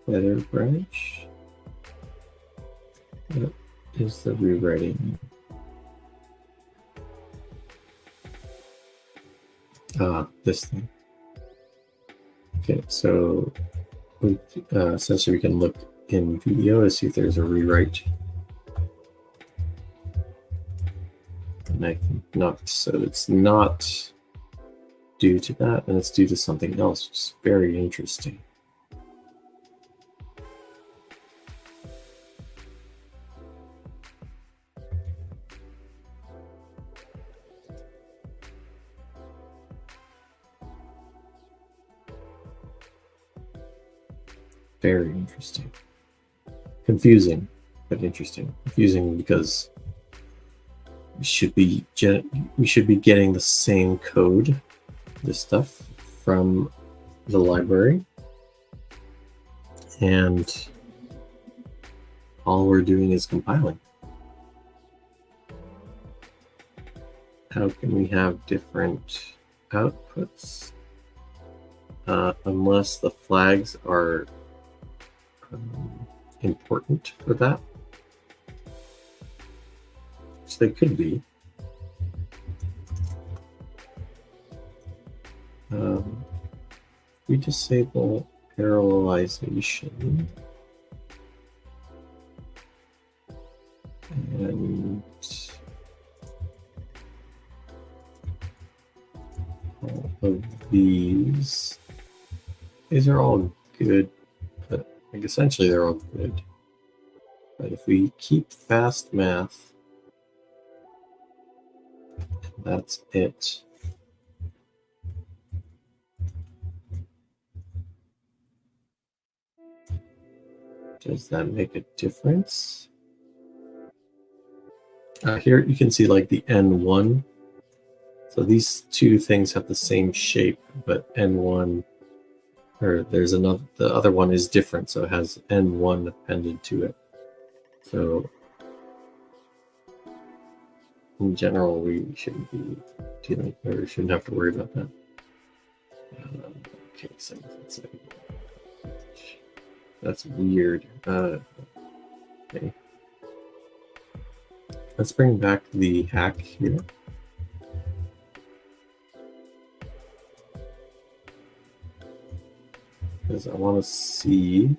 better branch. What is the rewriting? This thing. Okay, so we, essentially we can look in video to see if there's a rewrite. And I think not, so it's not due to that, and it's due to something else, which is very interesting. Very interesting. Confusing, but interesting. Confusing because we should be getting the same code, this stuff, from the library, and all we're doing is compiling. How can we have different outputs unless the flags are important for that? Which they could be. We disable parallelization and all of these are all good, but like essentially they're all good. But if we keep fast math, that's it. Does that make a difference? Here you can see like the N1. So these two things have the same shape, but N1, or there's another, the other one is different, so it has N1 appended to it. So in general, we shouldn't be dealing, or shouldn't have to worry about that. Okay, so that's weird. Okay. Let's bring back the hack here. Because I want to see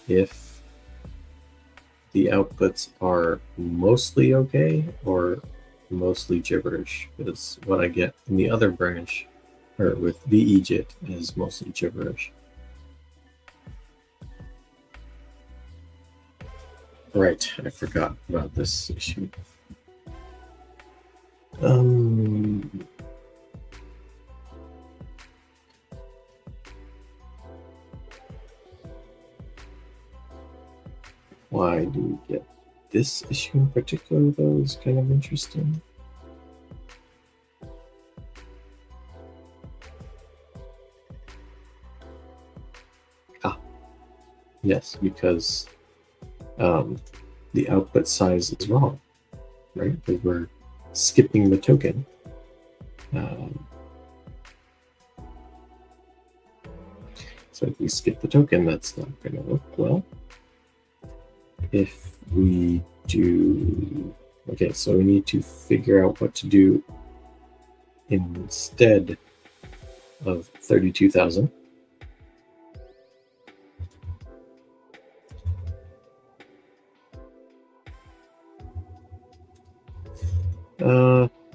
if the outputs are mostly okay or mostly gibberish. Because what I get in the other branch, or with VEJIT, is mostly gibberish. Right, I forgot about this issue. Why do we get this issue in particular, though, is kind of interesting. Yes, because the output size is wrong, right? Because we're skipping the token. So if we skip the token, that's not going to work well. If we do, okay, so we need to figure out what to do instead of 32,000.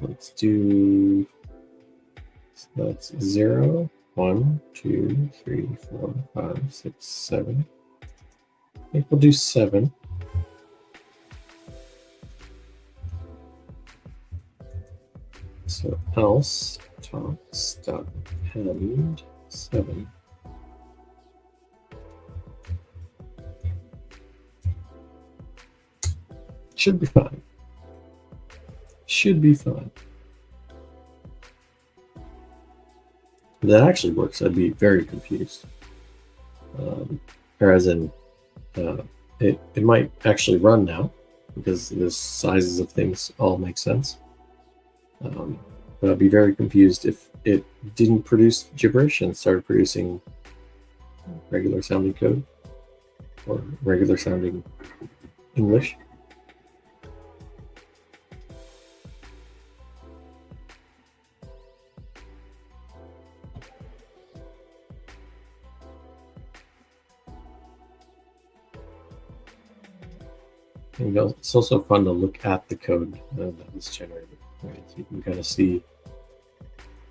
Let's do, so that's 0, 1, 2, 3, 4, 5, 6, 7. I think we'll do 7. So else talks.append 7. Should be fine. Should be fine. If that actually works, I'd be very confused. Or as in, it might actually run now because the sizes of things all make sense. But I'd be very confused if it didn't produce gibberish and started producing regular sounding code or regular sounding English. And it's also fun to look at the code that was generated. Right? So you can kind of see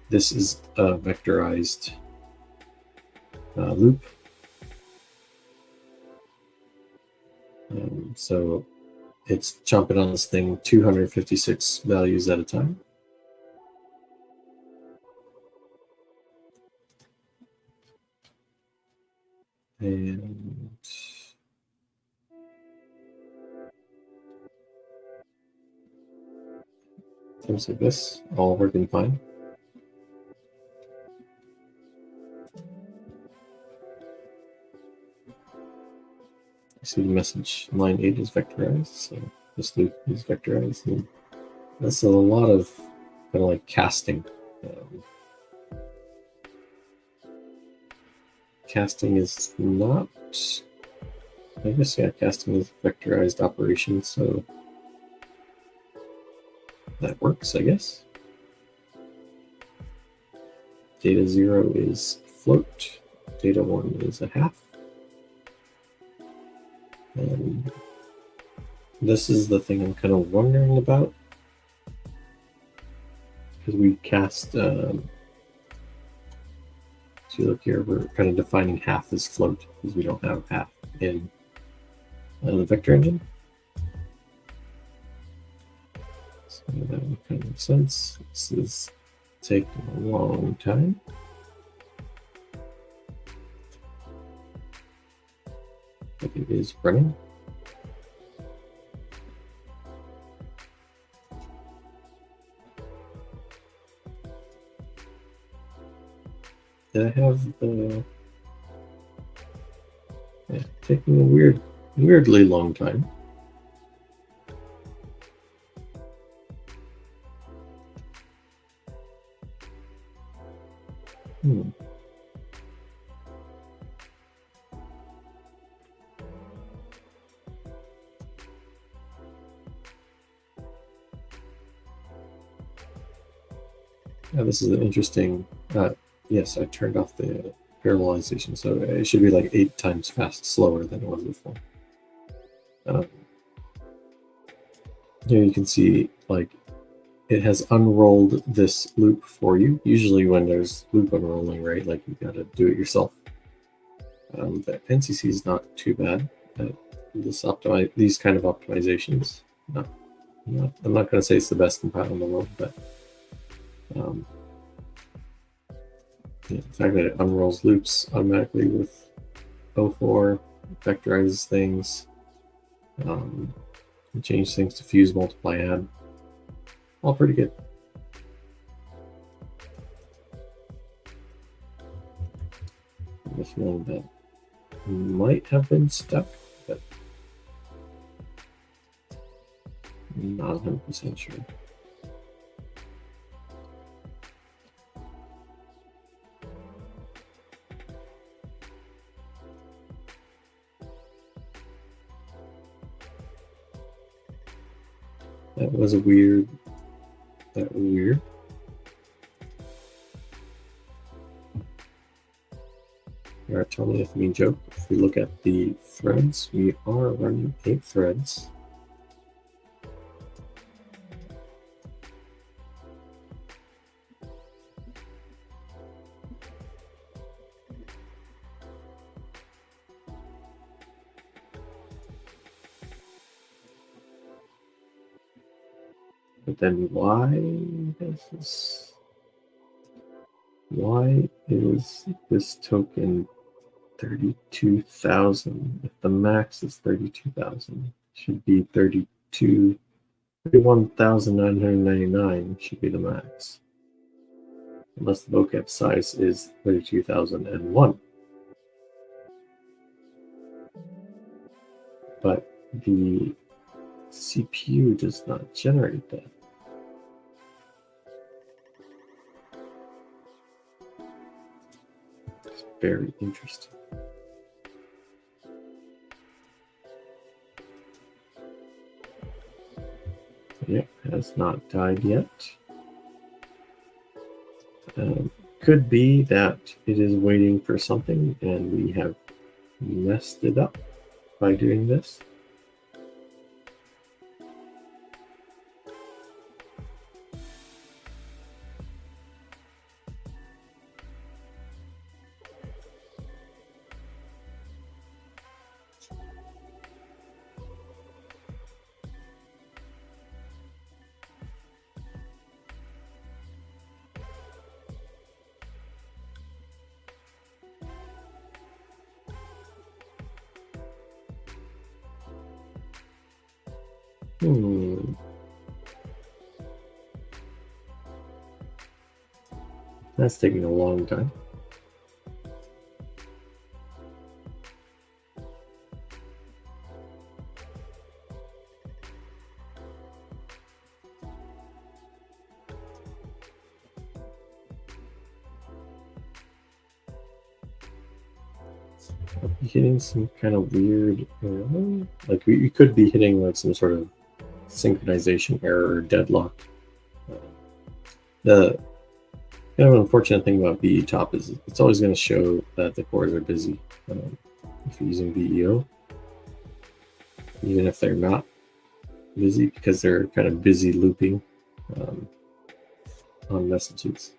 this is a vectorized loop. So it's chomping on this thing 256 values at a time. And things like this, all working fine. You see the message line 8 is vectorized, so this loop is vectorized. And that's a lot of kind of like casting. Casting is not, I guess, yeah, casting is a vectorized operation, so that works, I guess. Data 0 is float, data 1 is a half. And this is the thing I'm kind of wondering about, because we cast, so you look here, we're kind of defining half as float, because we don't have half in the vector engine. So that would kind of make sense. This is taking a long time. But it is running. Did I have the... Yeah, taking a weirdly long time. Yeah, this is an interesting... yes, I turned off the parallelization, so it should be like 8 times slower than it was before. Here you can see, like, it has unrolled this loop for you. Usually when there's loop unrolling, right, like you gotta do it yourself. The NCC is not too bad at these kind of optimizations. I'm not gonna say it's the best compile in the world, but yeah, the fact that it unrolls loops automatically with O4, vectorizes things, change things to fuse, multiply, add, all pretty good. I have a feeling that might have been stuck, but I'm not 100% sure. That was weird. Alright, tell me if I mean joke. If we look at the threads, we are running 8 threads. But then why is this token 32,000? If the max is 32,000, should be 31,999 should be the max. Unless the vocab size is 32,001. But the CPU does not generate that. Very interesting. Yep, has not died yet. Could be that it is waiting for something and we have messed it up by doing this. That's taking a long time. Hitting some kind of weird, like we could be hitting like some sort of synchronization error or deadlock. The kind of unfortunate thing about VE top is it's always going to show that the cores are busy if you're using VEO, even if they're not busy, because they're kind of busy looping on messages.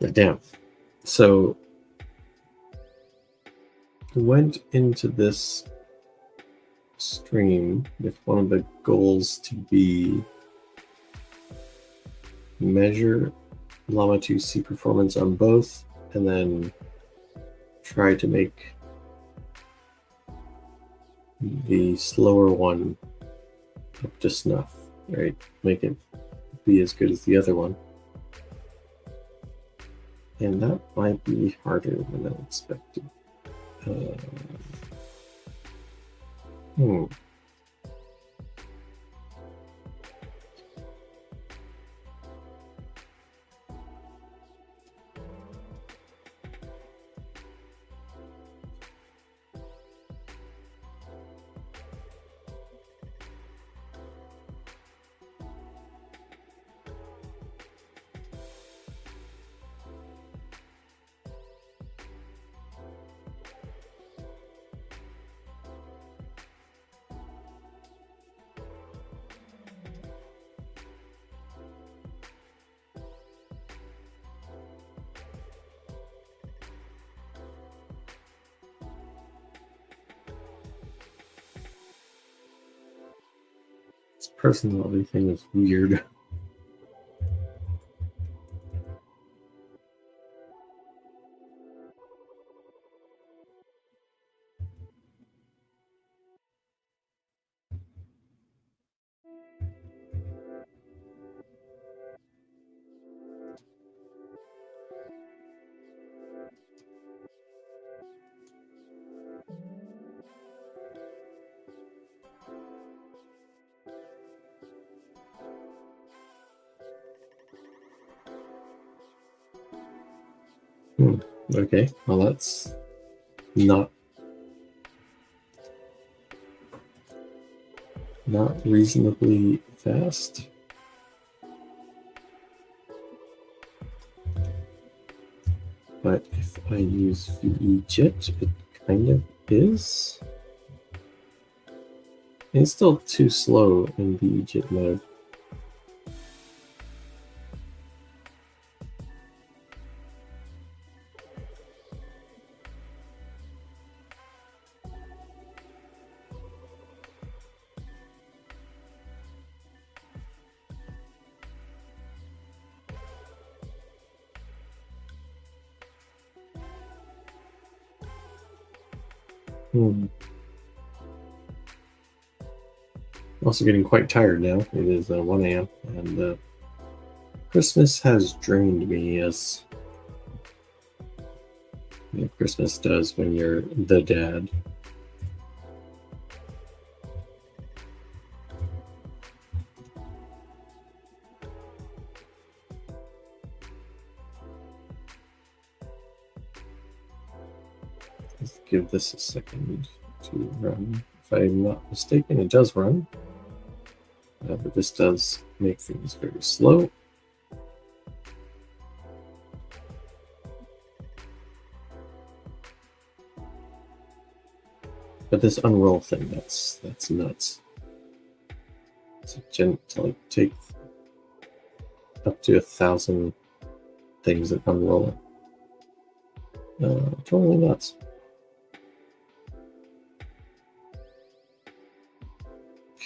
But damn. So went into this stream with one of the goals to be measure Llama2.c performance on both, and then try to make the slower one up to snuff, right? Make it be as good as the other one. And that might be harder than I expected. This personality thing is weird. Okay, well that's not reasonably fast. But if I use VEJIT, it kind of is. It's still too slow in VEJIT mode. Also getting quite tired now. It is 1 a.m. and Christmas has drained me, as Christmas does when you're the dad. Let's give this a second to run. If I'm not mistaken, it does run. But this does make things very slow. But this unroll thing, that's nuts. So to like take up to 1,000 things and unroll it. Totally nuts.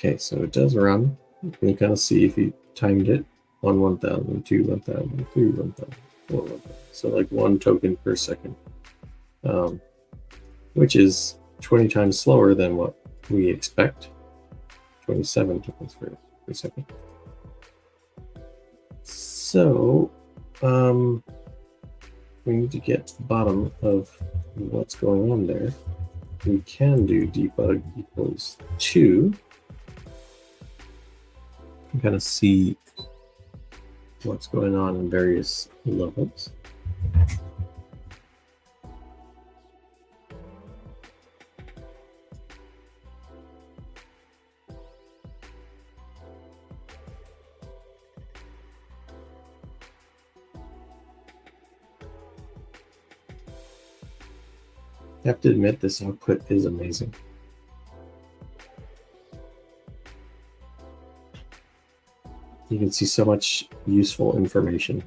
Okay, so it does run. You can kind of see if you timed it. 1, 1,000, 2, 1,000, 3, 1,000, 4, 1,000. So like 1 token per second, which is 20 times slower than what we expect. 27 tokens per second. So we need to get to the bottom of what's going on there. We can do debug equals 2. You can kind of see what's going on in various levels. I have to admit, this output is amazing. You can see so much useful information.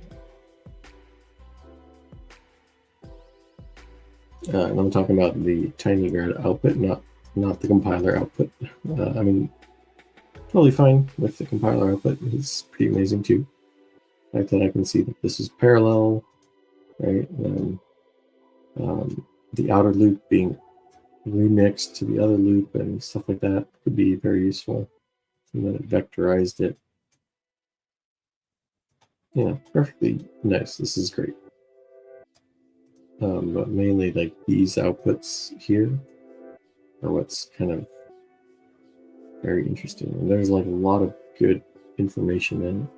And I'm talking about the Tinygrad output, not the compiler output. I mean, totally fine with the compiler output. It's pretty amazing too. The fact that I can see that this is parallel, right? And the outer loop being remixed to the other loop and stuff like that could be very useful. And then it vectorized it. Yeah, perfectly nice. This is great. But mainly like these outputs here are what's kind of very interesting. And there's like a lot of good information in it.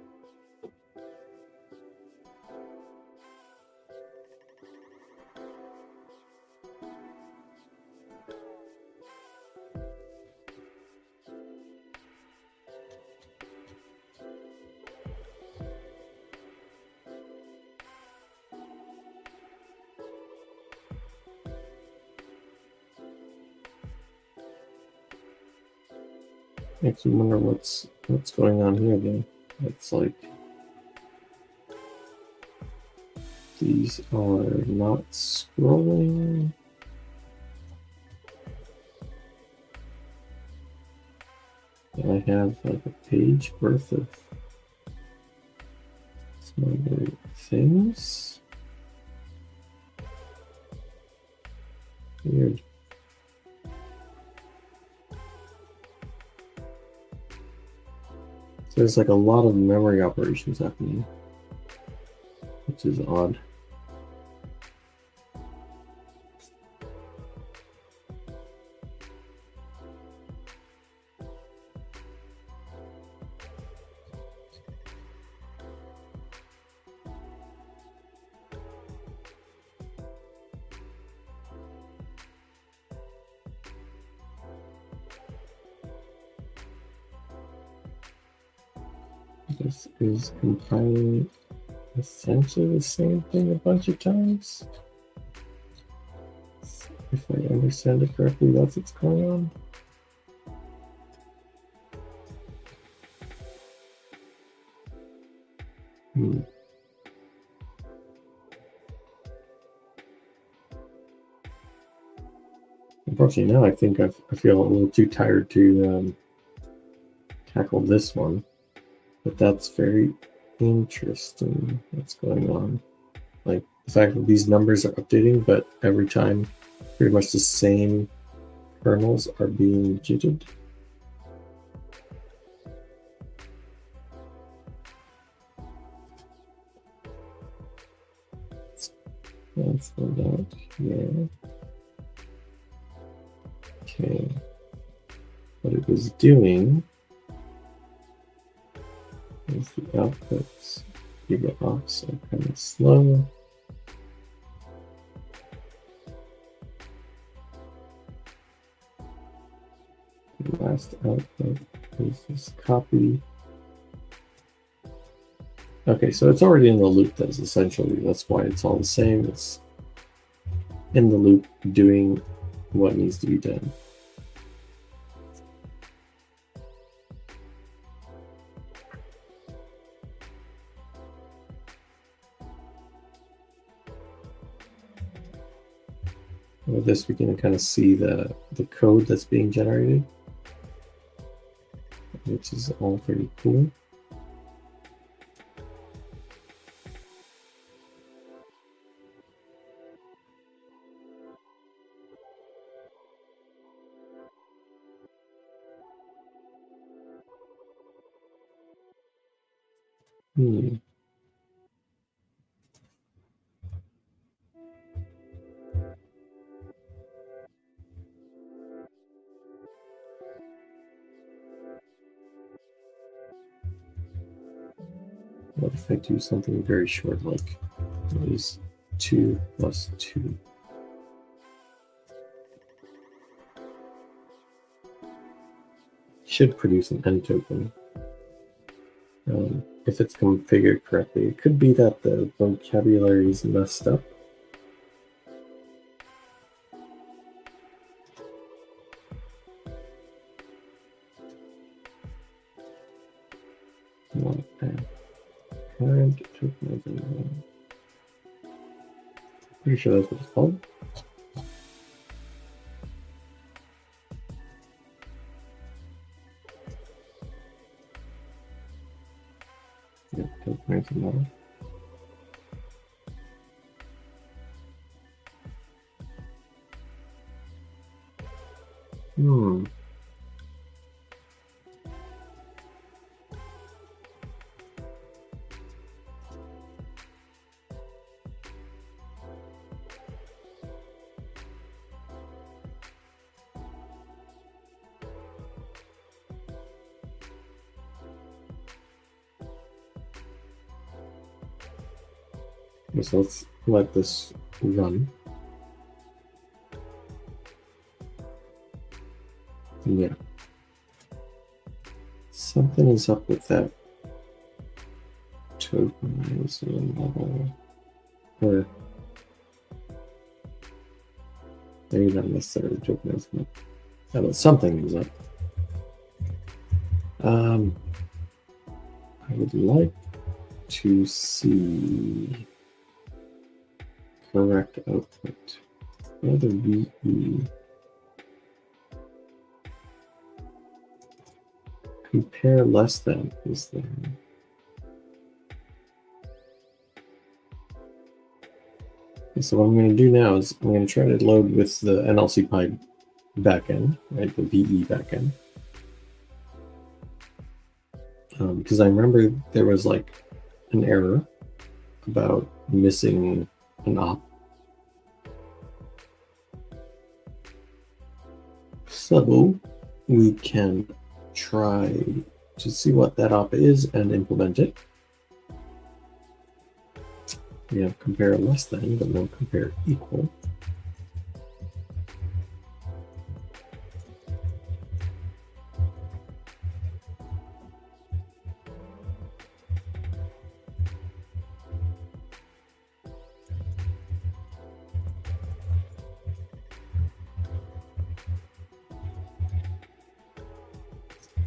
Makes me wonder what's going on here then. It's like these are not scrolling. And I have like a page worth of some other things. Weird. There's like a lot of memory operations happening, which is odd. This is compiling essentially the same thing a bunch of times. If I understand it correctly, that's what's going on. Unfortunately, now I think I feel a little too tired to tackle this one. But that's very interesting what's going on. Like the fact that these numbers are updating, but every time pretty much the same kernels are being jittered. Let's go down here. Okay. What it was doing is the outputs gigaops are kind of slow. last output is this copy. Okay, so it's already in the loop. That's why it's all the same. It's in the loop doing what needs to be done. With this, we can kind of see the code that's being generated, which is all pretty cool. What if I do something very short, like is 2 plus 2? Should produce an end token. If it's configured correctly. It could be that the vocabulary is messed up. Current tokenizing. Pretty sure that's what it's called. Yeah, tokenizing model. So let's let this run. Yeah. Something is up with that tokenizing model. Or maybe not necessarily tokenizing. But something is up. I would like to see correct output. Whether VE compare less than is there. Okay, so what I'm going to do now is I'm going to try to load with the NLCPy backend, right? The VE backend. Because I remember there was like an error about missing an op. So we can try to see what that op is and implement it. We have compare less than, but no compare equal.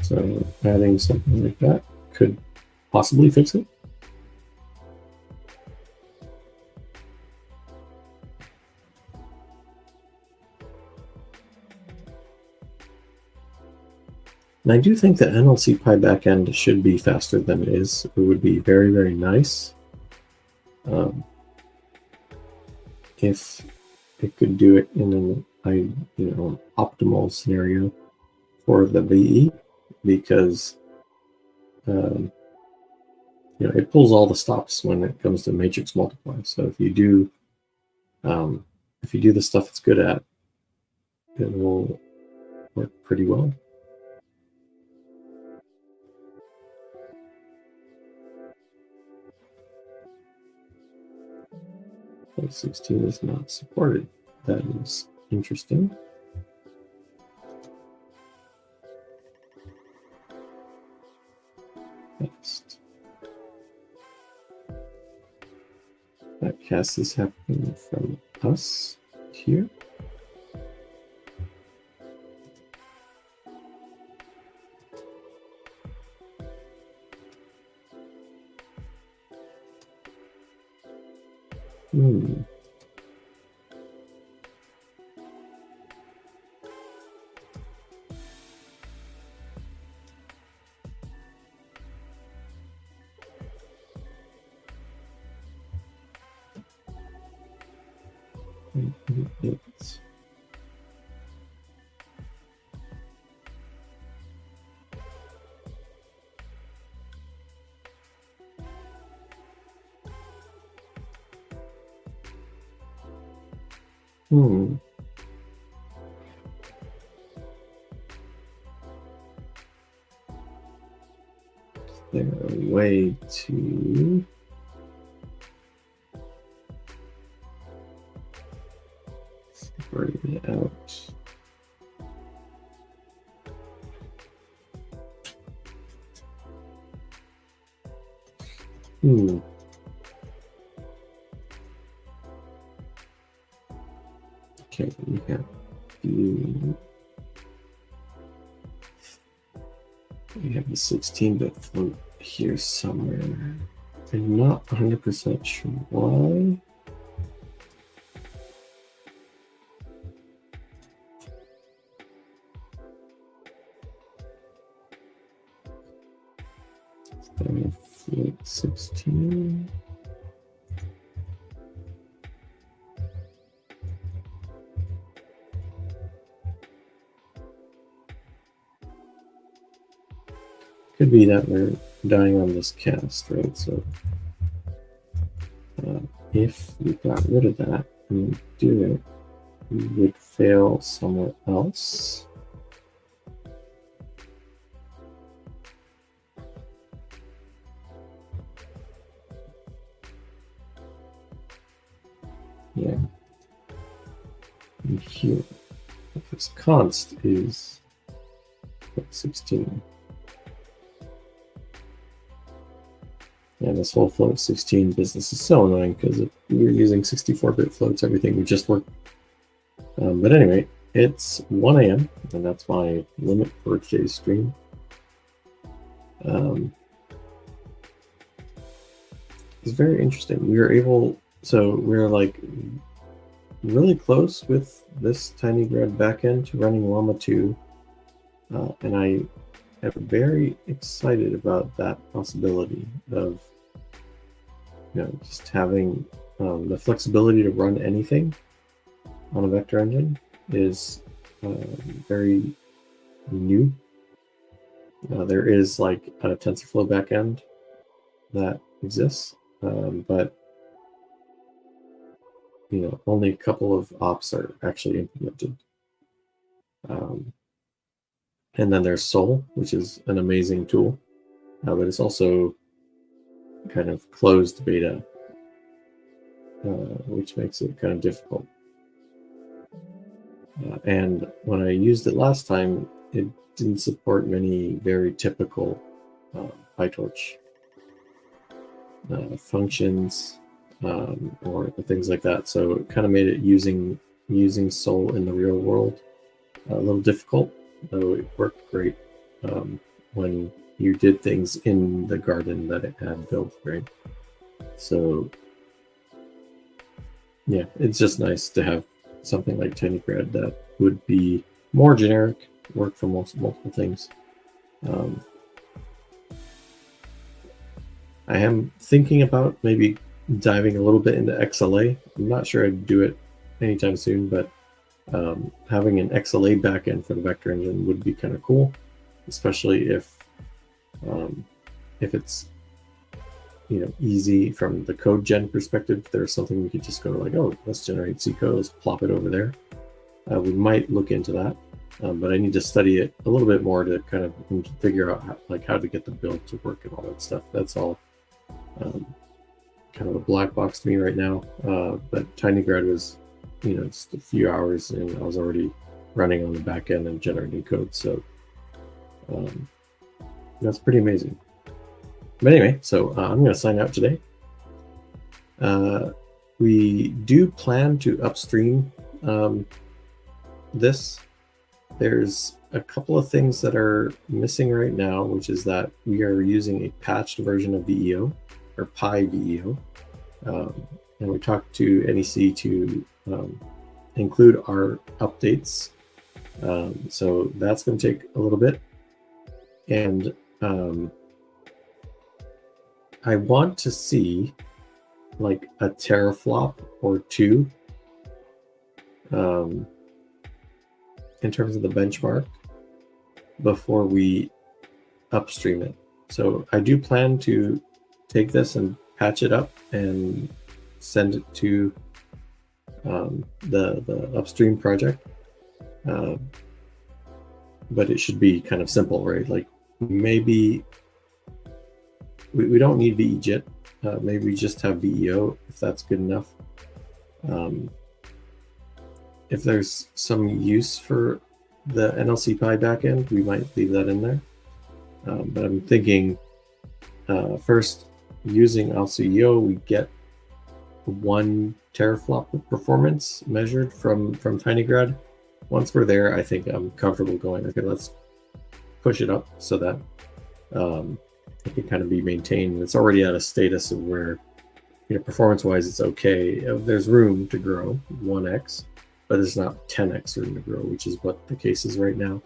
So adding something like that could possibly fix it. And I do think that NLCPy backend should be faster than it is. It would be very, very nice if it could do it in an optimal scenario for the VE, because it pulls all the stops when it comes to matrix multiply. So if you do the stuff it's good at, it will work pretty well. But 16 is not supported. That is interesting. cast is happening from us here. Hmm. It's Is there a way to separate it out? Okay, we have the 16-bit float here somewhere. I'm not 100% sure why. Float 16. Could be that we're dying on this cast, right? So if we got rid of that and do it, we would fail somewhere else. Yeah. And here, this const is 16. Yeah, this whole float 16 business is so annoying because if we were using 64-bit floats, everything would just work. But anyway, it's 1 a.m. and that's my limit for today's stream. It's very interesting. We were able, so we're like really close with this Tinygrad backend to running Llama2, and I am very excited about that possibility of, you know, just having the flexibility to run anything on a vector engine is very new. There is like a TensorFlow backend that exists, but you know, only a couple of ops are actually implemented. And then there's Sol, which is an amazing tool, but it's also kind of closed beta, which makes it kind of difficult. And when I used it last time, it didn't support many very typical PyTorch functions or things like that. So it kind of made it using Sol in the real world a little difficult, though it worked great when you did things in the garden that it had built, right? So yeah, it's just nice to have something like Tinygrad that would be more generic, work for multiple things. I am thinking about maybe diving a little bit into XLA. I'm not sure I'd do it anytime soon, but having an XLA backend for the vector engine would be kind of cool, especially if it's, you know, easy from the code gen perspective. If there's something we could just go like, oh, let's generate C code, let's plop it over there. We might look into that, but I need to study it a little bit more to kind of figure out how to get the build to work and all that stuff. That's all kind of a black box to me right now. But Tinygrad was, you know, just a few hours and I was already running on the back end and generating code. So that's pretty amazing. But anyway, so I'm going to sign out today. We do plan to upstream this. There's a couple of things that are missing right now, which is that we are using a patched version of VEO, or Pi VEO. And we talked to NEC to include our updates. So that's going to take a little bit. And I want to see like a teraflop or two in terms of the benchmark before we upstream it. So I do plan to take this and patch it up and send it to the upstream project. But it should be kind of simple, right? Like maybe we don't need VEJIT. Maybe we just have VEO if that's good enough. If there's some use for the NLC Pi backend, we might leave that in there. But I'm thinking first, using AlsoEO, we get 1 teraflop of performance measured from Tinygrad. Once we're there, I think I'm comfortable going, okay, let's push it up so that it can kind of be maintained. It's already at a status of where, performance-wise, it's okay. There's room to grow 1x, but there's not 10x room to grow, which is what the case is right now.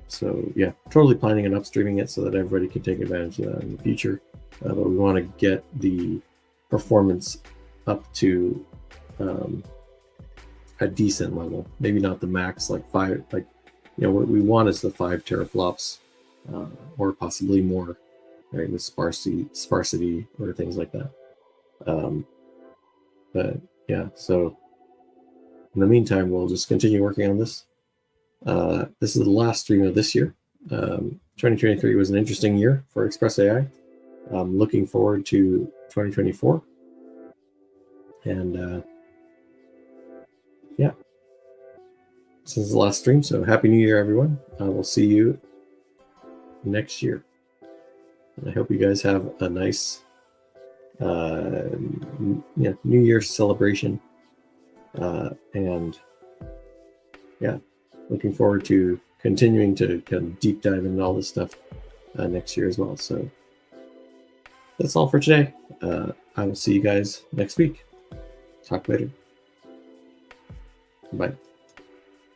So yeah, totally planning on upstreaming it so that everybody can take advantage of that in the future. But we want to get the performance up to a decent level, maybe not the max, like 5, like, what we want is the 5 teraflops or possibly more, right, with sparsity or things like that. But yeah, so in the meantime, we'll just continue working on this. This is the last stream of this year. 2023 was an interesting year for Express AI. I'm looking forward to 2024. And yeah, this is the last stream, so Happy New Year, everyone. We'll see you next year. And I hope you guys have a nice New Year's celebration. And yeah, looking forward to continuing to kind of deep dive into all this stuff next year as well. So that's all for today. I will see you guys next week. Talk later. Bye.